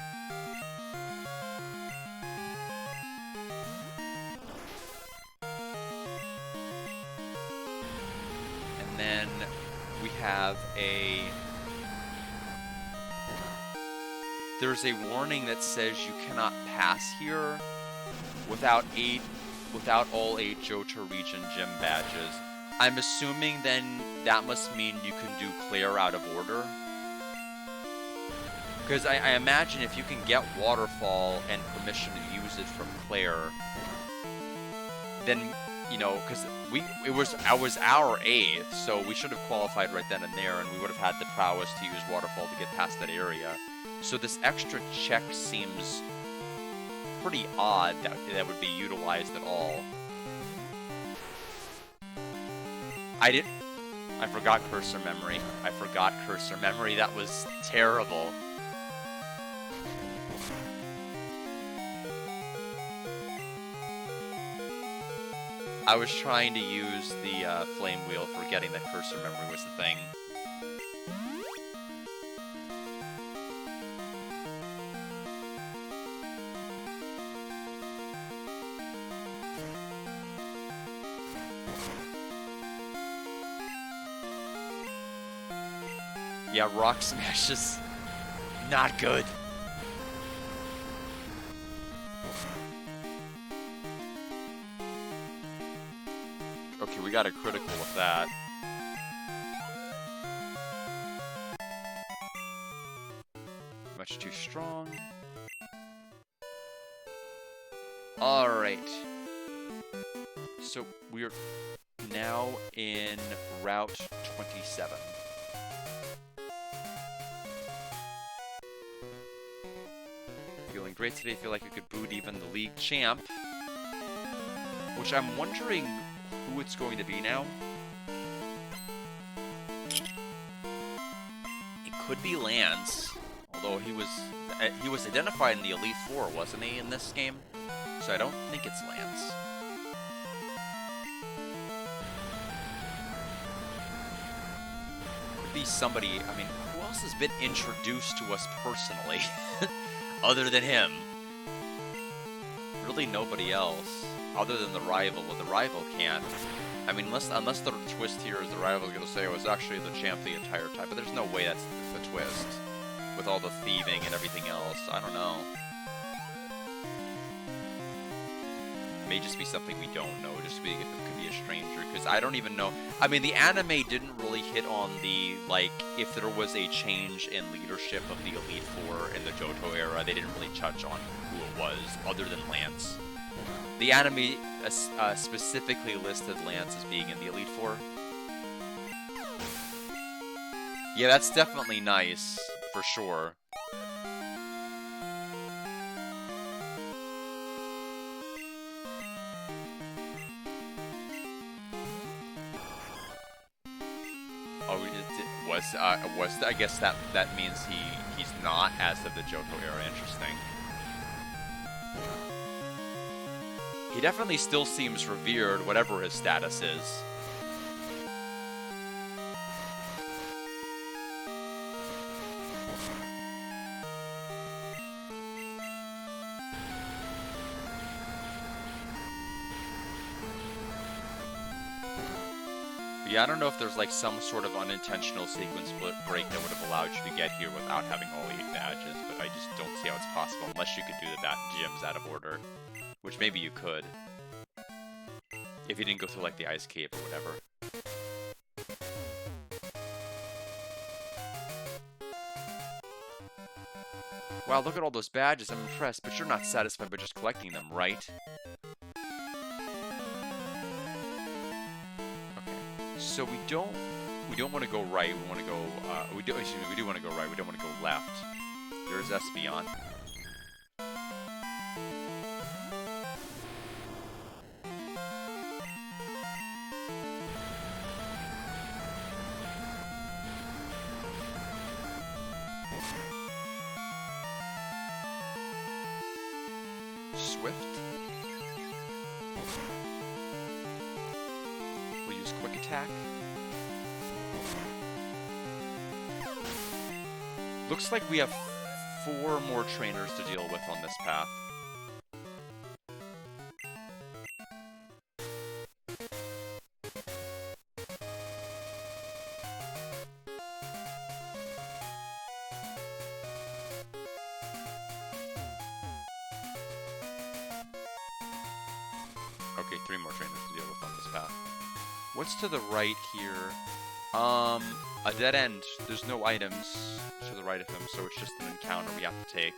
And then we have there's a warning that says you cannot pass here without all 8 Johto region gym badges. I'm assuming then that must mean you can do Clair out of order. Because I imagine if you can get Waterfall and permission to use it from Clair, then, you know, because it was our 8th, so we should have qualified right then and there, and we would have had the prowess to use Waterfall to get past that area. So this extra check seems pretty odd that would be utilized at all. I forgot cursor memory. That was terrible. I was trying to use the flame wheel, forgetting that cursor memory was the thing. Yeah, Rock Smash is not good. Okay, we got a critical with that. Much too strong. Alright. So we're now in Route 27. Feeling great today. Feel like I could boot even the league champ. Which I'm wondering who it's going to be now. It could be Lance, although he was identified in the Elite Four, wasn't he, in this game? So I don't think it's Lance. Could be somebody. I mean, who else has been introduced to us personally, other than him? Really, nobody else. Other than the rival, well, the rival can't. I mean, unless the twist here is the rival's going to say it was actually the champ the entire time, but there's no way that's the twist. With all the thieving and everything else, I don't know. It may just be something we don't know, just be, it could be a stranger, because I don't even know. I mean, the anime didn't really hit on the, like, if there was a change in leadership of the Elite Four in the Johto era, they didn't really touch on who it was, other than Lance. The anime specifically listed Lance as being in the Elite Four. Yeah, that's definitely nice, for sure. Oh, I guess that means he's not as of the Johto era. Interesting. He definitely still seems revered, whatever his status is. Yeah, I don't know if there's like some sort of unintentional sequence break that would have allowed you to get here without having all 8 badges, but I just don't see how it's possible unless you could do the gyms out of order. Which maybe you could. If you didn't go through like the ice cave or whatever. Wow, look at all those badges. I'm impressed, but you're not satisfied by just collecting them, right? Okay. So we don't want to go right. We want to go we do want to go right. We don't want to go left. There's Espeon. Swift. We'll use Quick Attack. Looks like we have 4 more trainers to deal with on this path. Okay, 3 more trainers to deal with on this path. What's to the right here? A dead end. There's no items to the right of him, so it's just an encounter we have to take.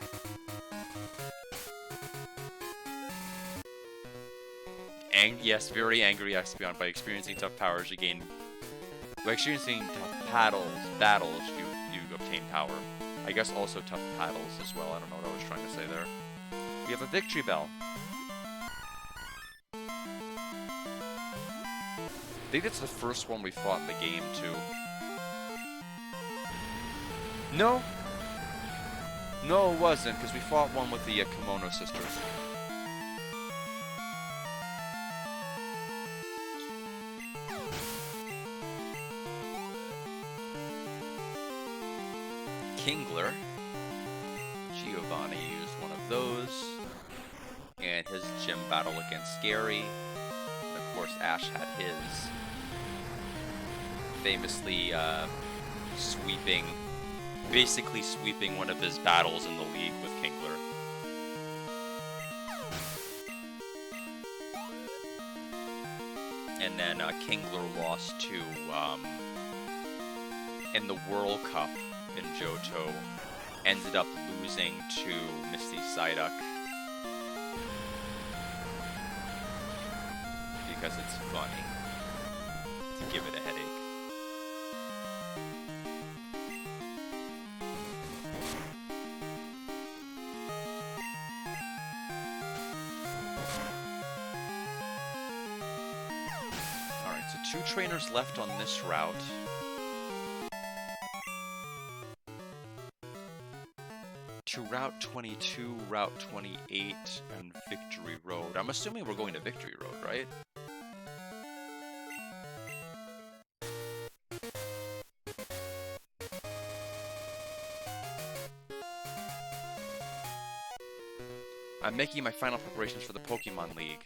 Yes, very angry Espeon. By experiencing tough powers, you gain... By experiencing tough battles, you obtain power. I guess also tough paddles as well. I don't know what I was trying to say there. We have a Victory Bell. I think that's the first one we fought in the game, too. No. No, it wasn't, because we fought one with the Kimono Sisters. Kingler. Giovanni used one of those. And his gym battle against Gary. And of course, Ash had his. Famously sweeping basically sweeping one of his battles in the league with Kingler. And then Kingler lost to, in the World Cup in Johto, ended up losing to Misty Psyduck. Because it's funny to give it a headache. Alright, so 2 trainers left on this route. To Route 22, Route 28, and Victory Road. I'm assuming we're going to Victory Road, right? I'm making my final preparations for the Pokemon League.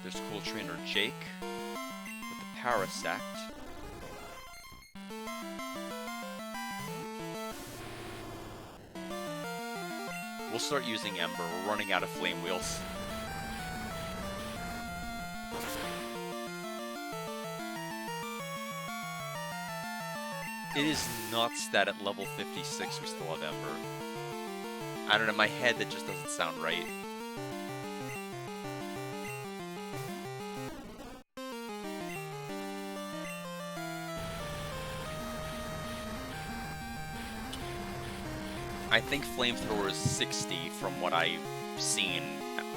There's cool trainer Jake with the Parasect. We'll start using Ember. We're running out of Flame Wheels. It is nuts that at level 56 we still have Ember. I don't know, in my head that just doesn't sound right. I think Flamethrower is 60 from what I've seen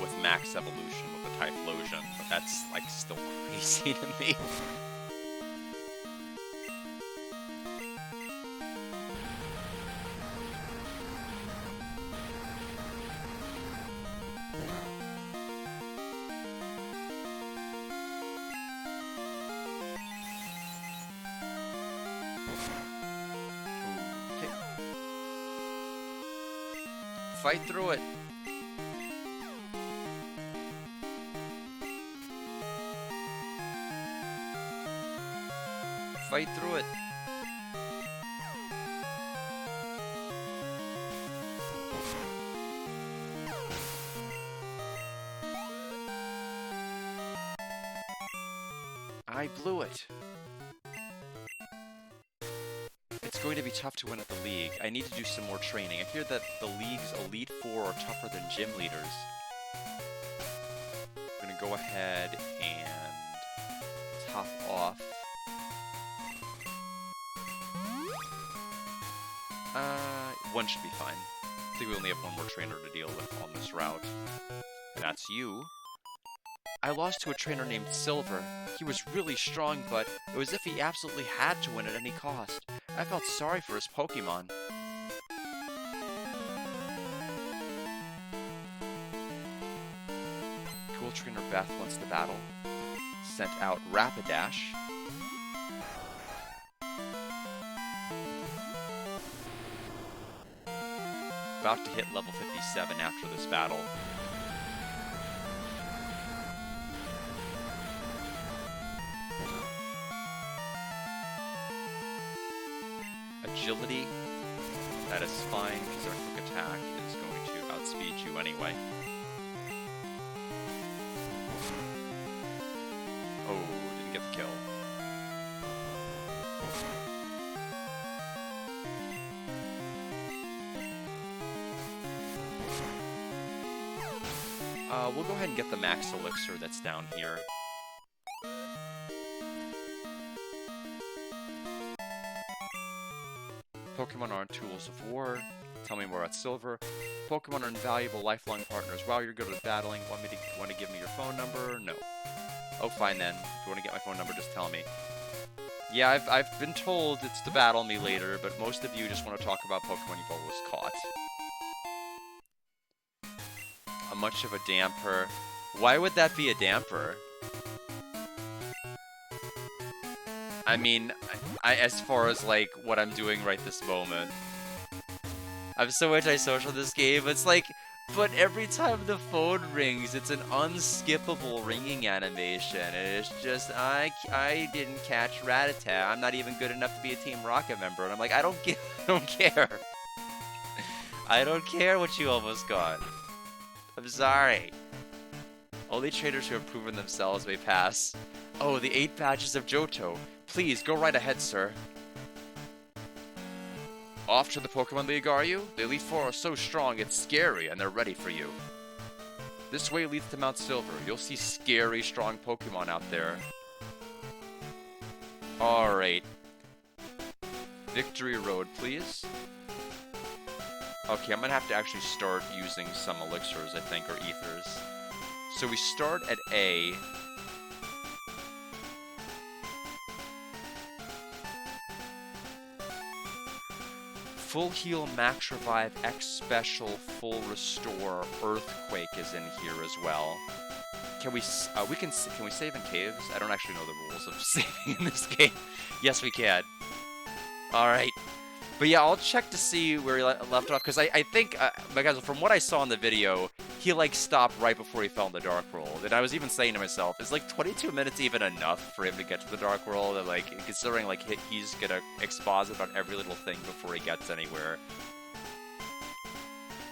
with Max Evolution with the Typhlosion, but that's like still crazy to me. Fight through it. Fight through it. I blew it. It's going to be tough to win at the league. I need to do some more training. I hear that the league's Elite Four are tougher than gym leaders. I'm gonna go ahead and top off. One should be fine. I think we only have one more trainer to deal with on this route. And that's you. I lost to a trainer named Silver. He was really strong, but it was as if he absolutely had to win at any cost. I felt sorry for his Pokemon. Cool trainer Beth wants to battle. Sent out Rapidash. About to hit level 57 after this battle. Agility, that is fine because our quick attack is going to outspeed you anyway. Oh, didn't get the kill. We'll go ahead and get the Max Elixir that's down here. Pokemon aren't tools of war. Tell me more about Silver. Pokemon are invaluable lifelong partners. Wow, you're good at battling. Want to give me your phone number? No. Oh, fine then. If you want to get my phone number, just tell me. Yeah, I've been told it's to battle me later, but most of you just want to talk about Pokemon you've always caught. How much of a damper? Why would that be a damper? I mean, as far as, like, what I'm doing right this moment. I'm so antisocial in this game. It's like, But every time the phone rings, it's an unskippable ringing animation, and it's just, I didn't catch Rattata. I'm not even good enough to be a Team Rocket member. And I'm like, I don't care. I don't care what you almost got. I'm sorry. Only traders who have proven themselves may pass. Oh, the 8 badges of Johto. Please, go right ahead, sir. Off to the Pokemon League, are you? The Elite Four are so strong, it's scary, and they're ready for you. This way leads to Mount Silver. You'll see scary, strong Pokemon out there. Alright. Victory Road, please. Okay, I'm gonna have to actually start using some elixirs, I think, or ethers. So we start at A. Full Heal, Max Revive, X Special, Full Restore, Earthquake is in here as well. Can we save in caves? I don't actually know the rules of saving in this game. Yes, we can. Alright. But yeah, I'll check to see where he left off, because I think, because from what I saw in the video, he, like, stopped right before he fell in the Dark World. And I was even saying to myself, is, like, 22 minutes even enough for him to get to the Dark World? And, like, considering, like, he's gonna exposit about every little thing before he gets anywhere.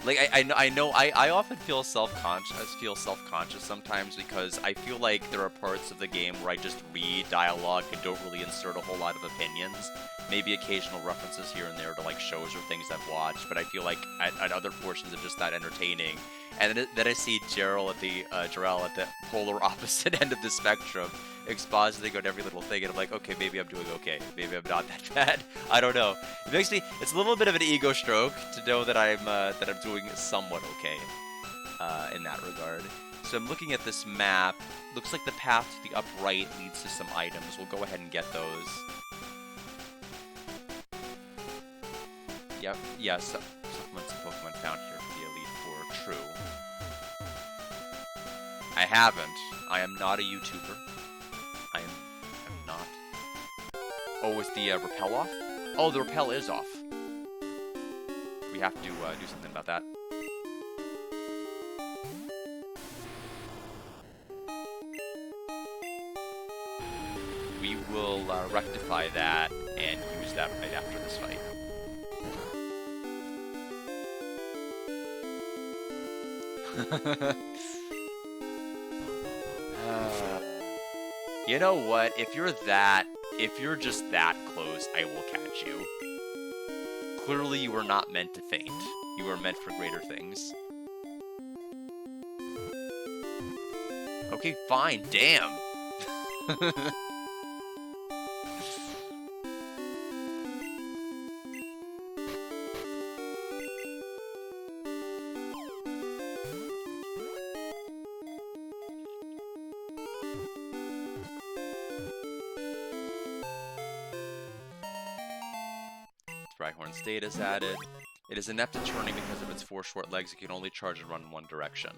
Like, I know, I often feel self-conscious sometimes, because I feel like there are parts of the game where I just read dialogue and don't really insert a whole lot of opinions. Maybe occasional references here and there to, like, shows or things I've watched, but I feel like at other portions are just that entertaining. And then I see Jarrell at the polar opposite end of the spectrum, expositing on every little thing, and I'm like, okay, maybe I'm doing okay. Maybe I'm not that bad. I don't know. It's a little bit of an ego stroke to know that I'm doing somewhat okay in that regard. So I'm looking at this map. Looks like the path to the upper right leads to some items. We'll go ahead and get those. Yep, yeah, supplements and Pokemon found here for the Elite Four. True. I haven't. I am not a YouTuber. I'm not. Oh, is the repel off? Oh, the repel is off. We have to do something about that. We will rectify that and use that right after this fight. You know what? If you're just that close, I will catch you. Clearly, you were not meant to faint. You were meant for greater things. Okay, fine. Damn. Rhyhorn's State is added. It is inept at turning because of its 4 short legs. It can only charge and run in one direction.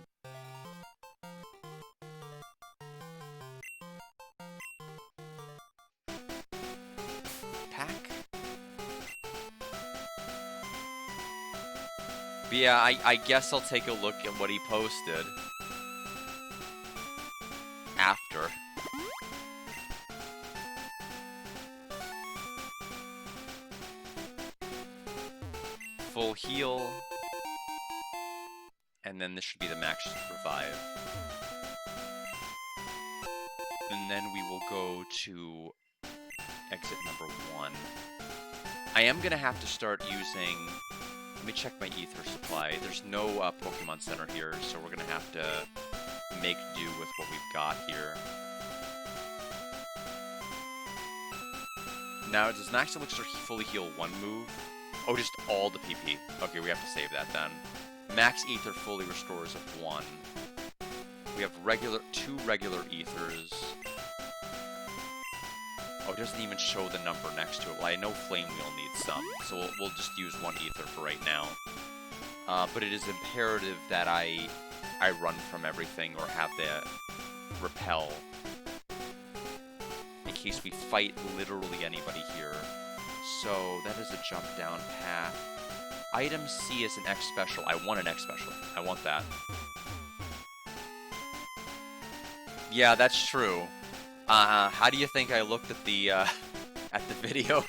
Pack? But yeah, I guess I'll take a look at what he posted after. Full heal, and then this should be the max revive. And then we will go to exit number 1. I am going to have to start using... Let me check my ether supply. There's no Pokemon Center here, so we're going to have to make do with what we've got here. Now, does Max Elixir fully heal 1 move? Oh, just all the PP. Okay, we have to save that then. Max Ether fully restores of 1. We have 2 regular Ethers. Oh, it doesn't even show the number next to it. Well, I know Flame Wheel needs some, so we'll just use 1 Ether for right now. But it is imperative that I run from everything or have the repel in case we fight literally anybody here. So that is a jump down path. Item C is an X special. I want an X special. I want that. Yeah, that's true. How do you think I looked at the video?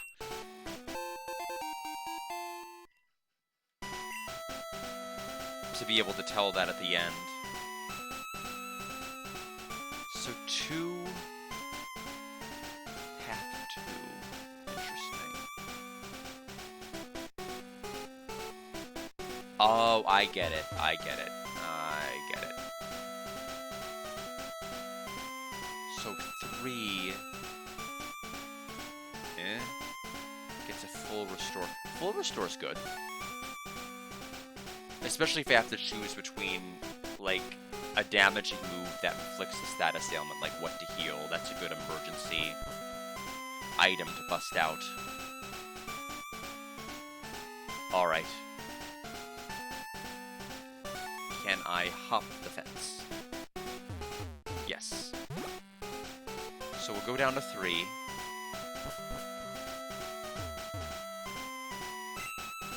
To be able to tell that at the end. So 2... Path 2. Interesting. Oh, I get it. I get it. I get it. So 3... Gets a full restore. Full restore is good. Especially if I have to choose between, like, a damaging move that inflicts a status ailment, like what to heal. That's a good emergency item to bust out. Alright. Can I hop the fence? Yes. So we'll go down to 3.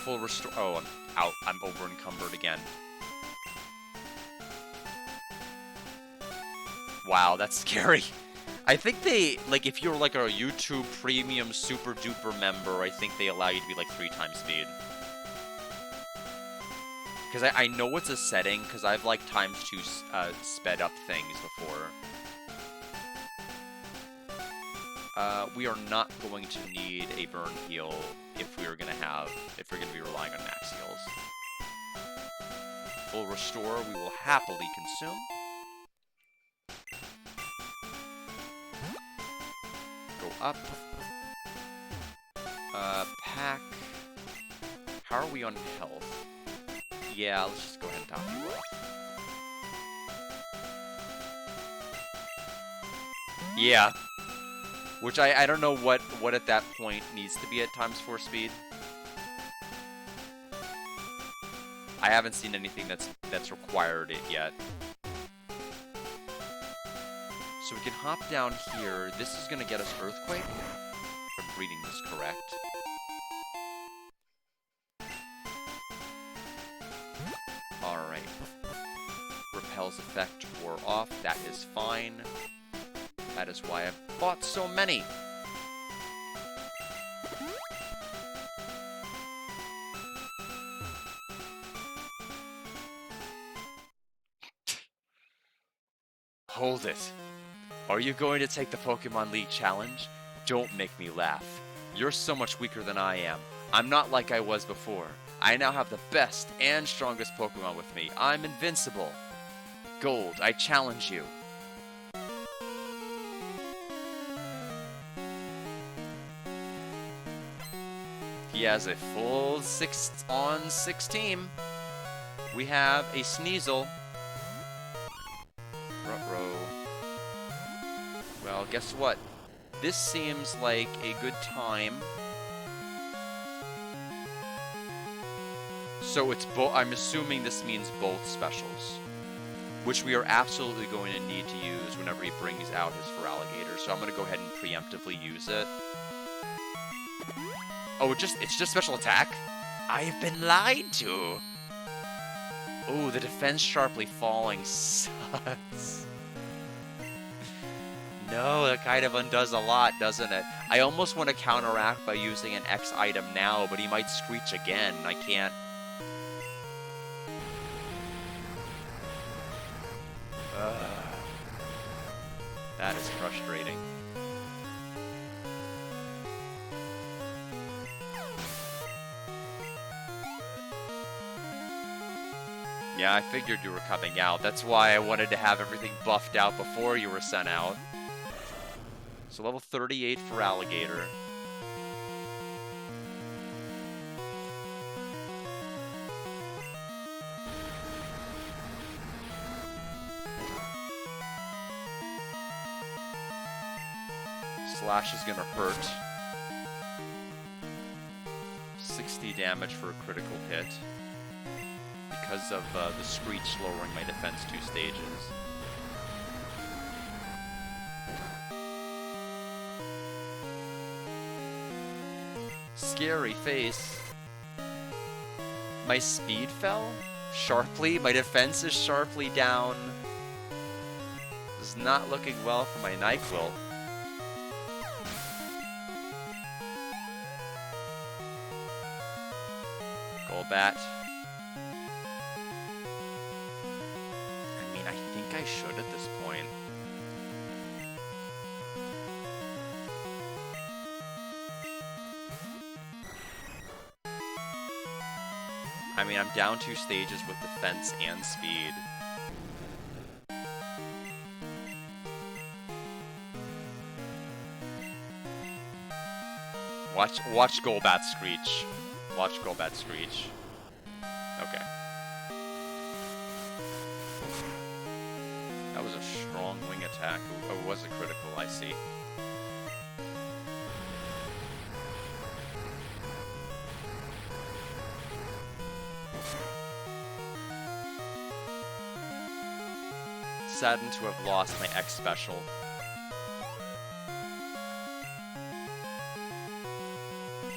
Full restore. Oh, I'm out. I'm over encumbered again. Wow, that's scary. I think they, like, if you're like a YouTube Premium Super Duper member, I think they allow you to be like 3 times speed. Because I know it's a setting, because I've like ×2 sped up things before. We are not going to need a burn heal if we're going to be relying on max heals. Full restore, we will happily consume. Go up. Pack. How are we on health? Yeah, let's just go ahead and top you off. Yeah. Which I don't know what at that point needs to be at ×4 speed. I haven't seen anything that's required it yet. So we can hop down here. This is going to get us Earthquake, if I'm reading this correct. Alright. Repel's effect wore off. That is fine. That is why I've bought so many. Hold it. Are you going to take the Pokemon League challenge? Don't make me laugh. You're so much weaker than I am. I'm not like I was before. I now have the best and strongest Pokemon with me. I'm invincible. Gold, I challenge you. He has a full 6-on-6 team. We have a Sneasel. Ruh-roh. Well, guess what? This seems like a good time. So it's both. I'm assuming this means both specials, which we are absolutely going to need to use whenever he brings out his Feraligatr. So I'm going to go ahead and preemptively use it. Oh, it's just special attack? I've been lied to. Oh, the defense sharply falling sucks. No, that kind of undoes a lot, doesn't it? I almost want to counteract by using an X item now, but he might screech again. I can't. That is frustrating. Yeah, I figured you were coming out. That's why I wanted to have everything buffed out before you were sent out. So level 38 Feraligatr. Slash is gonna hurt. 60 damage for a critical hit. Because of the Screech lowering my defense 2 stages. Scary face. My speed fell sharply. My defense is sharply down. This is not looking well for my NyQuil. Golbat. I mean, I think I should at this point. I mean, I'm down 2 stages with defense and speed. Watch Golbat screech. Watch Golbat screech. Okay. That was a strong wing attack. Oh, it was a critical, I see. Saddened to have lost my X special.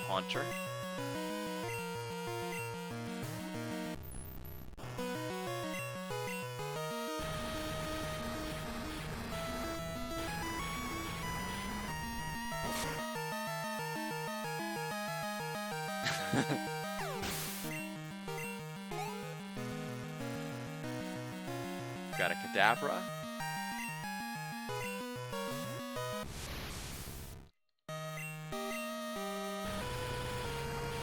Haunter. Got a Kadabra.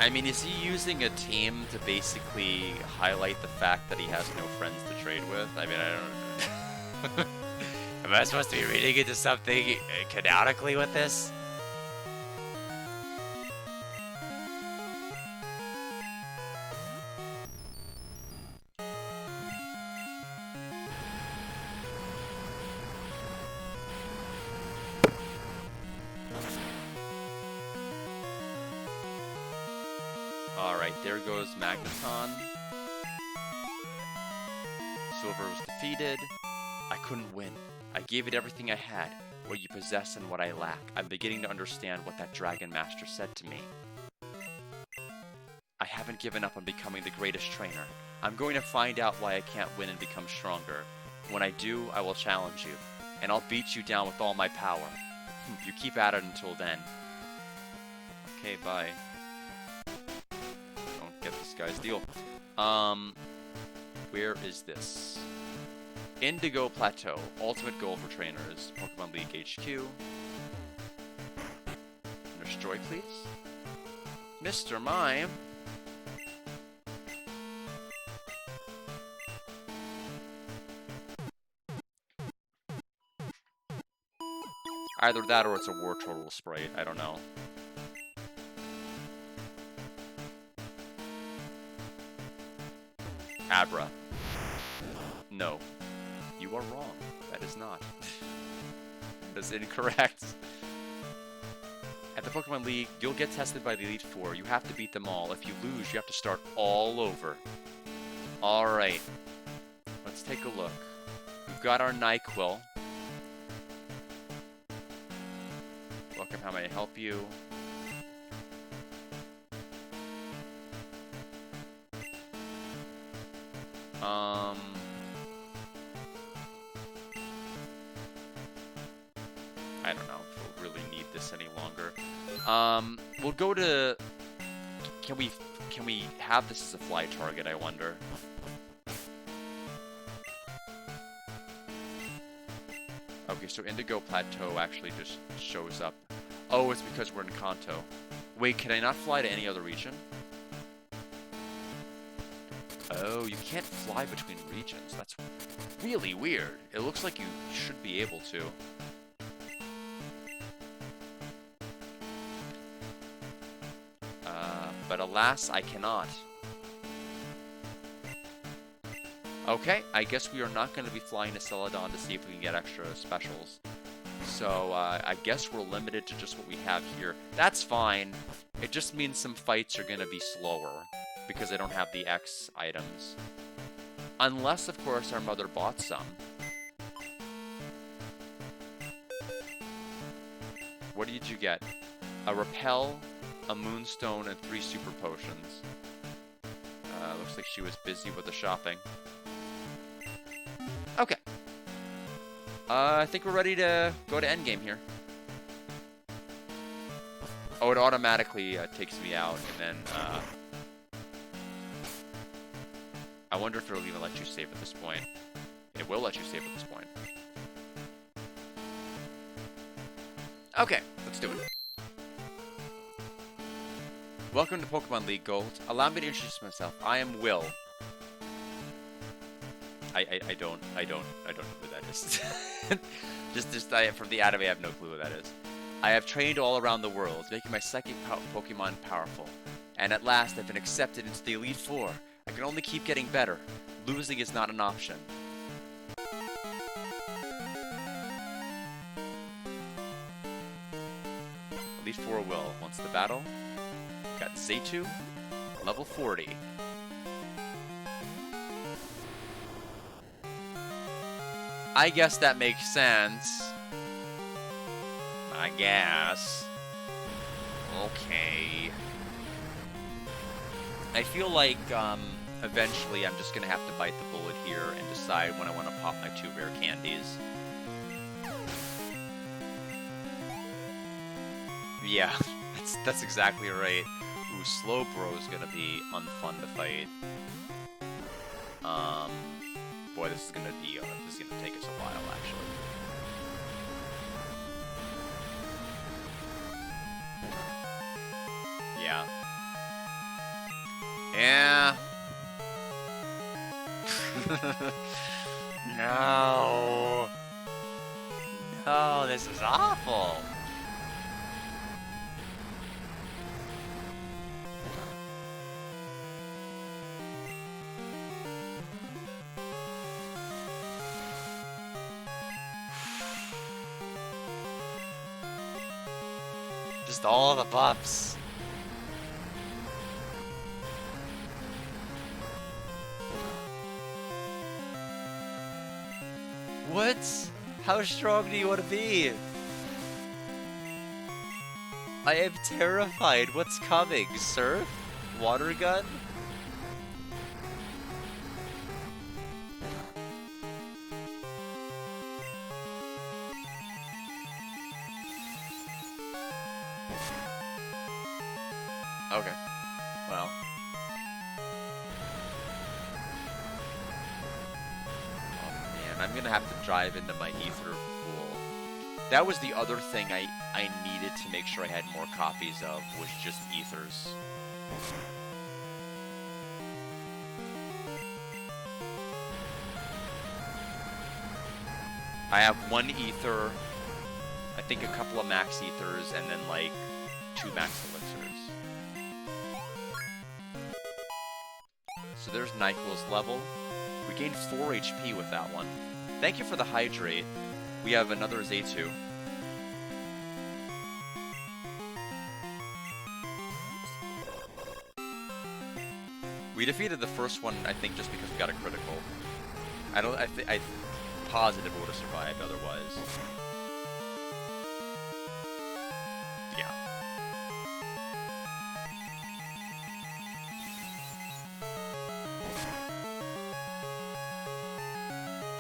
I mean, is he using a team to basically highlight the fact that he has no friends to trade with? I mean, I don't... Am I supposed to be reading into something canonically with this? Alright, there goes Magneton. Silver was defeated. I couldn't win. I gave it everything I had, what you possess and what I lack. I'm beginning to understand what that Dragon Master said to me. I haven't given up on becoming the greatest trainer. I'm going to find out why I can't win and become stronger. When I do, I will challenge you, and I'll beat you down with all my power. You keep at it until then. Okay, bye. Don't get this guy's deal. Where is this? Indigo Plateau. Ultimate goal for trainers. Pokemon League HQ. Nurse Joy, please. Mr. Mime. Either that or it's a War Turtle Sprite. I don't know. Abra. No. You are wrong. That is not. That is incorrect. At the Pokemon League, you'll get tested by the Elite Four. You have to beat them all. If you lose, you have to start all over. Alright. Let's take a look. We've got our NyQuil. Welcome, how may I help you? I don't know if we'll really need this any longer. We'll go to... Can we have this as a fly target, I wonder? Okay, so Indigo Plateau actually just shows up. Oh, it's because we're in Kanto. Wait, can I not fly to any other region? Oh, you can't fly between regions. That's really weird. It looks like you should be able to. But alas, I cannot. Okay, I guess we are not going to be flying to Celadon to see if we can get extra specials. So, I guess we're limited to just what we have here. That's fine. It just means some fights are going to be slower, because I don't have the X items. Unless, of course, our mother bought some. What did you get? A Repel, a Moonstone, and 3 Super Potions. like she was busy with the shopping. Okay. I think we're ready to go to endgame here. Oh, it automatically takes me out, and then I wonder if it'll even let you save at this point. It will let you save at this point. Okay, let's do it. Welcome to Pokemon League Gold. Allow me to introduce myself. I am Will. I don't know who that is. just from the anime, I have no clue who that is. I have trained all around the world, making my psychic Pokemon powerful. And at last, I've been accepted into the Elite Four. I can only keep getting better. Losing is not an option. Elite Four will. Once the battle, got Zaytu, level 40. I guess that makes sense. I guess. Okay. I feel like eventually I'm just gonna have to bite the bullet here and decide when I want to pop my 2 rare candies. Yeah, that's exactly right. Ooh, Slowbro is gonna be unfun to fight. Boy, this is gonna take us a while, actually. Yeah. Yeah. No. No, this is awful. Just all the buffs. What? How strong do you want to be? I am terrified. What's coming? Surf? Water gun? Okay. Well. I'm gonna have to drive into my ether pool. That was the other thing I needed to make sure I had more copies of, was just ethers. I have 1 ether, I think a couple of max ethers, and then like 2 max elixirs. So there's Nyquil's level. We gained 4 HP with that one. Thank you for the hydrate. We have another Zaytu. We defeated the first one, I think, just because we got a critical. I'm positive it would have survived otherwise. Yeah.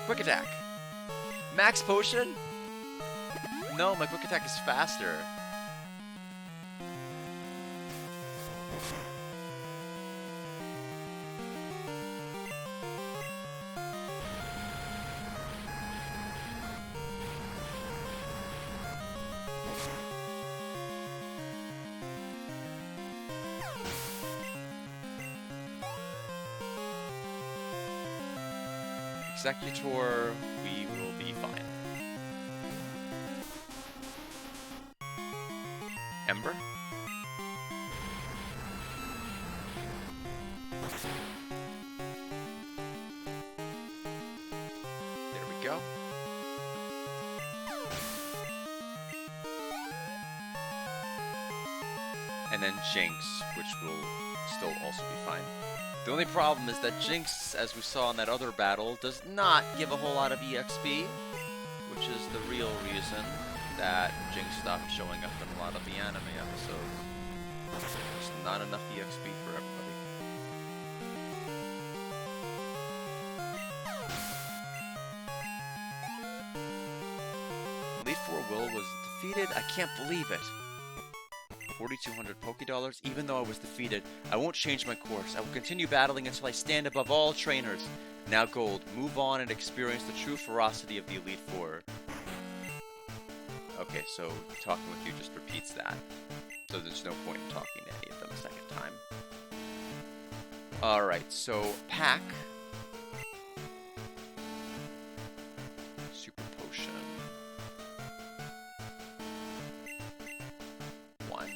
Quick attack. Max potion? No, my quick attack is faster. Executor, we will be fine. Ember? There we go. And then Jinx, which will still also be fine. The only problem is that Jinx, as we saw in that other battle, does not give a whole lot of EXP, which is the real reason that Jinx stopped showing up in a lot of the anime episodes. There's not enough EXP for everybody. Will was defeated. I can't believe it. 4,200 Poké-Dollars. Even though I was defeated, I won't change my course. I will continue battling until I stand above all trainers. Now Gold, move on and experience the true ferocity of the Elite Four. Okay, so talking with you just repeats that. So there's no point in talking to any of them a second time. Alright, so Pack. Super Potion. 1.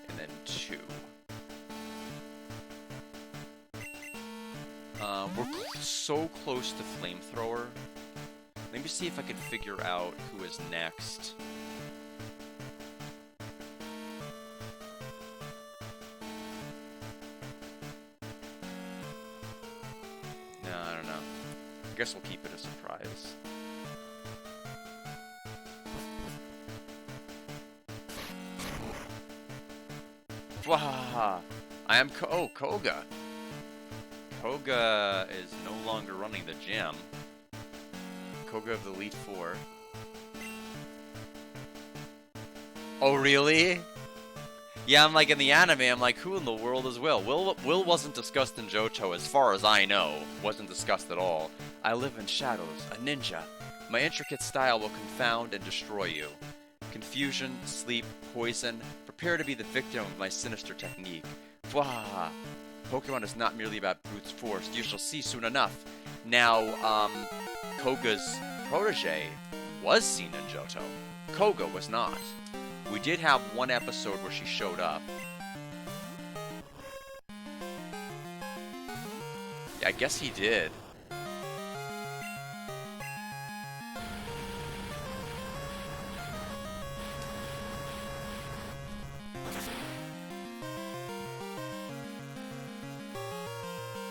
And then 2. We're so close to Flamethrower. Let me see if I can figure out who is next. No, I don't know. I guess we'll keep it a surprise. Wahaha! I am Koga. Koga is no longer running the gym. Koga of the Elite Four. Oh, really? Yeah, I'm like in the anime, I'm like, who in the world is Will? Will wasn't discussed in Johto, as far as I know. Wasn't discussed at all. I live in shadows, a ninja. My intricate style will confound and destroy you. Confusion, sleep, poison. Prepare to be the victim of my sinister technique. Fwahaha. Pokemon is not merely about brute force. You shall see soon enough. Now, Koga's protege was seen in Johto. Koga was not. We did have one episode where she showed up. Yeah, I guess he did.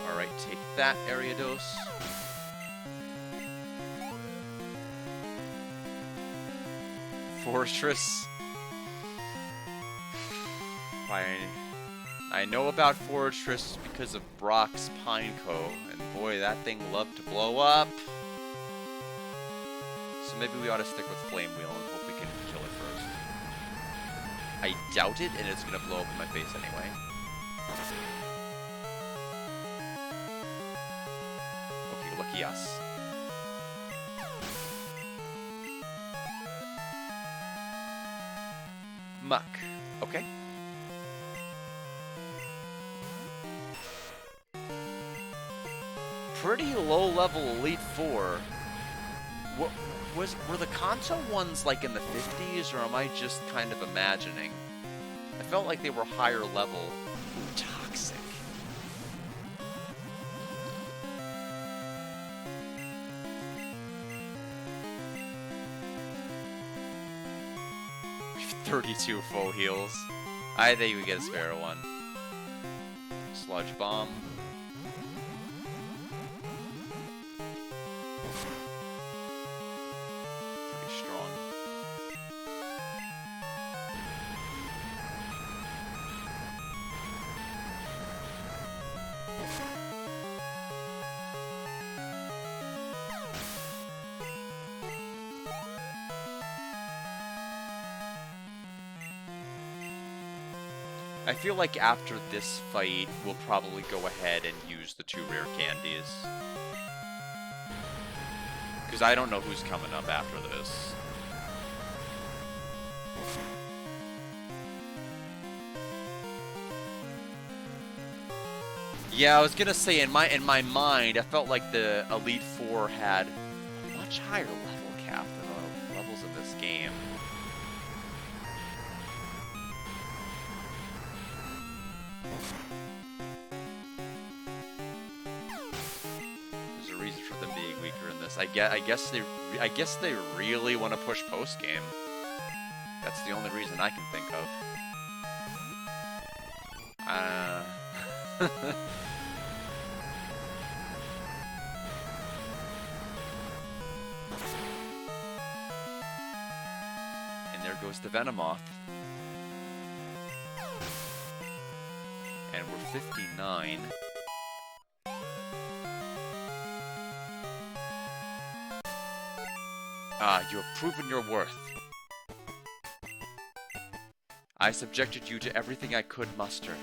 Alright, take that, Ariados. Fortress. I know about Fortress because of Brock's Pineco, and boy, that thing loved to blow up. So maybe we ought to stick with Flame Wheel and hope we can kill it first. I doubt it, and it's gonna blow up in my face anyway. Okay, lucky us. Muck. Okay. Pretty low-level Elite Four. Were the Kanto ones like in the 50s, or am I just kind of imagining? I felt like they were higher level. Ooh, toxic. We've 32 full heals. I think we get a spare one. Sludge Bomb. I feel like after this fight, we'll probably go ahead and use the 2 rare candies. Because I don't know who's coming up after this. Yeah, I was gonna say, in my mind, I felt like the Elite Four had a much higher level cap than the levels in this game. For them being weaker in this, I guess they really want to push post game. That's the only reason I can think of. And there goes the Venomoth. And we're 59. You have proven your worth. I subjected you to everything I could muster,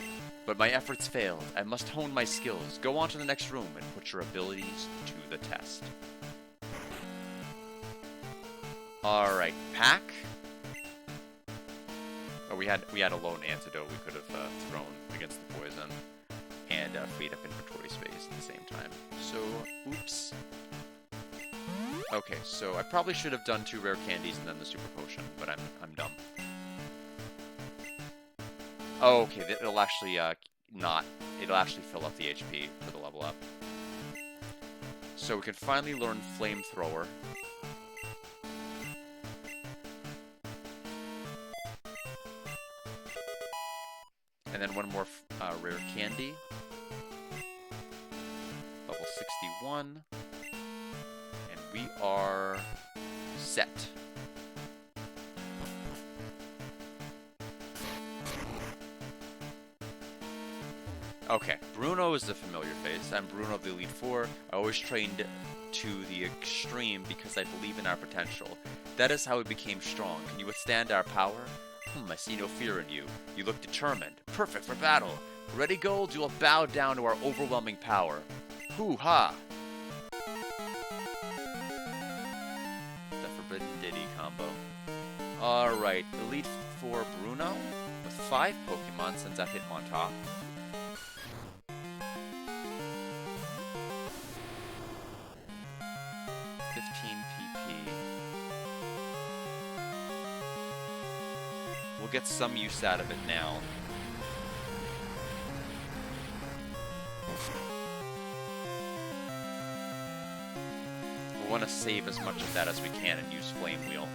but my efforts failed. I must hone my skills. Go on to the next room and put your abilities to the test. Alright, pack. Oh, we had a lone antidote we could have thrown against the poison. And freed up inventory space at the same time. So, oops. Okay, so I probably should have done 2 rare candies and then the super potion, but I'm dumb. Oh, okay, it'll actually it'll actually fill up the HP for the level up. So we can finally learn Flamethrower. And then 1 more rare candy. Level 61. And we are set. Okay, Bruno is the familiar face. I'm Bruno of the Elite Four. I always trained to the extreme because I believe in our potential. That is how we became strong. Can you withstand our power? I see no fear in you. You look determined. Perfect for battle. Ready, Gold? You will bow down to our overwhelming power. Hoo-ha! The Forbidden Ditty combo. Alright, Elite Four Bruno with 5 Pokemon sends out Hitmontop. We'll get some use out of it now. We want to save as much of that as we can and use Flame Wheel.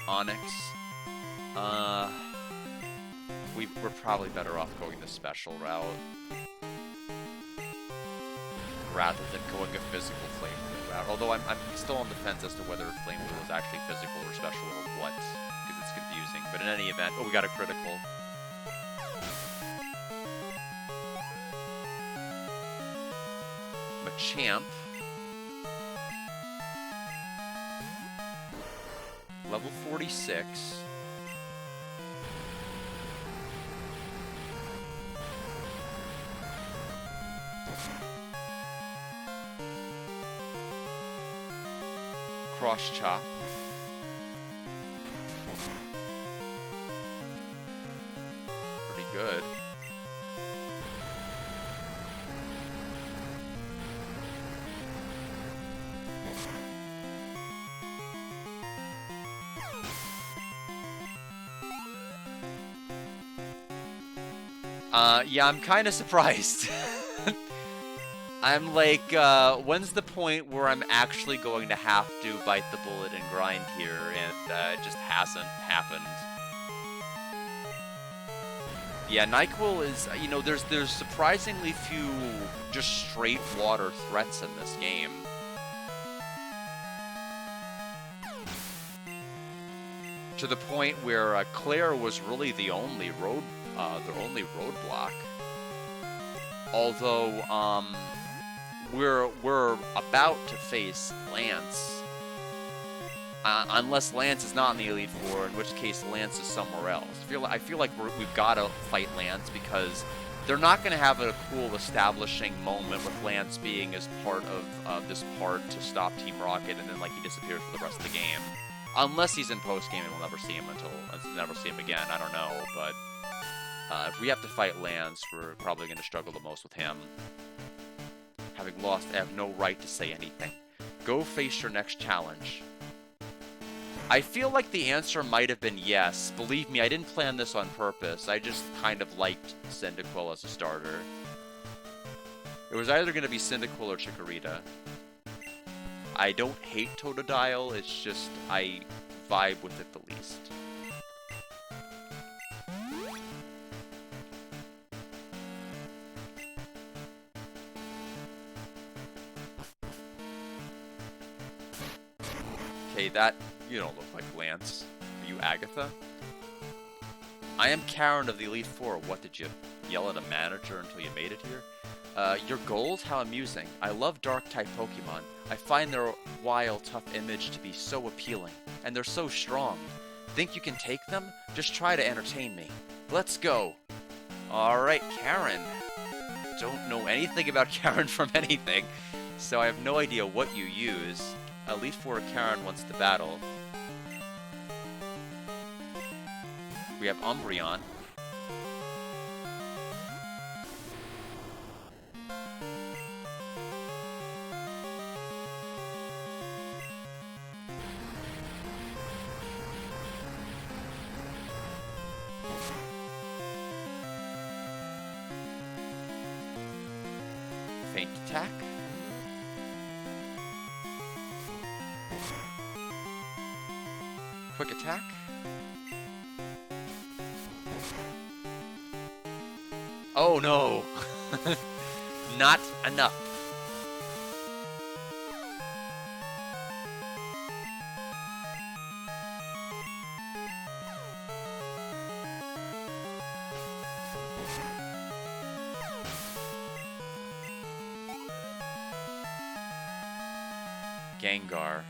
Onyx. We're probably better off going the special route rather than going a physical Flame Wheel route. Although I'm still on the fence as to whether Flame Wheel is actually physical or special or what, because it's confusing. But in any event, oh, we got a critical. Machamp. Level 46. Cross Chop. Pretty good. Yeah, I'm kind of surprised. I'm like, when's the point where I'm actually going to have to bite the bullet and grind here, and it just hasn't happened. Yeah, NyQuil is, you know, there's surprisingly few just straight water threats in this game. To the point where Claire was really the only roadblock. Although, we're about to face Lance. Unless Lance is not in the Elite Four, in which case Lance is somewhere else. I feel like we've got to fight Lance because they're not going to have a cool establishing moment with Lance being as part of this part to stop Team Rocket, and then like he disappears for the rest of the game. Unless he's in post-game and we'll never see him again. I don't know, but if we have to fight Lance, we're probably going to struggle the most with him. Having lost, I have no right to say anything. Go face your next challenge. I feel like the answer might have been yes. Believe me, I didn't plan this on purpose. I just kind of liked Cyndaquil as a starter. It was either going to be Cyndaquil or Chikorita. I don't hate Totodile, it's just I vibe with it the least. Okay, that... You don't look like Lance. Are you Agatha? I am Karen of the Elite Four. What, did you yell at a manager until you made it here? Your gold? How amusing. I love dark-type Pokemon. I find their wild, tough image to be so appealing, and they're so strong. Think you can take them? Just try to entertain me. Let's go. Alright, Karen. Don't know anything about Karen from anything, so I have no idea what you use. At least for Karen wants to battle. We have Umbreon. Feint attack. Quick attack. Oh no! Not enough. Gengar.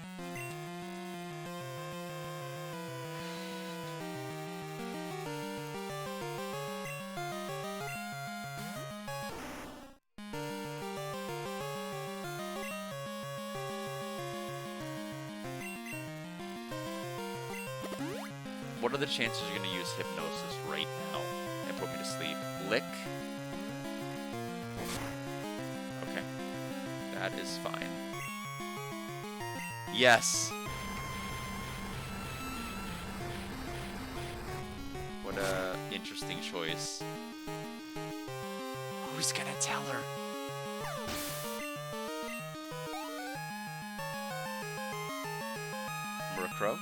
What are the chances you're going to use Hypnosis right now and put me to sleep? Lick? Okay. That is fine. Yes! What a interesting choice. Who's gonna tell her? Murkrow?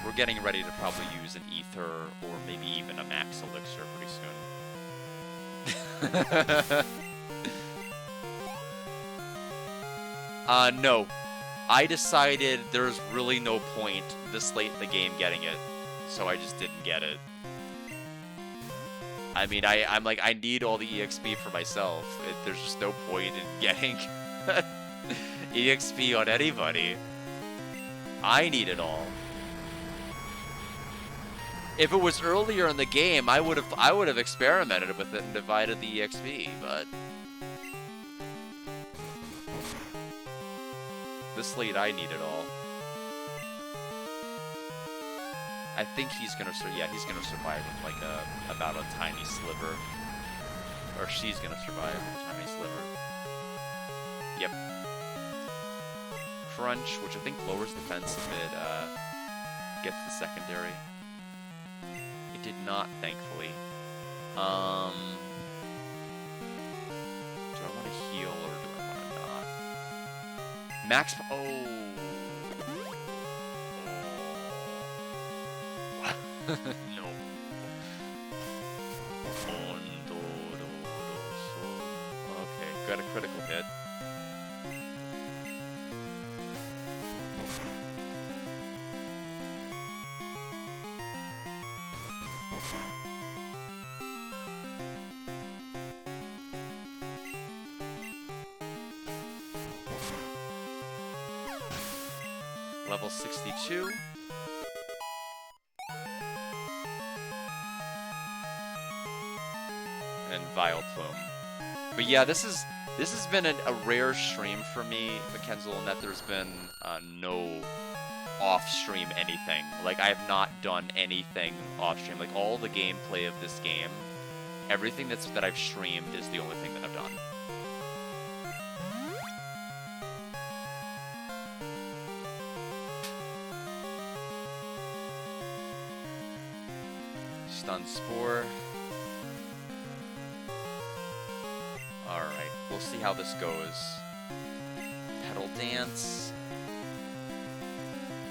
We're getting ready to probably use an Ether or maybe even a Max Elixir pretty soon. No. I decided there's really no point this late in the game getting it, so I just didn't get it. I mean, I'm like, I need all the EXP for myself. There's just no point in getting EXP on anybody. I need it all. If it was earlier in the game, I would have experimented with it and divided the EXP, but this late I need it all. I think he's gonna he's gonna survive with like about a tiny sliver, or she's gonna survive with a tiny sliver. Yep. Crunch, which I think lowers defense if it gets the secondary. It did not, thankfully. Do I want to heal or do I want to not? Max. Oh. No. Okay, got a critical hit. Level 62. And Vileplume. But yeah, this has been a rare stream for me, Mackenzel, in that there's been no off-stream anything. Like, I have not done anything off-stream. Like, all the gameplay of this game, everything that I've streamed is the only thing that I've done. Stun Spore. Alright, we'll see how this goes. Petal Dance.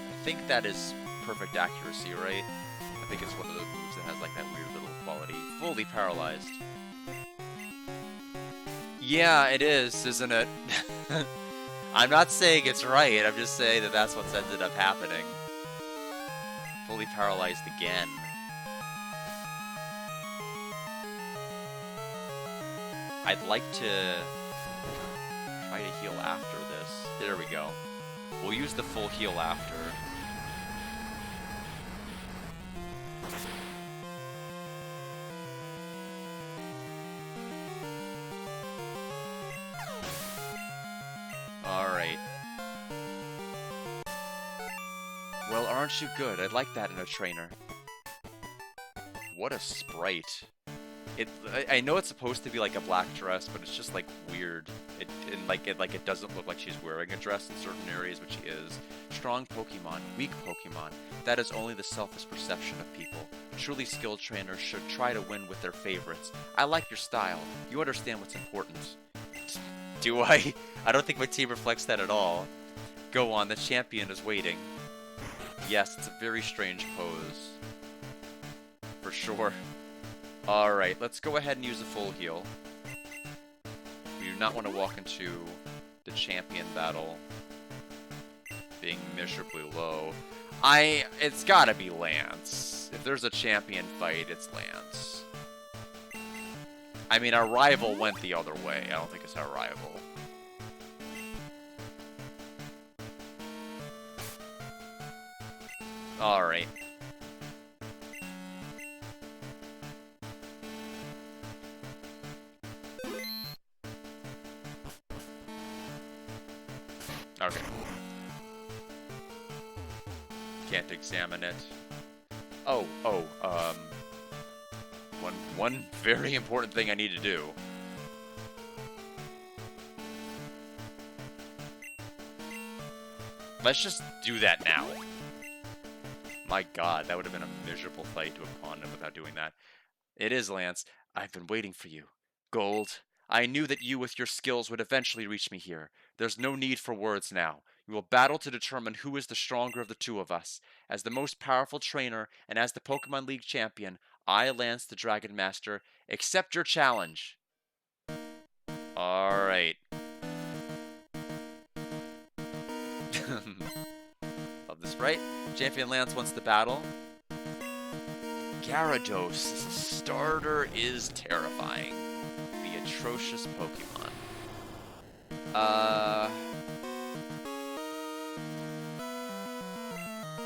I think that is perfect accuracy, right? I think it's one of those moves that has like that weird little quality. Fully paralyzed. Yeah, it is, isn't it? I'm not saying it's right, I'm just saying that that's what's ended up happening. Fully paralyzed again. I'd like to try to heal after this. There we go. We'll use the full heal after. Alright. Well, aren't you good? I'd like that in a trainer. What a sprite. I know it's supposed to be like a black dress, but it's just like weird. It doesn't look like she's wearing a dress in certain areas, but she is. Strong Pokemon, weak Pokemon. That is only the selfish perception of people. Truly skilled trainers should try to win with their favorites. I like your style. You understand what's important. Do I? I don't think my team reflects that at all. Go on, the champion is waiting. Yes, it's a very strange pose. For sure. Alright, let's go ahead and use a full heal. We do not want to walk into the champion battle being miserably low. It's gotta be Lance. If there's a champion fight, it's Lance. I mean, our rival went the other way. I don't think it's our rival. Alright. Okay. Can't examine it. One very important thing I need to do. Let's just do that now. My god, that would have been a miserable fight to have pawned him without doing that. It is, Lance. I've been waiting for you. Gold, I knew that you with your skills would eventually reach me here. There's no need for words now. We will battle to determine who is the stronger of the two of us. As the most powerful trainer and as the Pokemon League champion, I, Lance the Dragon Master, accept your challenge. Alright. Love this, right? Champion Lance wants the battle. Gyarados, starter is terrifying. The atrocious Pokemon.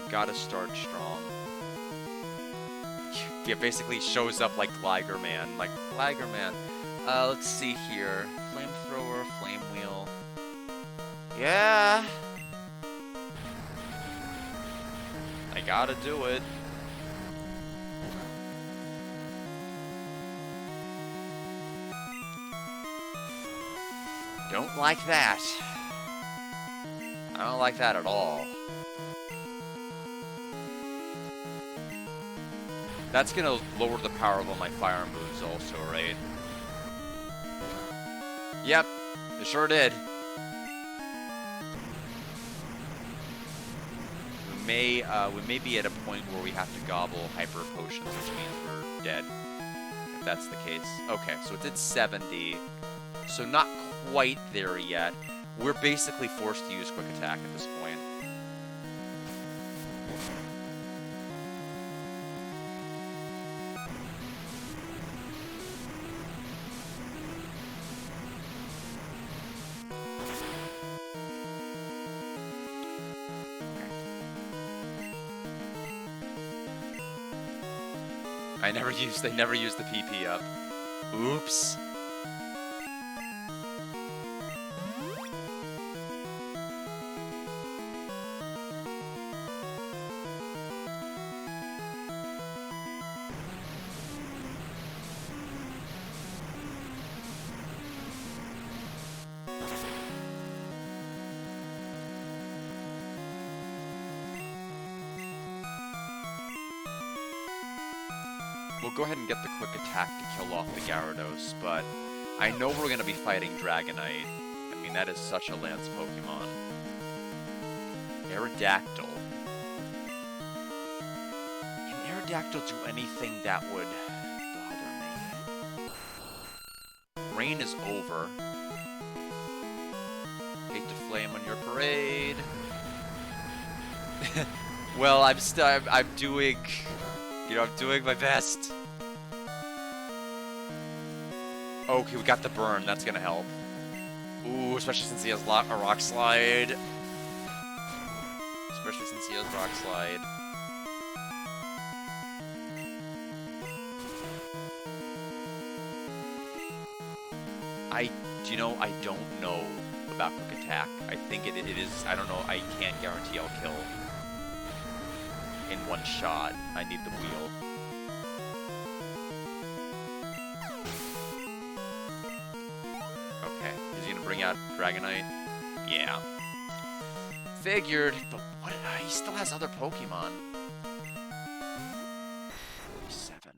Gotta start strong. Yeah, basically shows up like Gligar Man. Like, Gligar Man. Let's see here. Flamethrower, Flame Wheel. Yeah! I gotta do it. Don't like that. I don't like that at all. That's gonna lower the power of all my fire moves also, right? Yep, it sure did. We may be at a point where we have to gobble hyper potions, which means we're dead. If that's the case. Okay, so it did 70. So not quite there yet. We're basically forced to use quick attack at this point. They never used the PP up. Oops. We'll go ahead and get the quick attack to kill off the Gyarados, but I know we're going to be fighting Dragonite. I mean, that is such a Lance Pokemon. Aerodactyl. Can Aerodactyl do anything that would bother me? Rain is over. Hate to Flame on your parade. Well, I'm doing, you know, I'm doing my best. Okay, we got the burn. That's gonna help. Ooh, especially since he has a Rock Slide. Especially since he has Rock Slide. You know, I don't know about Quick Attack. I think it is, I don't know, I can't guarantee I'll kill in one shot. I need the wheel. Okay, is he gonna bring out Dragonite? Yeah. Figured, but what, he still has other Pokemon. 47.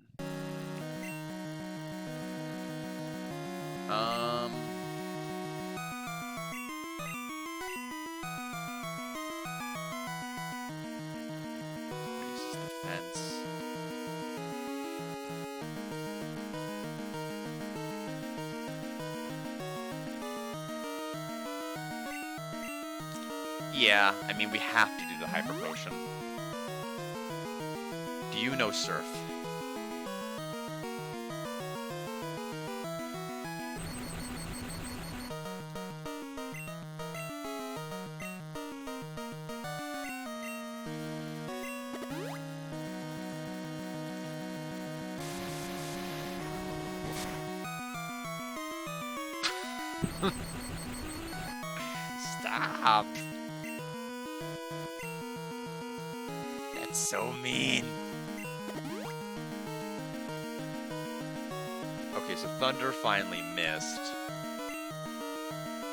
Yeah, I mean, we have to do the Hyper Potion. Do you know Surf? Stop. That's so mean. Okay, so Thunder finally missed.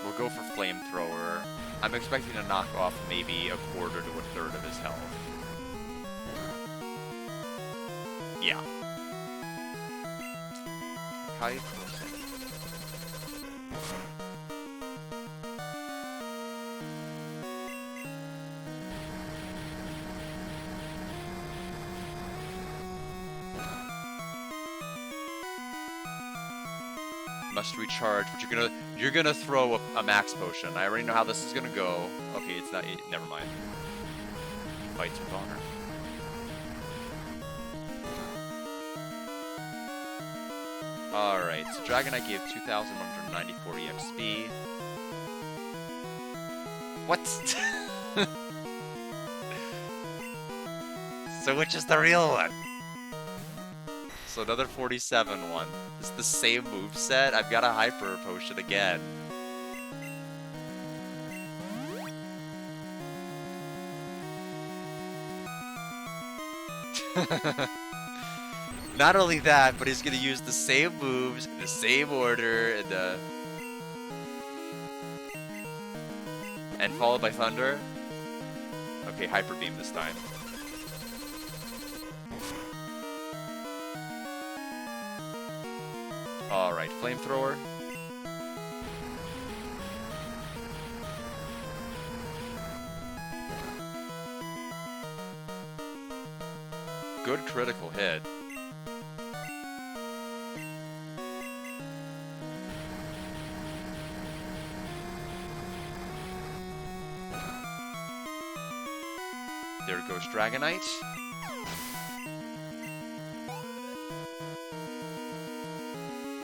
We'll go for Flamethrower. I'm expecting to knock off maybe a quarter to a third of his health. Yeah. Kite. Must recharge, but you're gonna throw a Max Potion. I already know how this is gonna go. Okay, it's not. Never mind. Fights with honor. All right, so Dragonite gave 2,194 EXP. What? So which is the real one? So another 47 one. It's the same moveset. I've got a Hyper Potion again. Not only that, but he's gonna use the same moves in the same order and followed by Thunder. Okay, Hyper Beam this time. Alright, Flamethrower. Good critical hit. There goes Dragonite.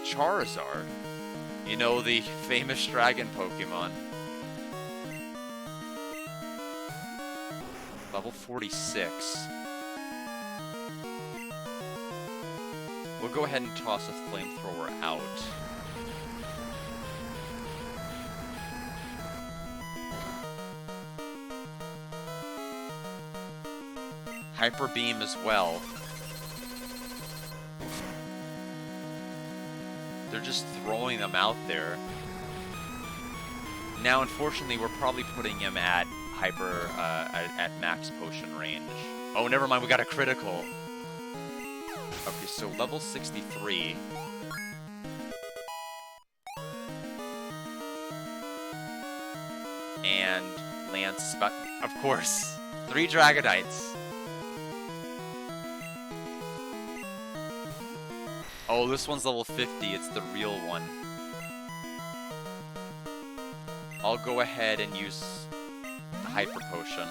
Charizard. You know, the famous dragon Pokemon. Level 46. We'll go ahead and toss a Flamethrower out. Hyper Beam as well. They're just throwing them out there. Now, unfortunately, we're probably putting him at at Max Potion range. Oh, never mind, we got a critical. Okay, so level 63. And Lance, of course, 3 Dragonites. Oh, this one's level 50. It's the real one. I'll go ahead and use the Hyper Potion.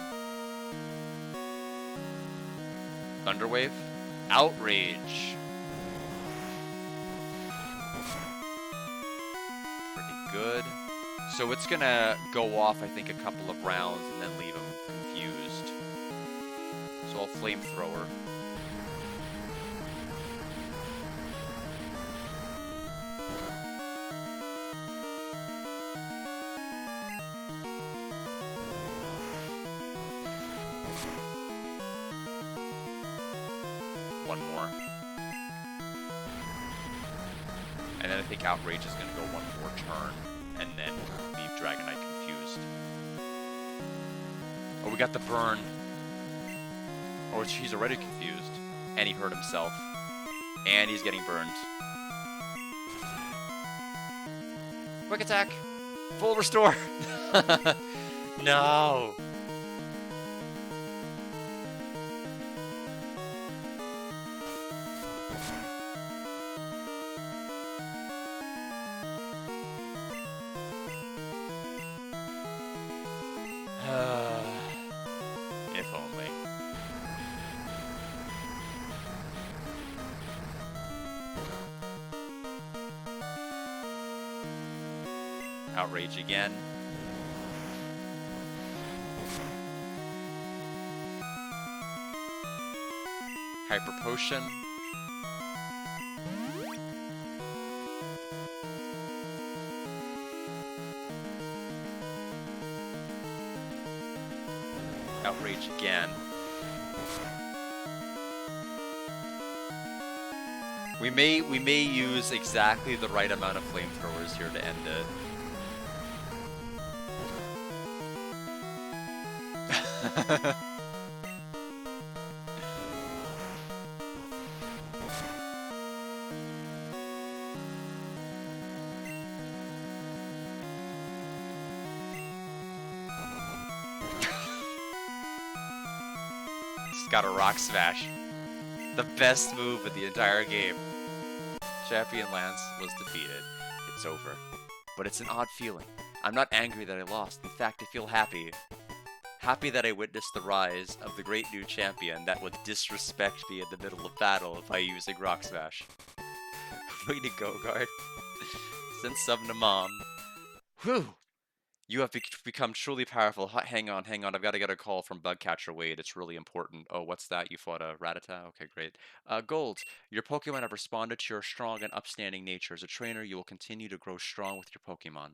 Thunderwave. Outrage. Pretty good. So it's gonna go off, I think, a couple of rounds and then leave him confused. So I'll Flamethrower. One more. And then I think Outrage is gonna go one more turn and then leave Dragonite confused. Oh, we got the burn. Oh, he's already confused. And he hurt himself. And he's getting burned. Quick attack! Full restore! No! If only. Outrage again. Hyper Potion. Outrage again. We may use exactly the right amount of flamethrowers here to end it. Just got a Rock Smash. The best move of the entire game. Champion Lance was defeated. It's over. But it's an odd feeling. I'm not angry that I lost. In fact, I feel happy. Happy that I witnessed the rise of the great new champion that would disrespect me in the middle of battle by using Rock Smash. Way to go, Guard. Send some to Mom. Whew! You have become truly powerful. Hang on. I've got to get a call from Bugcatcher Wade. It's really important. Oh, what's that? You fought a Rattata? Okay, great. Gold, your Pokemon have responded to your strong and upstanding nature. As a trainer, you will continue to grow strong with your Pokemon.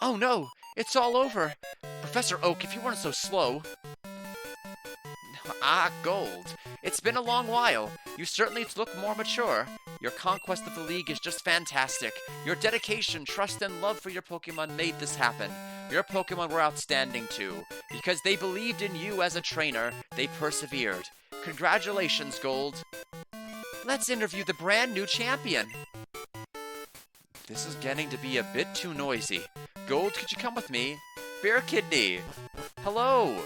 Oh no! It's all over! Professor Oak, if you weren't so slow... Ah, Gold. It's been a long while. You certainly look more mature. Your conquest of the League is just fantastic. Your dedication, trust, and love for your Pokemon made this happen. Your Pokemon were outstanding too. Because they believed in you as a trainer, they persevered. Congratulations, Gold. Let's interview the brand new champion. This is getting to be a bit too noisy. Gold, could you come with me? Bear Kidney! Hello!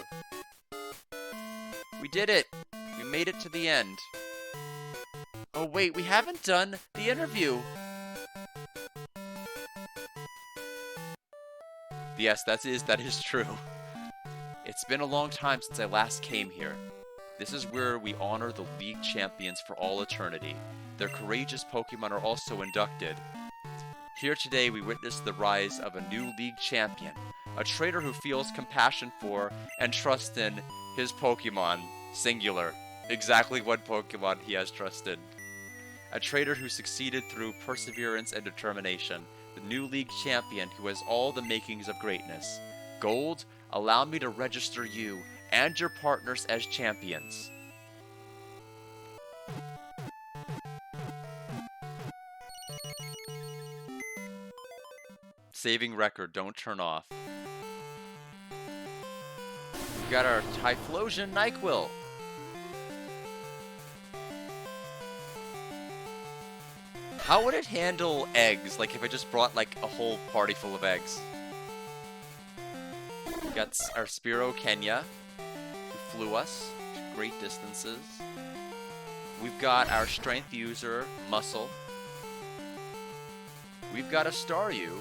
We did it! We made it to the end. Oh wait, we haven't done the interview! Yes, that is true. It's been a long time since I last came here. This is where we honor the League champions for all eternity. Their courageous Pokemon are also inducted. Here today we witness the rise of a new League champion, a trainer who feels compassion for and trust in his Pokemon, singular, exactly what Pokemon he has trusted. A trainer who succeeded through perseverance and determination, the new League champion who has all the makings of greatness. Gold, allow me to register you and your partners as champions. Saving record, don't turn off. We got our Typhlosion NyQuil. How would it handle eggs? Like if I just brought like a whole party full of eggs. We got our Spearow Kenya, who flew us to great distances. We've got our strength user, Muscle. we've got a Staryu,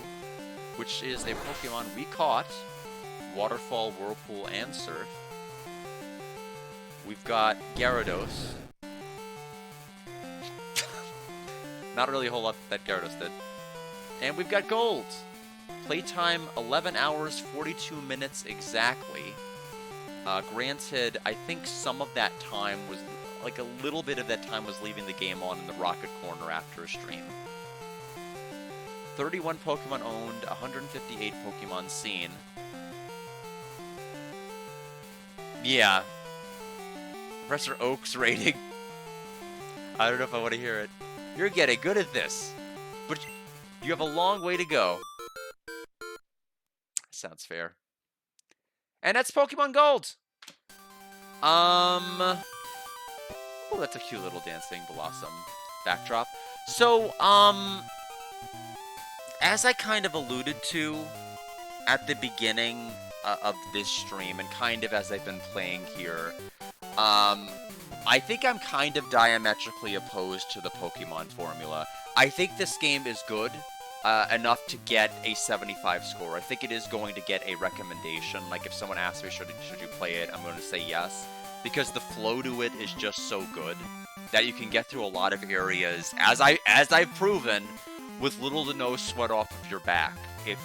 which is a Pokemon we caught. Waterfall, Whirlpool, and Surf. We've got Gyarados. Not really a whole lot that Gyarados did. And we've got Gold. Playtime 11 hours, 42 minutes exactly. Granted, I think some of that time was, like a little bit of that time was leaving the game on in the Rocket Corner after a stream. 31 Pokemon owned, 158 Pokemon seen. Yeah. Professor Oak's rating. I don't know if I want to hear it. You're getting good at this, but you have a long way to go. Sounds fair. And that's Pokemon Gold. Oh, that's a cute little dancing blossom backdrop. So, as I kind of alluded to at the beginning of this stream, and kind of as I've been playing here, I think I'm kind of diametrically opposed to the Pokemon formula. I think this game is good enough to get a 75 score. I think it is going to get a recommendation. Like, if someone asks me, should you play it, I'm going to say yes. Because the flow to it is just so good that you can get through a lot of areas, as I've proven, with little to no sweat off of your back. If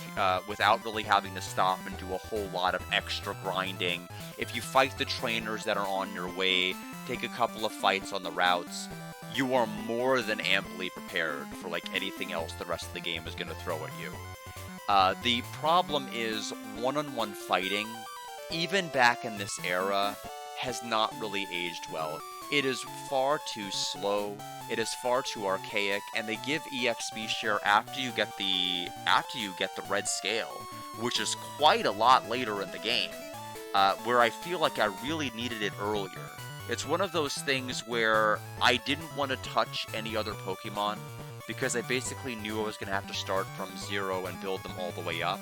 without really having to stop and do a whole lot of extra grinding. If you fight the trainers that are on your way, take a couple of fights on the routes, you are more than amply prepared for like anything else the rest of the game is going to throw at you. The problem is one-on-one fighting, even back in this era, has not really aged well. It is far too slow, it is far too archaic, and they give EXP share after you get the red scale, which is quite a lot later in the game, where I feel like I really needed it earlier. It's one of those things where I didn't want to touch any other Pokemon, because I basically knew I was going to have to start from zero and build them all the way up.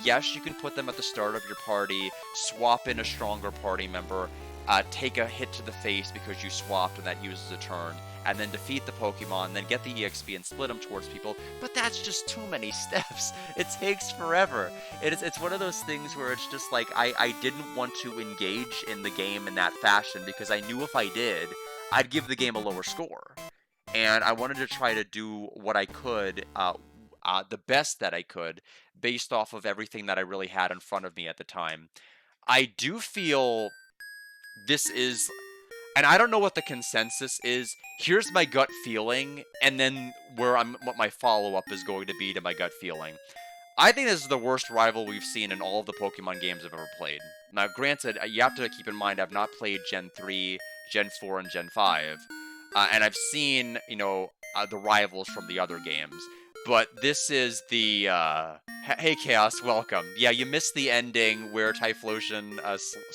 Yes, you can put them at the start of your party, swap in a stronger party member, take a hit to the face because you swapped and that uses a turn, and then defeat the Pokemon, then get the EXP and split them towards people, but that's just too many steps. It takes forever. It's one of those things where it's just like, I didn't want to engage in the game in that fashion, because I knew if I did, I'd give the game a lower score. And I wanted to try to do what I could, the best that I could, based off of everything that I really had in front of me at the time. I do feel this is, and I don't know what the consensus is. Here's my gut feeling, and then what my follow-up is going to be to my gut feeling. I think this is the worst rival we've seen in all of the Pokemon games I've ever played. Now, granted, you have to keep in mind I've not played Gen 3, Gen 4, and Gen 5, and I've seen, the rivals from the other games. But this is the, hey Chaos, welcome. Yeah, you missed the ending where Typhlosion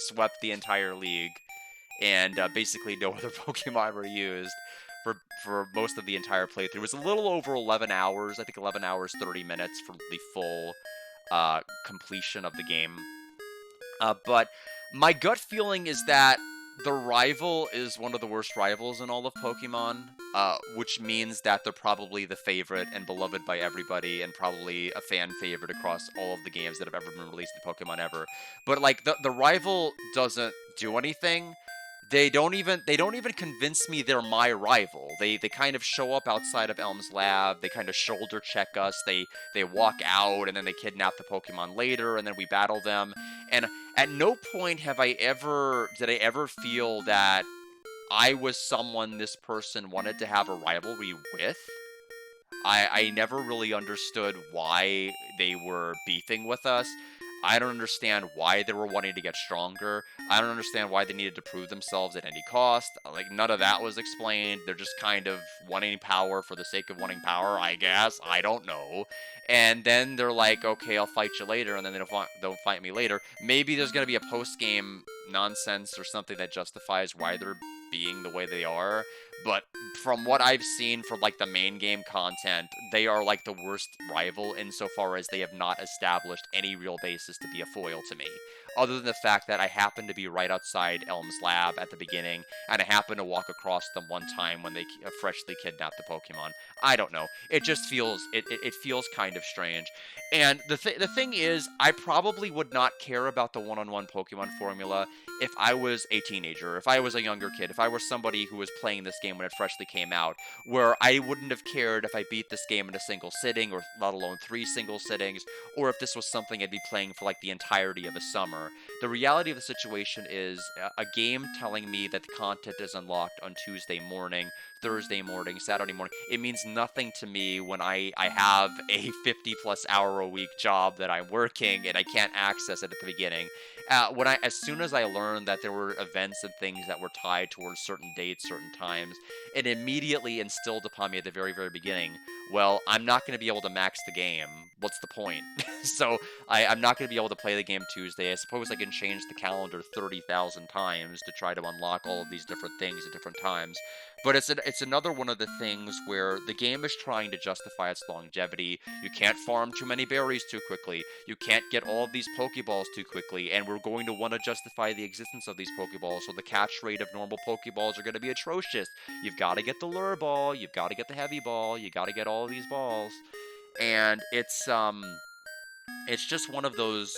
swept the entire league, and basically no other Pokemon were used for most of the entire playthrough. It was a little over 11 hours, I think 11 hours, 30 minutes for the full completion of the game. But my gut feeling is that the rival is one of the worst rivals in all of Pokemon, which means that they're probably the favorite and beloved by everybody, and probably a fan favorite across all of the games that have ever been released in Pokemon ever. But like the rival doesn't do anything. They don't even convince me they're my rival. They kind of show up outside of Elm's lab. They kind of shoulder check us. They walk out, and then they kidnap the Pokemon later, and then we battle them. And at no point did I ever feel that I was someone this person wanted to have a rivalry with. I never really understood why they were beefing with us. I don't understand why they were wanting to get stronger. I don't understand why they needed to prove themselves at any cost. Like, none of that was explained. They're just kind of wanting power for the sake of wanting power, I guess. I don't know. And then they're like, okay, I'll fight you later, and then they don't fight me later. Maybe there's going to be a post-game nonsense or something that justifies why they're being the way they are. But from what I've seen from, like, the main game content, they are, like, the worst rival insofar as they have not established any real basis to be a foil to me. other than the fact that I happened to be right outside Elm's lab at the beginning, and I happened to walk across them one time when they freshly kidnapped the Pokemon. I don't know. It just feels it feels kind of strange. And the thing is, I probably would not care about the one-on-one Pokemon formula if I was a teenager, if I was a younger kid, if I were somebody who was playing this game when it freshly came out, where I wouldn't have cared if I beat this game in a single sitting, or let alone 3 single sittings, or if this was something I'd be playing for like the entirety of a summer. The reality of the situation is a game telling me that the content is unlocked on Tuesday morning, Thursday morning, Saturday morning. It means nothing to me when I have a 50 plus hour a week job that I'm working and I can't access it at the beginning. As soon as I learned that there were events and things that were tied towards certain dates, certain times, it immediately instilled upon me at the very, very beginning, well, I'm not going to be able to max the game. What's the point? So I'm not going to be able to play the game Tuesday. I suppose I can change the calendar 30,000 times to try to unlock all of these different things at different times. But it's another one of the things where the game is trying to justify its longevity. You can't farm too many berries too quickly. You can't get all of these Pokeballs too quickly, and we're going to want to justify the existence of these Pokeballs, so the catch rate of normal Pokeballs are going to be atrocious. You've got to get the Lure Ball, you've got to get the Heavy Ball, you got to get all of these balls, and it's just one of those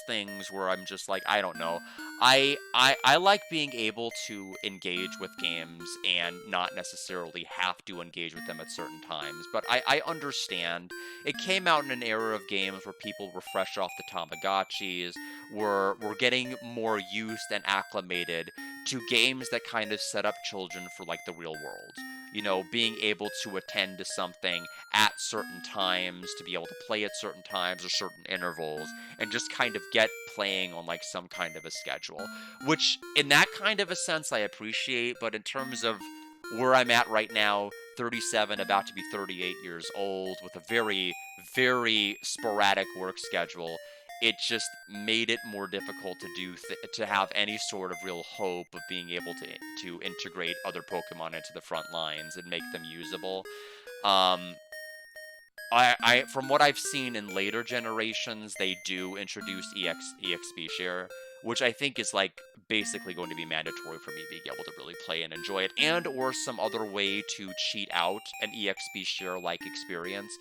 things where I'm just like, I don't know. I like being able to engage with games and not necessarily have to engage with them at certain times. But I understand. It came out in an era of games where people were fresh off the Tamagotchis, were getting more used and acclimated to games that kind of set up children for like the real world. You know, being able to attend to something at certain times, to be able to play at certain times or certain intervals, and just kind of get playing on like some kind of a schedule. Which, in that kind of a sense, I appreciate, but in terms of where I'm at right now, 37, about to be 38 years old, with a very, very sporadic work schedule, it just made it more difficult to to have any sort of real hope of being able to integrate other Pokemon into the front lines and make them usable. Um, I from what I've seen in later generations, they do introduce EXP share, which I think is like basically going to be mandatory for me being able to really play and enjoy it, and or some other way to cheat out an EXP share like experience.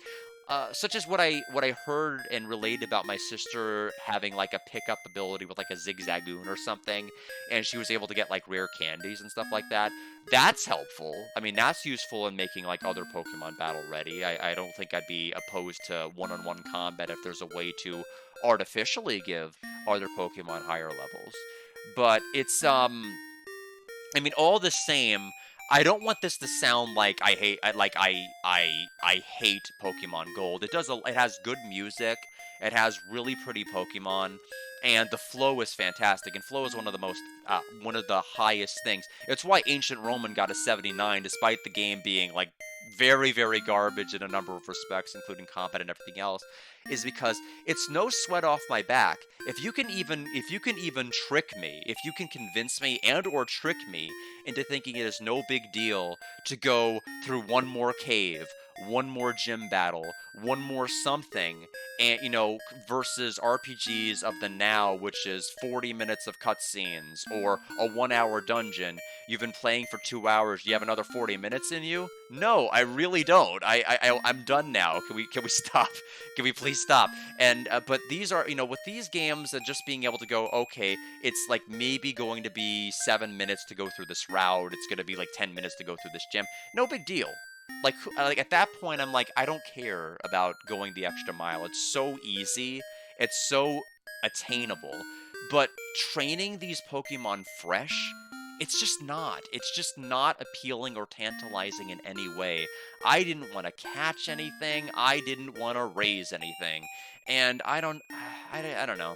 Such as what I heard and relayed about my sister having like a pickup ability with like a Zigzagoon or something, and she was able to get like rare candies and stuff like that. That's helpful. I mean, that's useful in making like other Pokemon battle ready. I don't think I'd be opposed to one-on-one combat if there's a way to artificially give other Pokemon higher levels. But it's I mean, all the same, I don't want this to sound like I hate Pokemon Gold. It has good music, it has really pretty Pokemon, and the flow is fantastic. And flow is one of the highest things. It's why Ancient Roman got a 79, despite the game being like very, very garbage in a number of respects, including combat and everything else, is because it's no sweat off my back. If you can even trick me, if you can convince me and or trick me into thinking it is no big deal to go through one more cave, one more gym battle, one more something, and versus RPGs of the now, which is 40 minutes of cutscenes or a 1 hour dungeon. You've been playing for 2 hours. Do you have another 40 minutes in you? No, I really don't. I'm done now. Can we stop? Can we please stop? And but these are with these games and just being able to go, okay, it's like maybe going to be 7 minutes to go through this route. It's going to be like 10 minutes to go through this gym. No big deal. Like at that point, I'm like, I don't care about going the extra mile. It's so easy. It's so attainable. But training these Pokemon fresh, it's just not. It's just not appealing or tantalizing in any way. I didn't want to catch anything. I didn't want to raise anything. And I don't know.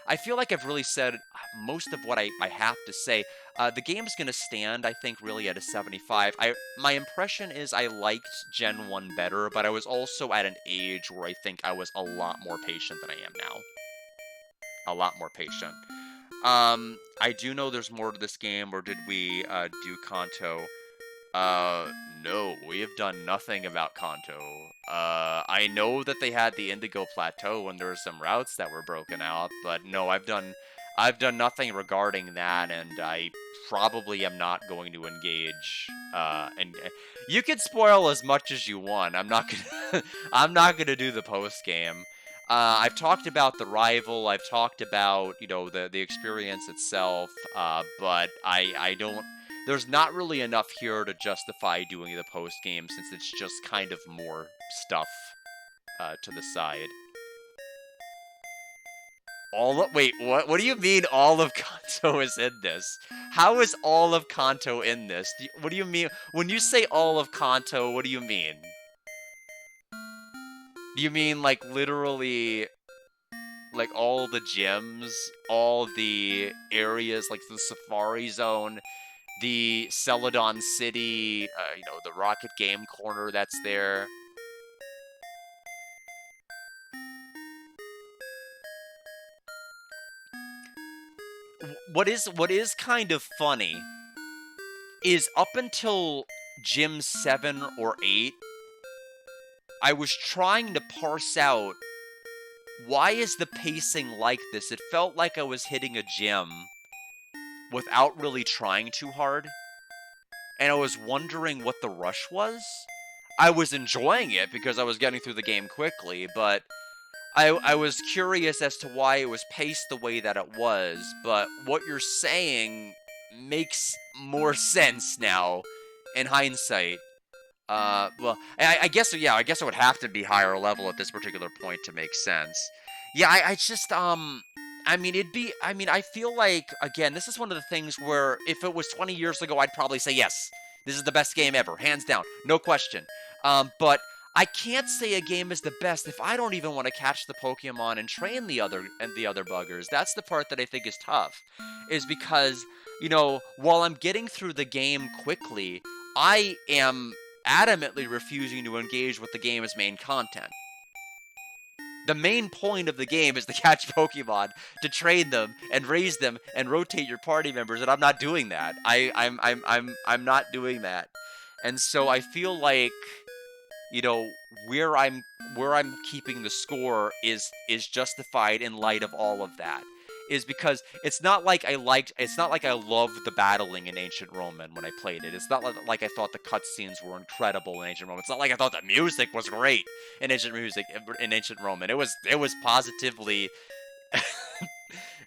I feel like I've really said most of what I have to say. The game's gonna stand, I think, really at a 75. My impression is I liked Gen 1 better, but I was also at an age where I think I was a lot more patient than I am now. A lot more patient. I do know there's more to this game, or did we do Kanto? Uh, no, we have done nothing about Kanto. I know that they had the Indigo Plateau and there were some routes that were broken out, but no, I've done nothing regarding that, and I probably am not going to engage. And you can spoil as much as you want. I'm not gonna. I'm not gonna do the post game. I've talked about the rival. I've talked about the experience itself. But I don't. There's not really enough here to justify doing the post game since it's just kind of more stuff to the side. Wait, what? What do you mean all of Kanto is in this? How is all of Kanto in this? What do you mean when you say all of Kanto? What do you mean? Do you mean like literally, like all the gyms, all the areas, like the Safari Zone, the Celadon City, the Rocket Game Corner that's there? What is kind of funny is up until Gym 7 or 8, I was trying to parse out why is the pacing like this? It felt like I was hitting a gym without really trying too hard, and I was wondering what the rush was. I was enjoying it because I was getting through the game quickly, but I was curious as to why it was paced the way that it was, but what you're saying makes more sense now in hindsight. Well, I guess, yeah, I guess it would have to be higher level at this particular point to make sense. Yeah, I just, I mean, I feel like, again, this is one of the things where if it was 20 years ago, I'd probably say, yes, this is the best game ever, hands down, no question. But I can't say a game is the best if I don't even want to catch the Pokemon and train the other buggers. That's the part that I think is tough, is because, while I'm getting through the game quickly, I am adamantly refusing to engage with the game's main content. The main point of the game is to catch Pokemon, to train them and raise them and rotate your party members, and I'm not doing that. I'm not doing that. And so I feel like, you know, where I'm keeping the score is justified in light of all of that. Is because it's not like I loved the battling in Ancient Roman when I played it. It's not like I thought the cutscenes were incredible in Ancient Roman. It's not like I thought the music was great in Ancient Roman. It was positively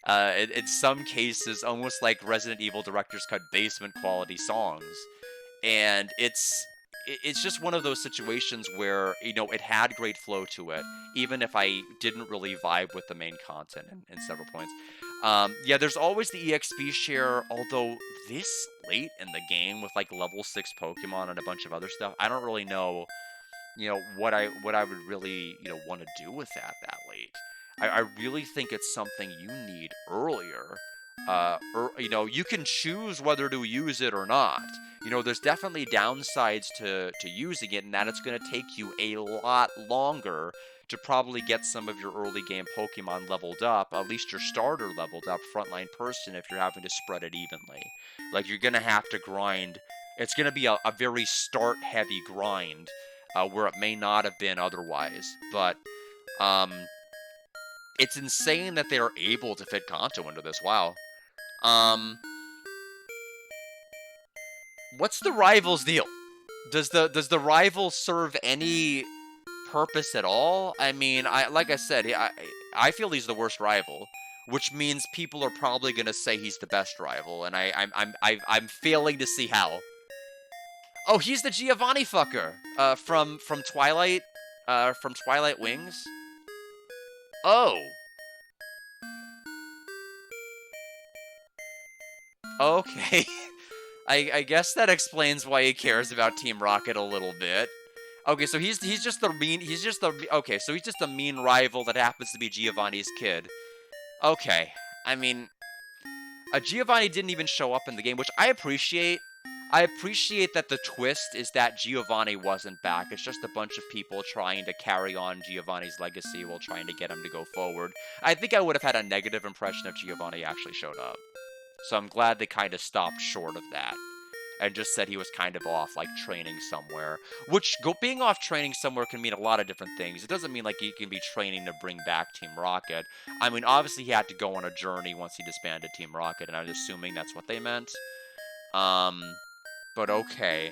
in some cases almost like Resident Evil Director's Cut basement quality songs. And it's just one of those situations where, it had great flow to it, even if I didn't really vibe with the main content in several points. Yeah, there's always the EXP share, although this late in the game with like level 6 Pokemon and a bunch of other stuff, I don't really know, what I would really, want to do with that late. I really think it's something you need earlier. You can choose whether to use it or not. There's definitely downsides to using it, and that it's going to take you a lot longer to probably get some of your early game Pokemon leveled up, at least your starter leveled up, frontline person, if you're having to spread it evenly. Like, you're going to have to grind. It's going to be a very start-heavy grind, where it may not have been otherwise. But, it's insane that they are able to fit Kanto into this. Wow. What's the rival's deal? Does the rival serve any purpose at all? I mean, like I said, I feel he's the worst rival, which means people are probably gonna say he's the best rival, and I'm failing to see how. Oh, he's the Giovanni fucker, from Twilight Wings. Oh. Okay. I guess that explains why he cares about Team Rocket a little bit. Okay, so he's just the mean rival that happens to be Giovanni's kid. Okay, I mean, Giovanni didn't even show up in the game, which I appreciate. I appreciate that the twist is that Giovanni wasn't back. It's just a bunch of people trying to carry on Giovanni's legacy while trying to get him to go forward. I think I would have had a negative impression if Giovanni actually showed up. So I'm glad they kind of stopped short of that. and just said he was kind of off, like, training somewhere. Which, being off training somewhere can mean a lot of different things. It doesn't mean, like, he can be training to bring back Team Rocket. I mean, obviously, he had to go on a journey once he disbanded Team Rocket, and I'm assuming that's what they meant. But okay.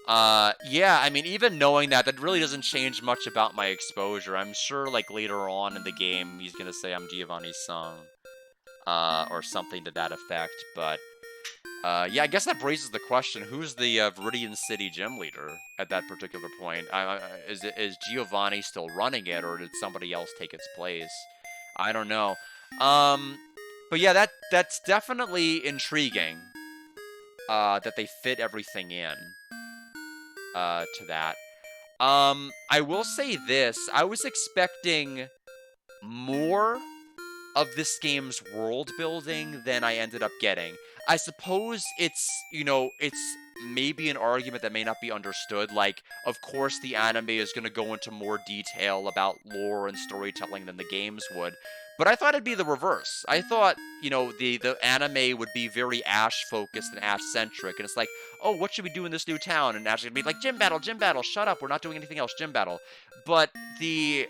Yeah, I mean, even knowing that, that really doesn't change much about my exposure. I'm sure, like, later on in the game, he's gonna say I'm Giovanni's son, or something to that effect, but, yeah, I guess that raises the question, who's the, Viridian City gym leader at that particular point? Is Giovanni still running it, or did somebody else take its place? I don't know. But yeah, that's definitely intriguing, that they fit everything in, to that. I will say this, I was expecting more of this game's world building than I ended up getting. I suppose it's, it's maybe an argument that may not be understood. Like, of course, the anime is going to go into more detail about lore and storytelling than the games would. But I thought it'd be the reverse. I thought, the anime would be very Ash-focused and Ash-centric. And it's like, oh, what should we do in this new town? And Ash would be like, gym battle, shut up, we're not doing anything else, gym battle. But the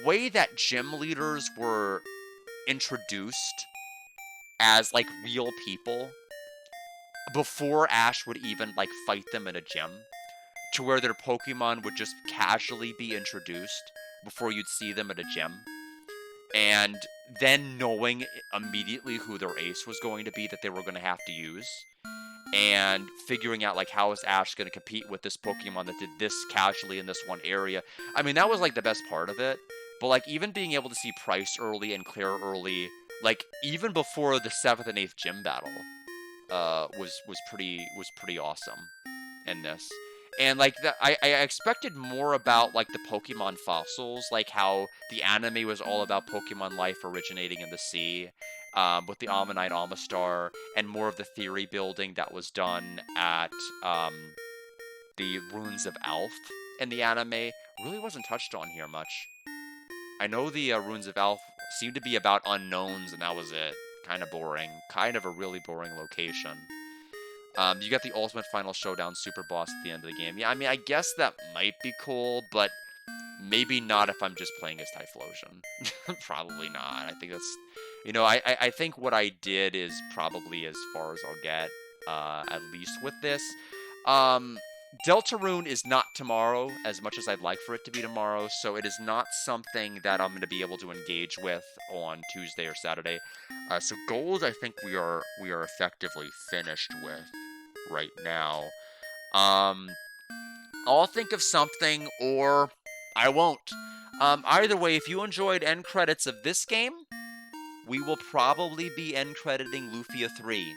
way that gym leaders were introduced as, like, real people before Ash would even, like, fight them in a gym, to where their Pokemon would just casually be introduced before you'd see them at a gym, and then knowing immediately who their ace was going to be that they were going to have to use, and figuring out, like, how is Ash going to compete with this Pokemon that did this casually in this one area. I mean, that was, like, the best part of it. But, like, even being able to see Pryce early and Claire early, like, even before the 7th and 8th gym battle, was pretty awesome in this. And, like, I expected more about, like, the Pokemon fossils, like how the anime was all about Pokemon life originating in the sea, with the Ammonite Amistar, and more of the theory building that was done at, the Runes of Alph in the anime. Really wasn't touched on here much. I know the Runes of Alph seemed to be about unknowns, and that was it. Kind of boring. Kind of a really boring location. You got the Ultimate Final Showdown Super Boss at the end of the game. Yeah, I mean, I guess that might be cool, but maybe not if I'm just playing as Typhlosion. Probably not. I think that's... I think what I did is probably as far as I'll get, at least with this. Deltarune is not tomorrow, as much as I'd like for it to be tomorrow, so it is not something that I'm going to be able to engage with on Tuesday or Saturday. So Gold, I think we are effectively finished with right now. I'll think of something, or I won't. Either way, if you enjoyed end credits of this game, we will probably be end crediting Lufia 3.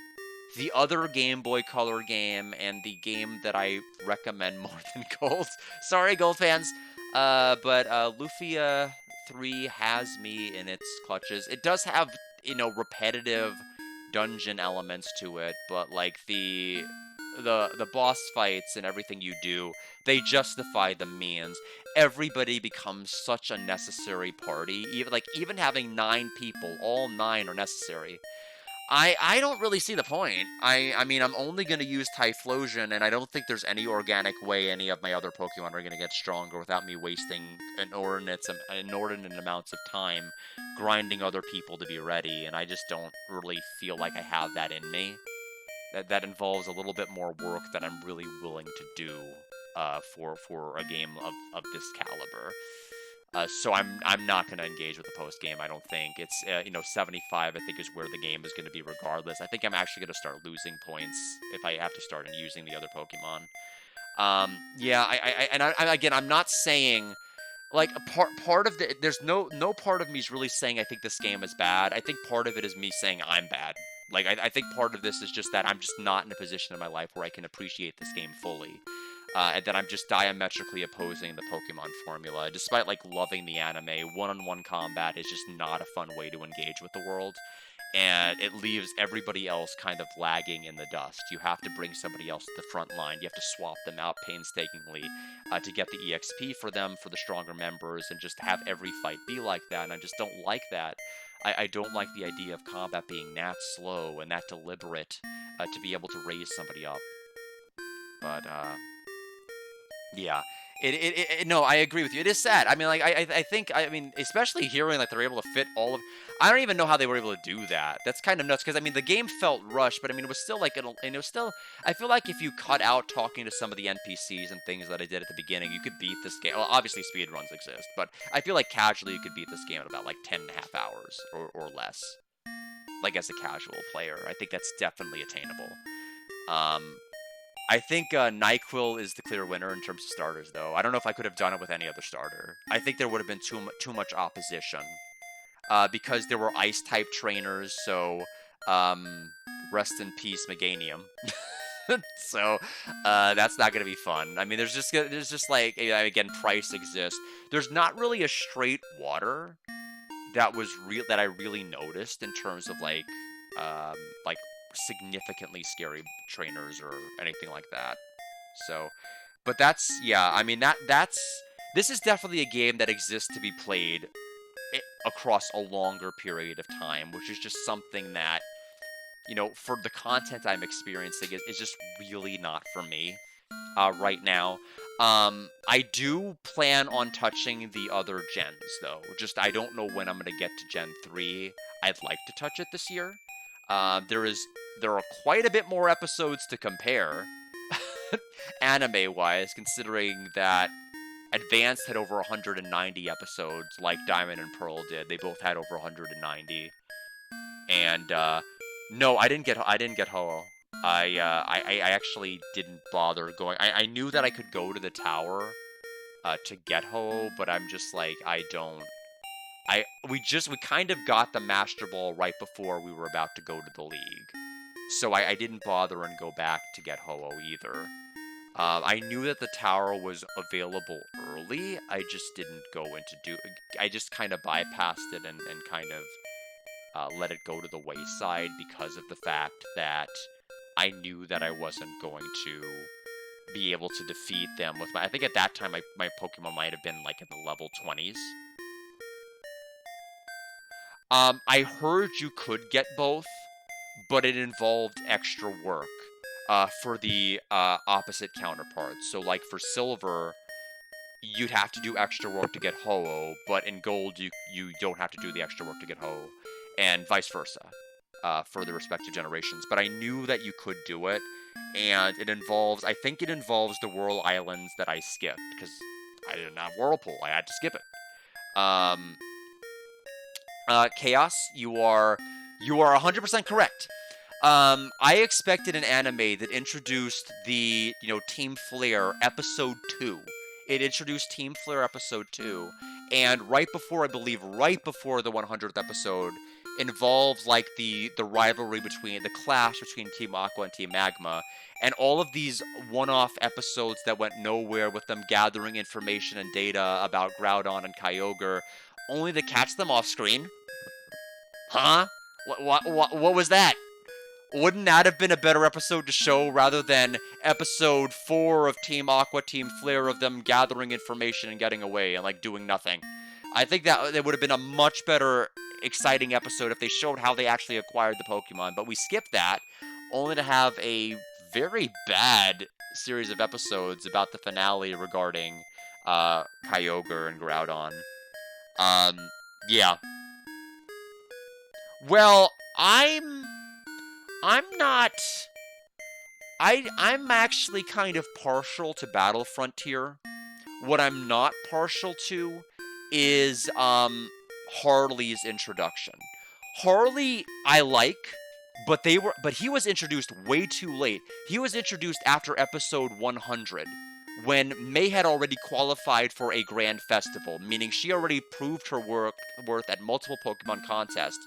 The other Game Boy Color game, and the game that I recommend more than Gold. Sorry, Gold fans. But Lufia 3 has me in its clutches. It does have, repetitive dungeon elements to it, but, like, the boss fights and everything you do, they justify the means. Everybody becomes such a necessary party. Even having 9 people, all 9 are necessary. I don't really see the point. I mean, I'm only going to use Typhlosion, and I don't think there's any organic way any of my other Pokemon are going to get stronger without me wasting inordinate amounts of time grinding other people to be ready, and I just don't really feel like I have that in me. That involves a little bit more work that I'm really willing to do, for a game of this caliber. So I'm not going to engage with the post game. I don't think it's 75. I think is where the game is going to be regardless. I think I'm actually going to start losing points if I have to start using the other Pokemon. Yeah, again, I'm not saying, like, part of there's no part of me is really saying I think this game is bad. I think part of it is me saying I'm bad. Like, I think part of this is just that I'm just not in a position in my life where I can appreciate this game fully. And that I'm just diametrically opposing the Pokemon formula. Despite, like, loving the anime, one-on-one combat is just not a fun way to engage with the world. And it leaves everybody else kind of lagging in the dust. You have to bring somebody else to the front line. You have to swap them out painstakingly to get the EXP for them, for the stronger members, and just have every fight be like that. And I just don't like that. I don't like the idea of combat being that slow and that deliberate to be able to raise somebody up. But yeah. No, I agree with you. It is sad. I mean, like, I think, I mean, especially hearing like they're able to fit all of. I don't even know how they were able to do that. That's kind of nuts because I mean, the game felt rushed, but I mean, it was still like, and it was still. I feel like if you cut out talking to some of the NPCs and things that I did at the beginning, you could beat this game. Well, obviously speed runs exist, but I feel like casually you could beat this game in about like 10.5 hours or less. Like as a casual player, I think that's definitely attainable. Um, I think NyQuil is the clear winner in terms of starters, though. I don't know if I could have done it with any other starter. I think there would have been too much opposition because there were ice-type trainers, so rest in peace, Meganium. So that's not going to be fun. I mean, there's just like, again, price exists. There's not really a straight water that was real that I really noticed in terms of like significantly scary trainers or anything like that. So, but that's yeah. I mean that's this is definitely a game that exists to be played across a longer period of time, which is just something that for the content I'm experiencing is just really not for me right now. I do plan on touching the other gens, though. Just I don't know when I'm going to get to Gen 3. I'd like to touch it this year. There are quite a bit more episodes to compare, anime-wise, considering that Advanced had over 190 episodes, like Diamond and Pearl did. They both had over 190. And no, I didn't get Ho-Oh. I actually didn't bother going. I knew that I could go to the tower to get Ho-Oh, but I'm just like, I don't. We kind of got the Master Ball right before we were about to go to the league, so I didn't bother and go back to get Ho-Oh either. I knew that the tower was available early. I just didn't go into I just kind of bypassed it and kind of let it go to the wayside because of the fact that I knew that I wasn't going to be able to defeat them with I think at that time my Pokemon might have been like in the level 20s. I heard you could get both, but it involved extra work for the opposite counterparts. So like for Silver, you'd have to do extra work to get Ho-Oh, but in Gold you don't have to do the extra work to get Ho-Oh, and vice versa for the respective generations. But I knew that you could do it, and I think it involves the Whirl Islands that I skipped, because I didn't have Whirlpool, I had to skip it. Chaos, you are 100% correct. I expected an anime that introduced the, Team Flare Episode 2. It introduced Team Flare Episode 2, and right before the 100th episode, involves, like, the rivalry the clash between Team Aqua and Team Magma, and all of these one-off episodes that went nowhere with them gathering information and data about Groudon and Kyogre, only to catch them off screen. Huh? What was that? Wouldn't that have been a better episode to show rather than episode 4 of Team Aqua, Team Flare, of them gathering information and getting away and, like, doing nothing? I think that it would have been a much better, exciting episode if they showed how they actually acquired the Pokemon, but we skipped that, only to have a very bad series of episodes about the finale regarding Kyogre and Groudon. Yeah. Well, I'm not. I'm actually kind of partial to Battle Frontier. What I'm not partial to is Harley's introduction. Harley I like, but he was introduced way too late. He was introduced after episode 100, when May had already qualified for a grand festival, meaning she already proved her worth at multiple Pokemon contests.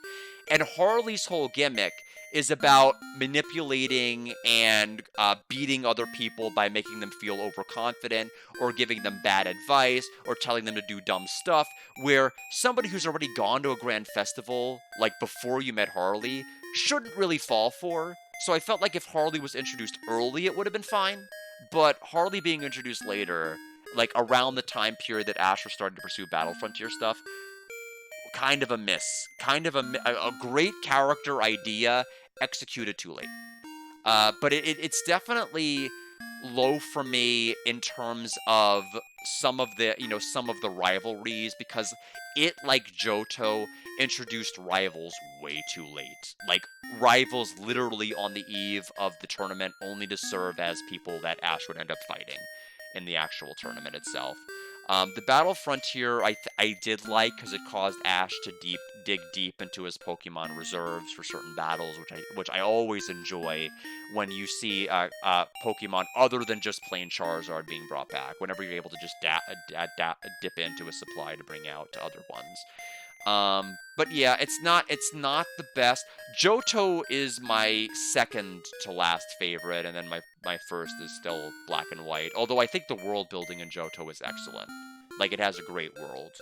And Harley's whole gimmick is about manipulating and beating other people by making them feel overconfident, or giving them bad advice, or telling them to do dumb stuff, where somebody who's already gone to a grand festival, like before you met Harley, shouldn't really fall for. So I felt like if Harley was introduced early, it would have been fine. But Harley being introduced later, like around the time period that Ash was starting to pursue Battle Frontier stuff, kind of a miss. Kind of a great character idea, executed too late. But it's definitely low for me in terms of some of the rivalries, because it, like Johto, introduced rivals way too late. Like, rivals literally on the eve of the tournament, only to serve as people that Ash would end up fighting in the actual tournament itself. The Battle Frontier I did like, because it caused Ash to dig deep into his Pokemon reserves for certain battles, which I always enjoy when you see Pokemon other than just plain Charizard being brought back. Whenever you're able to just dip into a supply to bring out to other ones. But yeah, it's not the best. Johto is my second to last favorite, and then my first is still Black and White. Although I think the world building in Johto is excellent. Like, it has a great world.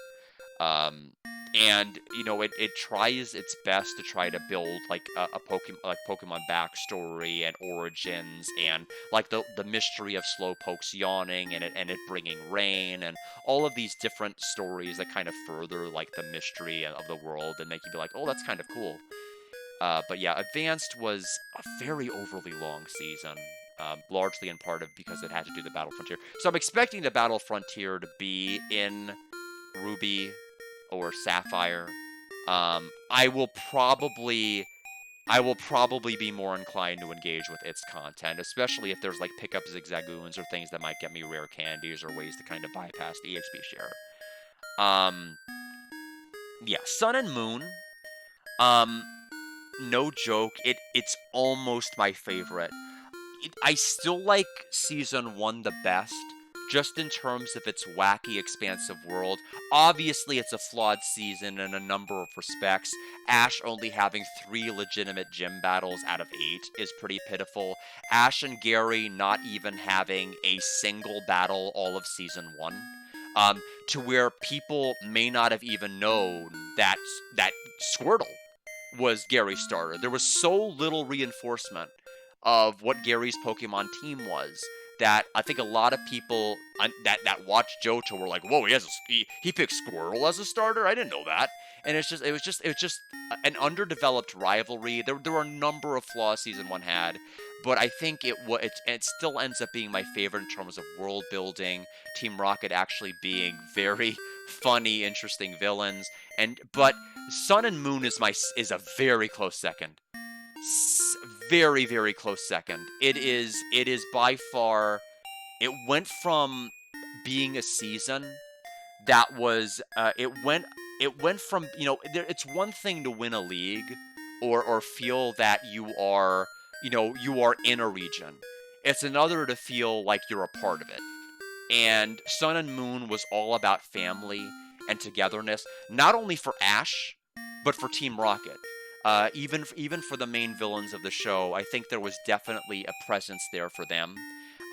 Um, and it tries its best to try to build like Pokemon backstory and origins, and like the mystery of Slowpoke's yawning, and it bringing rain, and all of these different stories that kind of further like the mystery of the world and make you be like, oh, that's kind of cool. But yeah, Advanced was a very overly long season. Largely in part of because it had to do the Battle Frontier. So I'm expecting the Battle Frontier to be in Ruby or Sapphire. I will probably be more inclined to engage with its content, especially if there's like pickup Zigzagoons or things that might get me rare candies or ways to kind of bypass the EXP share. Um, yeah, Sun and Moon. Um, no joke, it's almost my favorite. I still like Season 1 the best, just in terms of its wacky, expansive world. Obviously, it's a flawed season in a number of respects. Ash only having 3 legitimate gym battles out of 8 is pretty pitiful. Ash and Gary not even having a single battle all of Season 1. To where people may not have even known that Squirtle was Gary's starter. There was so little reinforcement of what Gary's Pokemon team was that I think a lot of people that watched Johto were like, "Whoa, he picked Squirtle as a starter? I didn't know that." And it was just an underdeveloped rivalry. There were a number of flaws Season 1 had, but I think it still ends up being my favorite in terms of world building. Team Rocket actually being very funny, interesting villains, but Sun and Moon is a very close second. Very, very close second. It is by far. It went from being a season that was it went from, it's one thing to win a league or feel that you are in a region. It's another to feel like you're a part of it. And Sun and Moon was all about family and togetherness, not only for Ash, but for Team Rocket. Even for the main villains of the show, I think there was definitely a presence there for them.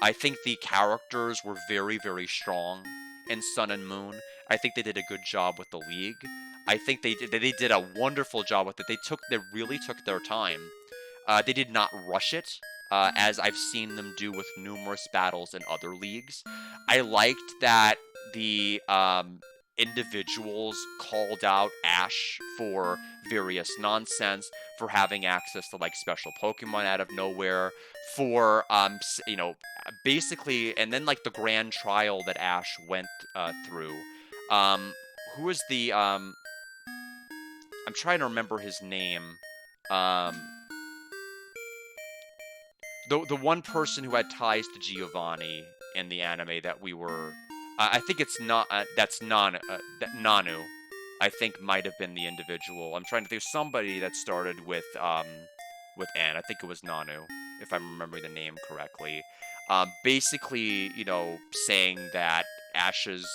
I think the characters were very, very strong in Sun and Moon. I think they did a good job with the League. I think they did a wonderful job with it. They really took their time. They did not rush it, as I've seen them do with numerous battles in other leagues. I liked that the individuals called out Ash for various nonsense, for having access to like special Pokemon out of nowhere, for basically, and then like the grand trial that Ash went through. Um, who was the I'm trying to remember his name. Um, the one person who had ties to Giovanni in the anime that we were, I think it's not that's Nanu. I think might have been the individual. I'm trying to think of somebody that started with N. I think it was Nanu, if I'm remembering the name correctly. Basically, saying that Ash's,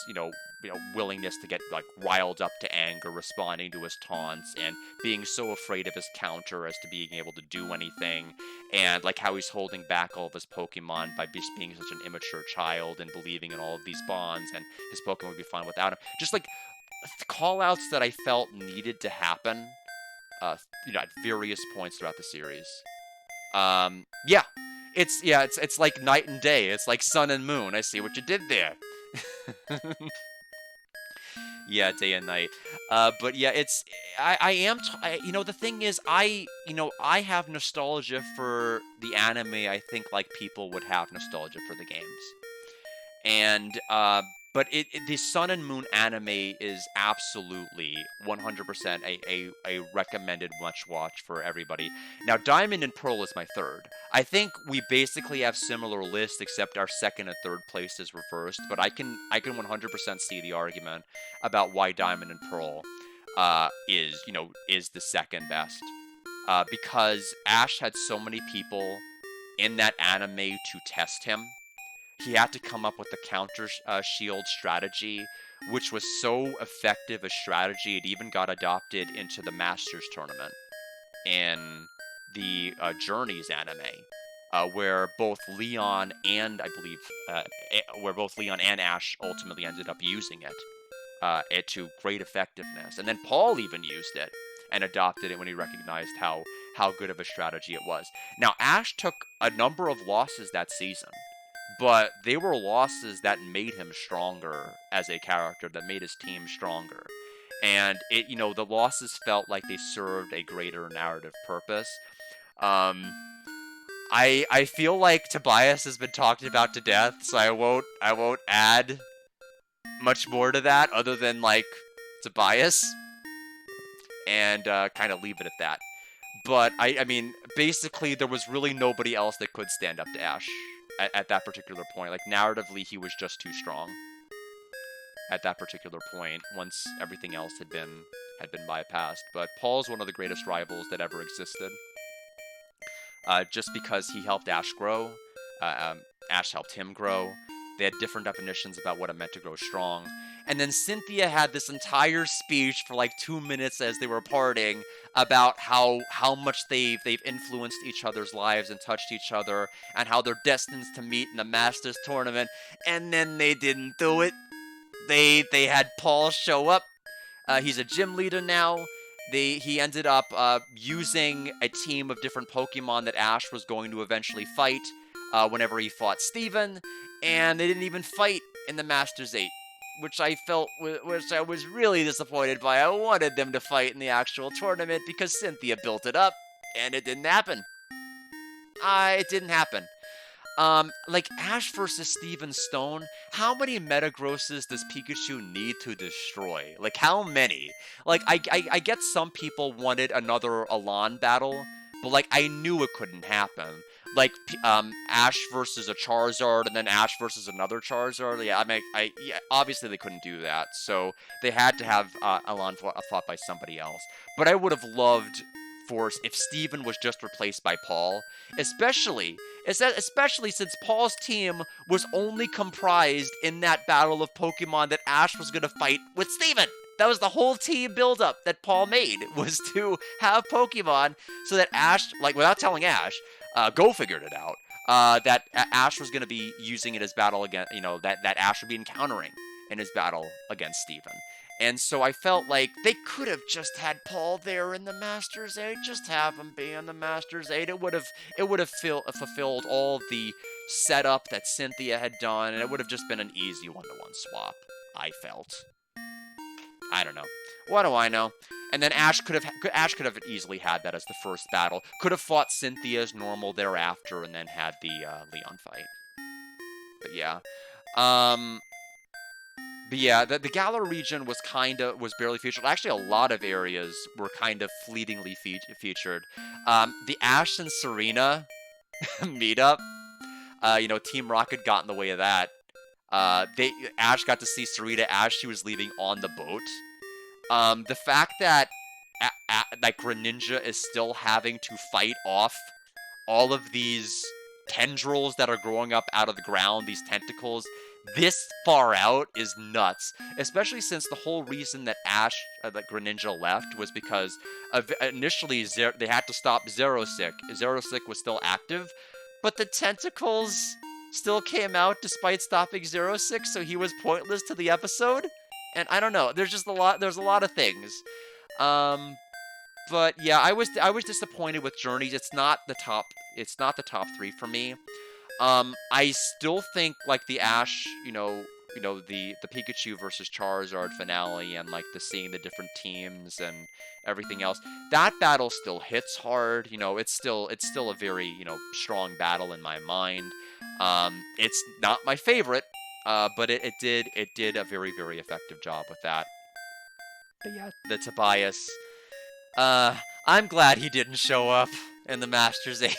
willingness to get like riled up to anger, responding to his taunts, and being so afraid of his counter as to being able to do anything, and like how he's holding back all of his Pokemon by just being such an immature child and believing in all of these bonds, and his Pokemon would be fine without him. Just like call outs that I felt needed to happen, at various points throughout the series. Yeah, it's like night and day. It's like sun and moon. I see what you did there. Yeah, day and night. But yeah, I am the thing is I have nostalgia for the anime. I think like people would have nostalgia for the games. And but the Sun and Moon anime is absolutely 100% a recommended watch for everybody. Now, Diamond and Pearl is my third. I think we basically have similar lists, except our second and third place is reversed. But I can 100% see the argument about why Diamond and Pearl is the second best. Because Ash had so many people in that anime to test him. He had to come up with the counter shield strategy, which was so effective a strategy it even got adopted into the Masters tournament in the Journeys anime, where both Leon and I believe where both Leon and Ash ultimately ended up using it to great effectiveness, and then Paul even used it and adopted it when he recognized how good of a strategy it was. Now Ash took a number of losses that season, but they were losses that made him stronger as a character, that made his team stronger. And the losses felt like they served a greater narrative purpose. Um, I feel like Tobias has been talked about to death, so I won't add much more to that other than like Tobias, and kind of leave it at that. But I mean, basically, there was really nobody else that could stand up to Ash at that particular point. Like narratively, he was just too strong at that particular point. Once everything else had been bypassed. But Paul's one of the greatest rivals that ever existed. Just because he helped Ash grow, Ash helped him grow. They had different definitions about what it meant to grow strong. And then Cynthia had this entire speech for like 2 minutes as they were parting about how much they've influenced each other's lives and touched each other, and how they're destined to meet in the Masters tournament. And then they didn't do it. They had Paul show up. He's a gym leader now. He ended up using a team of different Pokemon that Ash was going to eventually fight whenever he fought Steven, and they didn't even fight in the Masters 8, which I was really disappointed by. I wanted them to fight in the actual tournament because Cynthia built it up, and it didn't happen. It didn't happen. Like Ash versus Steven Stone, how many Metagrosses does Pikachu need to destroy? Like, how many? Like, I get some people wanted another Elan battle, but like, I knew it couldn't happen. Like, Ash versus a Charizard, and then Ash versus another Charizard. Yeah, I mean, yeah, obviously they couldn't do that, so they had to have Elan fought by somebody else. But I would have loved for if Steven was just replaced by Paul, especially since Paul's team was only comprised in that battle of Pokemon that Ash was going to fight with Steven. That was the whole team buildup that Paul made, was to have Pokemon so that Ash, like without telling Ash, Go figured it out, that Ash was going to be using in his battle against, that Ash would be encountering in his battle against Steven. And so I felt like they could have just had Paul there in the Masters 8, just have him be in the Masters 8. It would have fulfilled all of the setup that Cynthia had done, and it would have just been an easy one-to-one swap, I felt. I don't know. What do I know? And then Ash could have easily had that as the first battle. Could have fought Cynthia as normal thereafter, and then had the Leon fight. But yeah. But yeah, the Galar region was barely featured. Actually, a lot of areas were kind of fleetingly featured. The Ash and Serena meetup, Team Rocket got in the way of that. Ash got to see Serena as she was leaving on the boat. The fact that like Greninja is still having to fight off all of these tendrils that are growing up out of the ground, these tentacles, this far out is nuts. Especially since the whole reason that that Greninja left was because initially they had to stop Xerosic. Xerosic was still active, but the tentacles still came out despite stopping Xerosic, so he was pointless to the episode. And I don't know. There's a lot of things. But yeah, I was disappointed with Journeys. It's not the top 3 for me. I still think like the Ash, you know, the Pikachu versus Charizard finale and like the seeing the different teams and everything else. That battle still hits hard. You know, it's still a very, you know, strong battle in my mind. It's not my favorite, but it did a very, very effective job with that. But yeah, the Tobias. Uh, I'm glad he didn't show up in the Masters 8.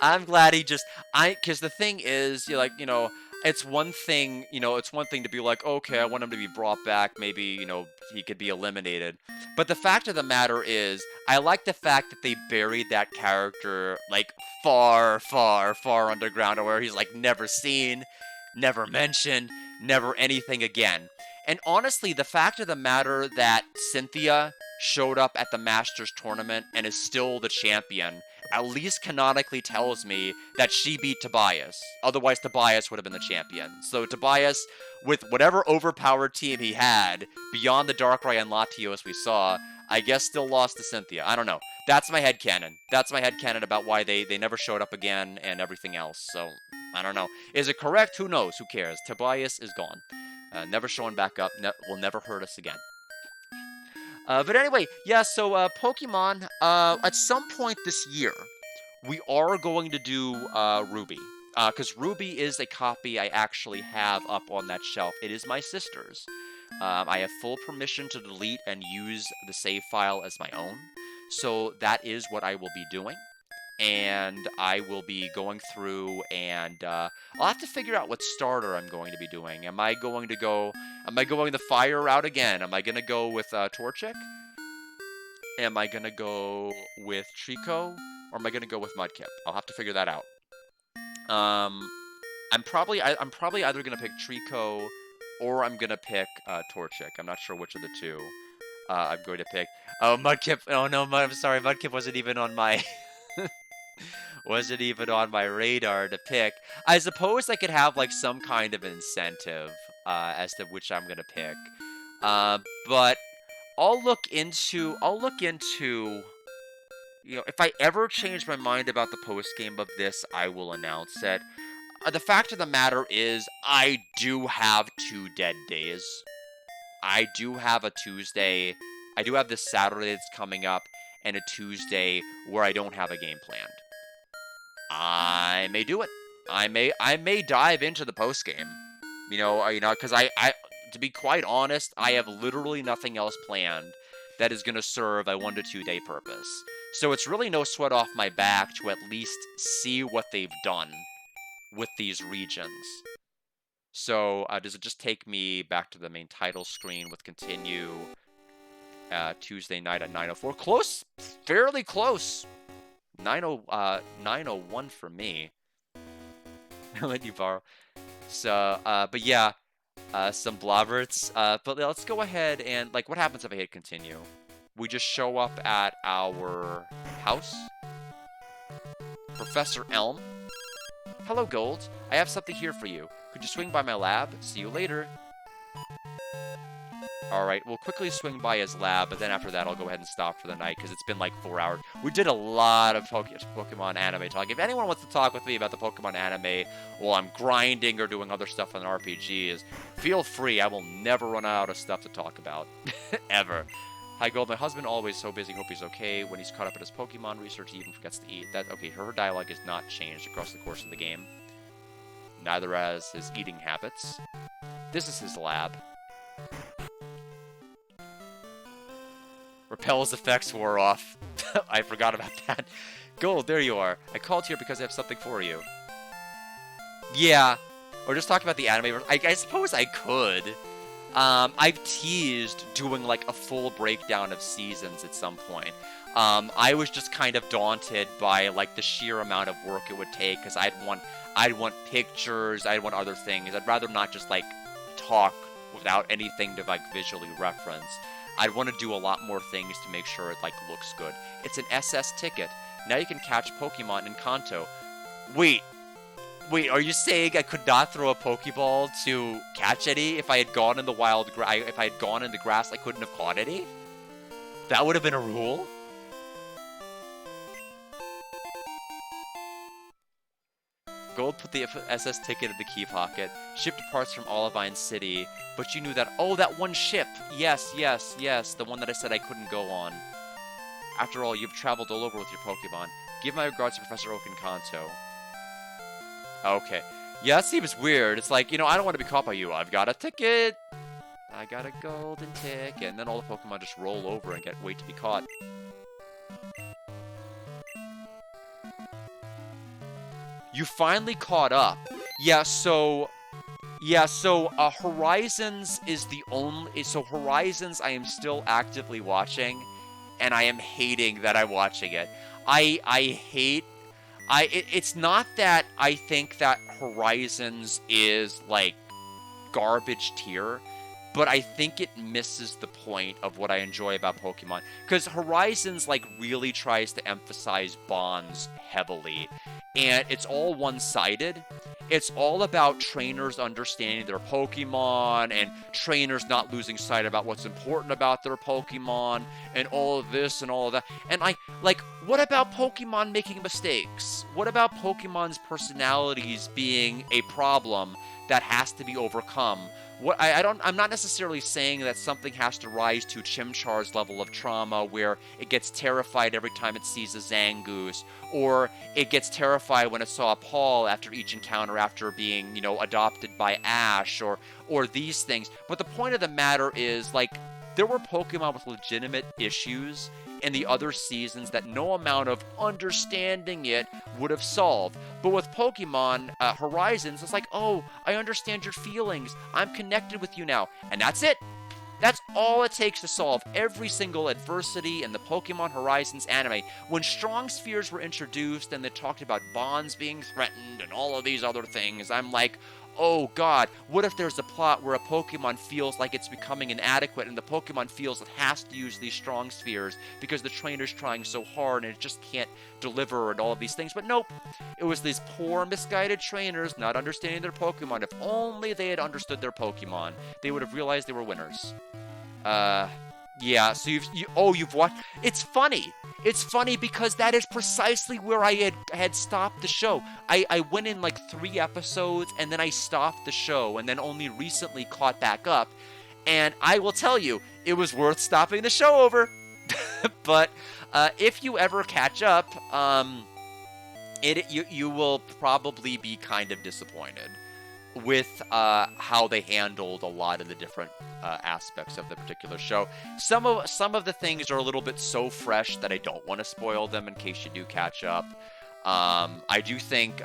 I'm glad he just because the thing is, you like, you know, it's one thing, you know, it's one thing to be like, okay, I want him to be brought back, maybe, you know, he could be eliminated. But the fact of the matter is, I like the fact that they buried that character like far, far, far underground, where he's like never seen, never mentioned, never anything again. And honestly, the fact of the matter that Cynthia showed up at the Masters tournament and is still the champion at least canonically tells me that she beat Tobias. Otherwise, Tobias would have been the champion. So Tobias, with whatever overpowered team he had, beyond the Darkrai and Latios we saw, I guess still lost to Cynthia. I don't know. That's my headcanon. That's my headcanon about why they never showed up again and everything else. So, I don't know. Is it correct? Who knows? Who cares? Tobias is gone. Never showing back up. Will never hurt us again. But anyway, yeah, so Pokemon, at some point this year, we are going to do Ruby. Because Ruby is a copy I actually have up on that shelf. It is my sister's. I have full permission to delete and use the save file as my own. So that is what I will be doing. And I will be going through and I'll have to figure out what starter I'm going to be doing. Am I going the fire route again? Am I going to go with Torchic? Am I going to go with Trico? Or am I going to go with Mudkip? I'll have to figure that out. I'm probably either going to pick Trico or I'm going to pick Torchic. I'm not sure which of the two I'm going to pick. Oh, Mudkip. Oh, no, I'm sorry. Mudkip wasn't even on my... wasn't even on my radar to pick. I suppose I could have like some kind of incentive as to which I'm gonna pick. But I'll look into you know, if I ever change my mind about the post game of this, I will announce it. The fact of the matter is, I do have 2 dead days. I do have a Tuesday. I do have this Saturday that's coming up, and a Tuesday where I don't have a game planned. I may do it. I may dive into the post game. You know, because I to be quite honest, I have literally nothing else planned that is going to serve a 1 to 2 day purpose. So it's really no sweat off my back to at least see what they've done with these regions. So does it just take me back to the main title screen with continue Tuesday night at 9:04? Close, fairly close. 9:01 for me. I'll let you borrow. So, but yeah, some blobberts. But let's go ahead and, like, what happens if I hit continue? We just show up at our house. Professor Elm. Hello, Gold. I have something here for you. Could you swing by my lab? See you later. Alright, we'll quickly swing by his lab, but then after that I'll go ahead and stop for the night, because it's been like 4 hours. We did a lot of Pokemon anime talk. If anyone wants to talk with me about the Pokemon anime while I'm grinding or doing other stuff on RPGs, feel free. I will never run out of stuff to talk about. Ever. Hi, Gold. My husband always so busy. Hope he's okay. When he's caught up in his Pokemon research, he even forgets to eat. Okay, her dialogue is not changed across the course of the game. Neither has his eating habits. This is his lab. Repel's effects wore off. I forgot about that. Gold, there you are. I called here because I have something for you. Yeah. Or just talk about the anime. I suppose I could. I've teased doing like a full breakdown of seasons at some point. I was just kind of daunted by like the sheer amount of work it would take, because I'd want pictures, I'd want other things. I'd rather not just like talk without anything to like visually reference. I'd want to do a lot more things to make sure it like looks good. It's an SS ticket. Now you can catch Pokemon in Kanto. Wait, are you saying I could not throw a Pokeball to catch any if I had gone in the wild if I had gone in the grass, I couldn't have caught any? That would have been a rule? Gold put the SS ticket in the key pocket, shipped parts from Olivine City, but you knew that, oh, that one ship! Yes, yes, yes, the one that I said I couldn't go on. After all, you've traveled all over with your Pokemon. Give my regards to Professor Oak and Kanto. Okay. Yeah, that seems weird. It's like, you know, I don't want to be caught by you. I've got a ticket! I got a golden ticket. And then all the Pokemon just roll over and wait to be caught. You finally caught up. Yeah, so Horizons is the only... So Horizons I am still actively watching, and I am hating that I'm watching it. It's not that I think that Horizons is, like, garbage tier, but I think it misses the point of what I enjoy about Pokemon. Because Horizons, like, really tries to emphasize bonds heavily, and it's all one-sided. It's all about trainers understanding their Pokemon, and trainers not losing sight about what's important about their Pokemon, and all of this and all of that. And like, what about Pokemon making mistakes? What about Pokemon's personalities being a problem that has to be overcome? I'm not necessarily saying that something has to rise to Chimchar's level of trauma where it gets terrified every time it sees a Zangoose, or it gets terrified when it saw a Paul after each encounter after being, you know, adopted by Ash, or these things. But the point of the matter is, like, there were Pokemon with legitimate issues in the other seasons that no amount of understanding it would have solved. But with Pokemon Horizons, it's like, oh, I understand your feelings. I'm connected with you now. And that's it. That's all it takes to solve every single adversity in the Pokemon Horizons anime. When Strong Spheres were introduced and they talked about bonds being threatened and all of these other things, I'm like, oh god, what if there's a plot where a Pokemon feels like it's becoming inadequate and the Pokemon feels it has to use these Strong Spheres because the trainer's trying so hard and it just can't deliver and all of these things. But nope, it was these poor misguided trainers not understanding their Pokemon. If only they had understood their Pokemon, they would have realized they were winners. Yeah, so you've watched... It's funny. It's funny because that is precisely where I had stopped the show. I went in like 3 episodes, and then I stopped the show, and then only recently caught back up. And I will tell you, it was worth stopping the show over. But if you ever catch up, you will probably be kind of disappointed with how they handled a lot of the different aspects of the particular show. Some of the things are a little bit so fresh that I don't want to spoil them in case you do catch up. I do think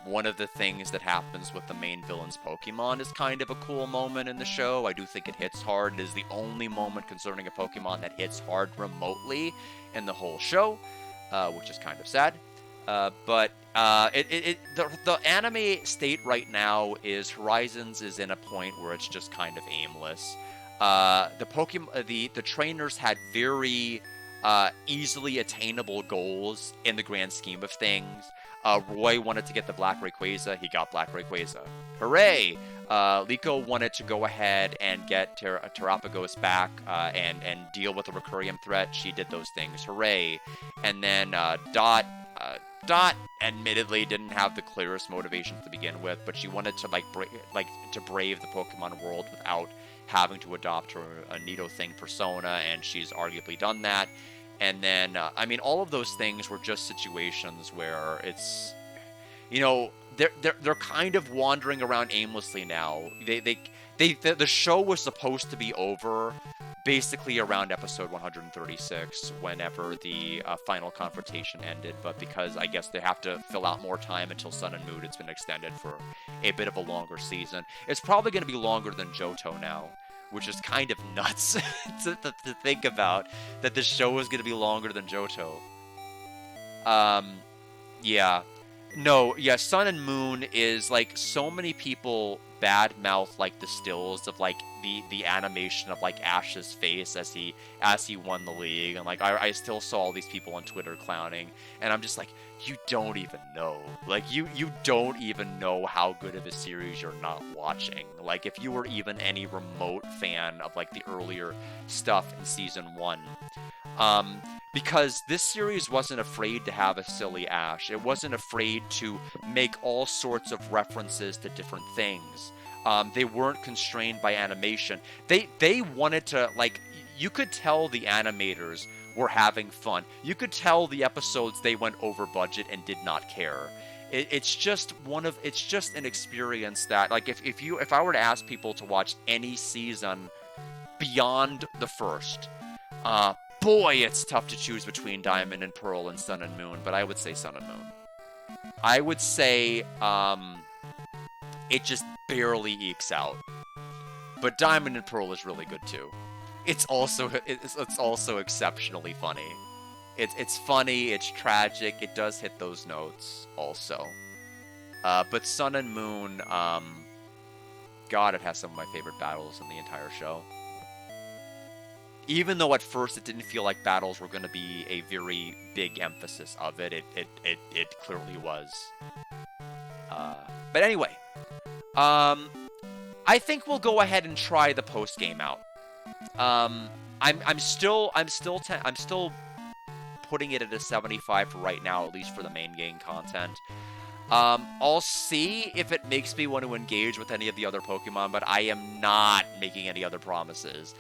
one of the things that happens with the main villain's Pokemon is kind of a cool moment in the show. I do think it hits hard. It is the only moment concerning a Pokemon that hits hard remotely in the whole show, which is kind of sad. But the anime state right now is Horizons is in a point where it's just kind of aimless. The trainers had very easily attainable goals in the grand scheme of things. Roy wanted to get the Black Rayquaza, he got Black Rayquaza. Hooray! Liko wanted to go ahead and get Terapagos back and deal with the Recurrium threat. She did those things. Hooray! And then Dot admittedly didn't have the clearest motivations to begin with, but she wanted to to brave the Pokemon world without having to adopt her Nidothing persona, and she's arguably done that. And then I mean, all of those things were just situations where it's, you know, they're kind of wandering around aimlessly now. The show was supposed to be over basically around episode 136, whenever the final confrontation ended, but because I guess they have to fill out more time until Sun and Moon, it's been extended for a bit of a longer season. It's probably going to be longer than Johto now, which is kind of nuts to think about, that this show is going to be longer than Johto. Yeah. No, yeah, Sun and Moon is, like, so many people badmouth, like, the stills of, like, the animation of like Ash's face as he won the league, and like I still saw all these people on Twitter clowning, and I'm just like, you don't even know, like you don't even know how good of a series you're not watching. Like if you were even any remote fan of like the earlier stuff in season 1. Because this series wasn't afraid to have a silly Ash. It wasn't afraid to make all sorts of references to different things. They weren't constrained by animation. They wanted to, like, you could tell the animators were having fun. You could tell the episodes they went over budget and did not care. It's just an experience that, like, if I were to ask people to watch any season beyond the first, boy, it's tough to choose between Diamond and Pearl and Sun and Moon, but I would say Sun and Moon. I would say it just barely ekes out. But Diamond and Pearl is really good too. It's also exceptionally funny. It's funny, it's tragic, it does hit those notes also. But Sun and Moon, God, it has some of my favorite battles in the entire show. Even though at first it didn't feel like battles were going to be a very big emphasis of it, it clearly was. But anyway, I think we'll go ahead and try the post game out. I'm still putting it at a 75 for right now, at least for the main game content. I'll see if it makes me want to engage with any of the other Pokemon, but I am not making any other promises.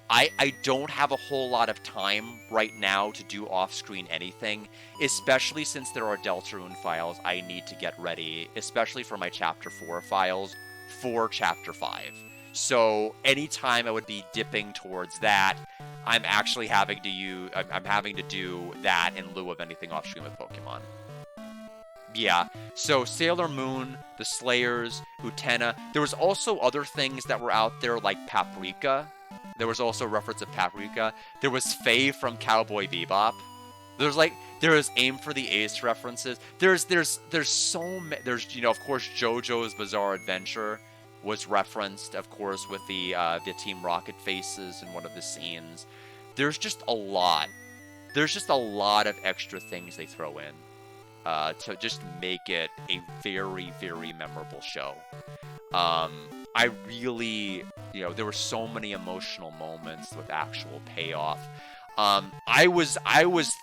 I don't have a whole lot of time right now to do off-screen anything, especially since there are Deltarune files I need to get ready, especially for my Chapter 4 files for Chapter 5. So anytime I would be dipping towards that, I'm actually having to do that in lieu of anything off-screen with Pokemon. Yeah, so Sailor Moon, the Slayers, Utena. There was also other things that were out there like Paprika. There was also a reference of Paprika. There was Faye from Cowboy Bebop. There was Aim for the Ace references. There's so many. There's, of course, JoJo's Bizarre Adventure was referenced, of course, with the Team Rocket faces in one of the scenes. There's just a lot. There's just a lot of extra things they throw in to just make it a very, very memorable show. I really, there were so many emotional moments with actual payoff. I was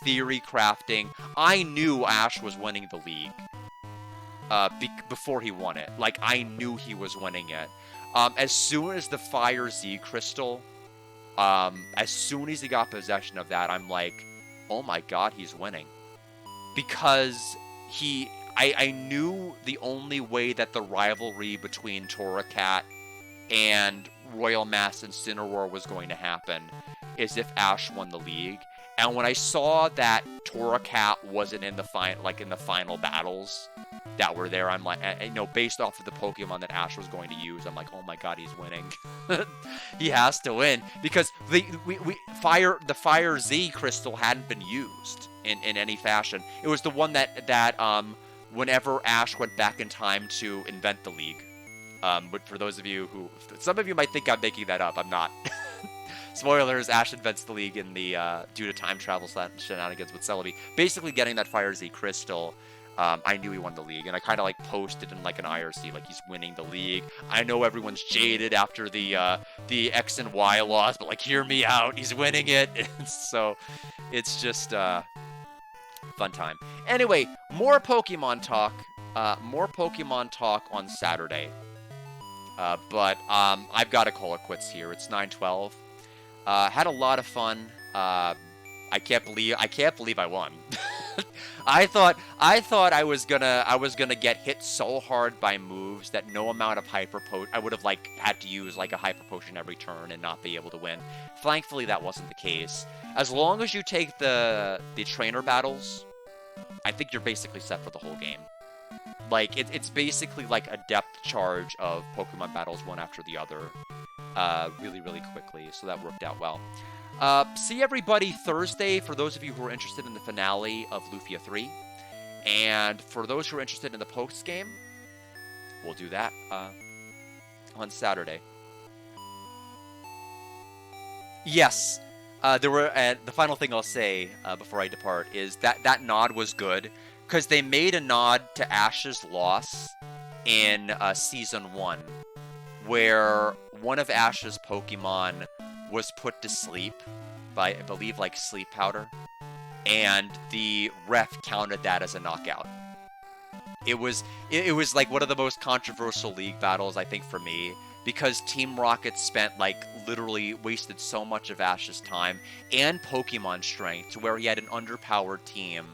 theory crafting. I knew Ash was winning the league before he won it. Like, I knew he was winning it. As soon as the Fire Z Crystal, as soon as he got possession of that, I'm like, oh my god, he's winning. Because I knew the only way that the rivalry between Torracat and Royal Mass Incineroar was going to happen is if Ash won the league. And when I saw that Torracat wasn't in the final battles that were there, I'm like, based off of the Pokemon that Ash was going to use, I'm like, oh my god, he's winning. He has to win because the Fire Z Crystal hadn't been used in any fashion. It was the one that whenever Ash went back in time to invent the league. But for those of you some of you might think I'm making that up. I'm not. Spoilers, Ash invents the league in the due to time travel shenanigans with Celebi. Basically getting that Fire Z Crystal, I knew he won the league, and I kind of like posted in like an IRC, like he's winning the league. I know everyone's jaded after the X and Y laws, but like hear me out, he's winning it. So it's just fun time. Anyway, more Pokemon talk on Saturday. But I've got to call it quits here. It's 9:12. Had a lot of fun. I can't believe I won. I thought I was gonna get hit so hard by moves that no amount of Hyper Potion, I would have like had to use like a Hyper Potion every turn and not be able to win. Thankfully, that wasn't the case. As long as you take the trainer battles, I think you're basically set for the whole game. Like, it's basically like a depth charge of Pokemon battles one after the other really, really quickly, so that worked out well. See everybody Thursday for those of you who are interested in the finale of Lufia 3. And for those who are interested in the post-game, we'll do that on Saturday. Yes. There were the final thing I'll say before I depart is that nod was good because they made a nod to Ash's loss in season 1, where one of Ash's Pokemon was put to sleep by, I believe, like sleep powder, and the ref counted that as a knockout. It was like one of the most controversial league battles, I think, for me, because Team Rocket spent like literally wasted so much of Ash's time and Pokemon strength to where he had an underpowered team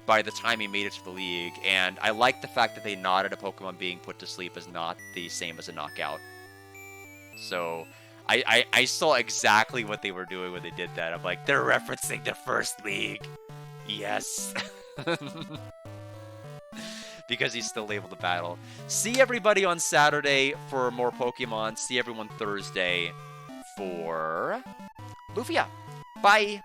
by the time he made it to the league. And I like the fact that they nodded a Pokemon being put to sleep as not the same as a knockout. So I saw exactly what they were doing when they did that. I'm like, they're referencing the first league. Yes. Because he's still able to battle. See everybody on Saturday for more Pokemon. See everyone Thursday for Lufia. Bye!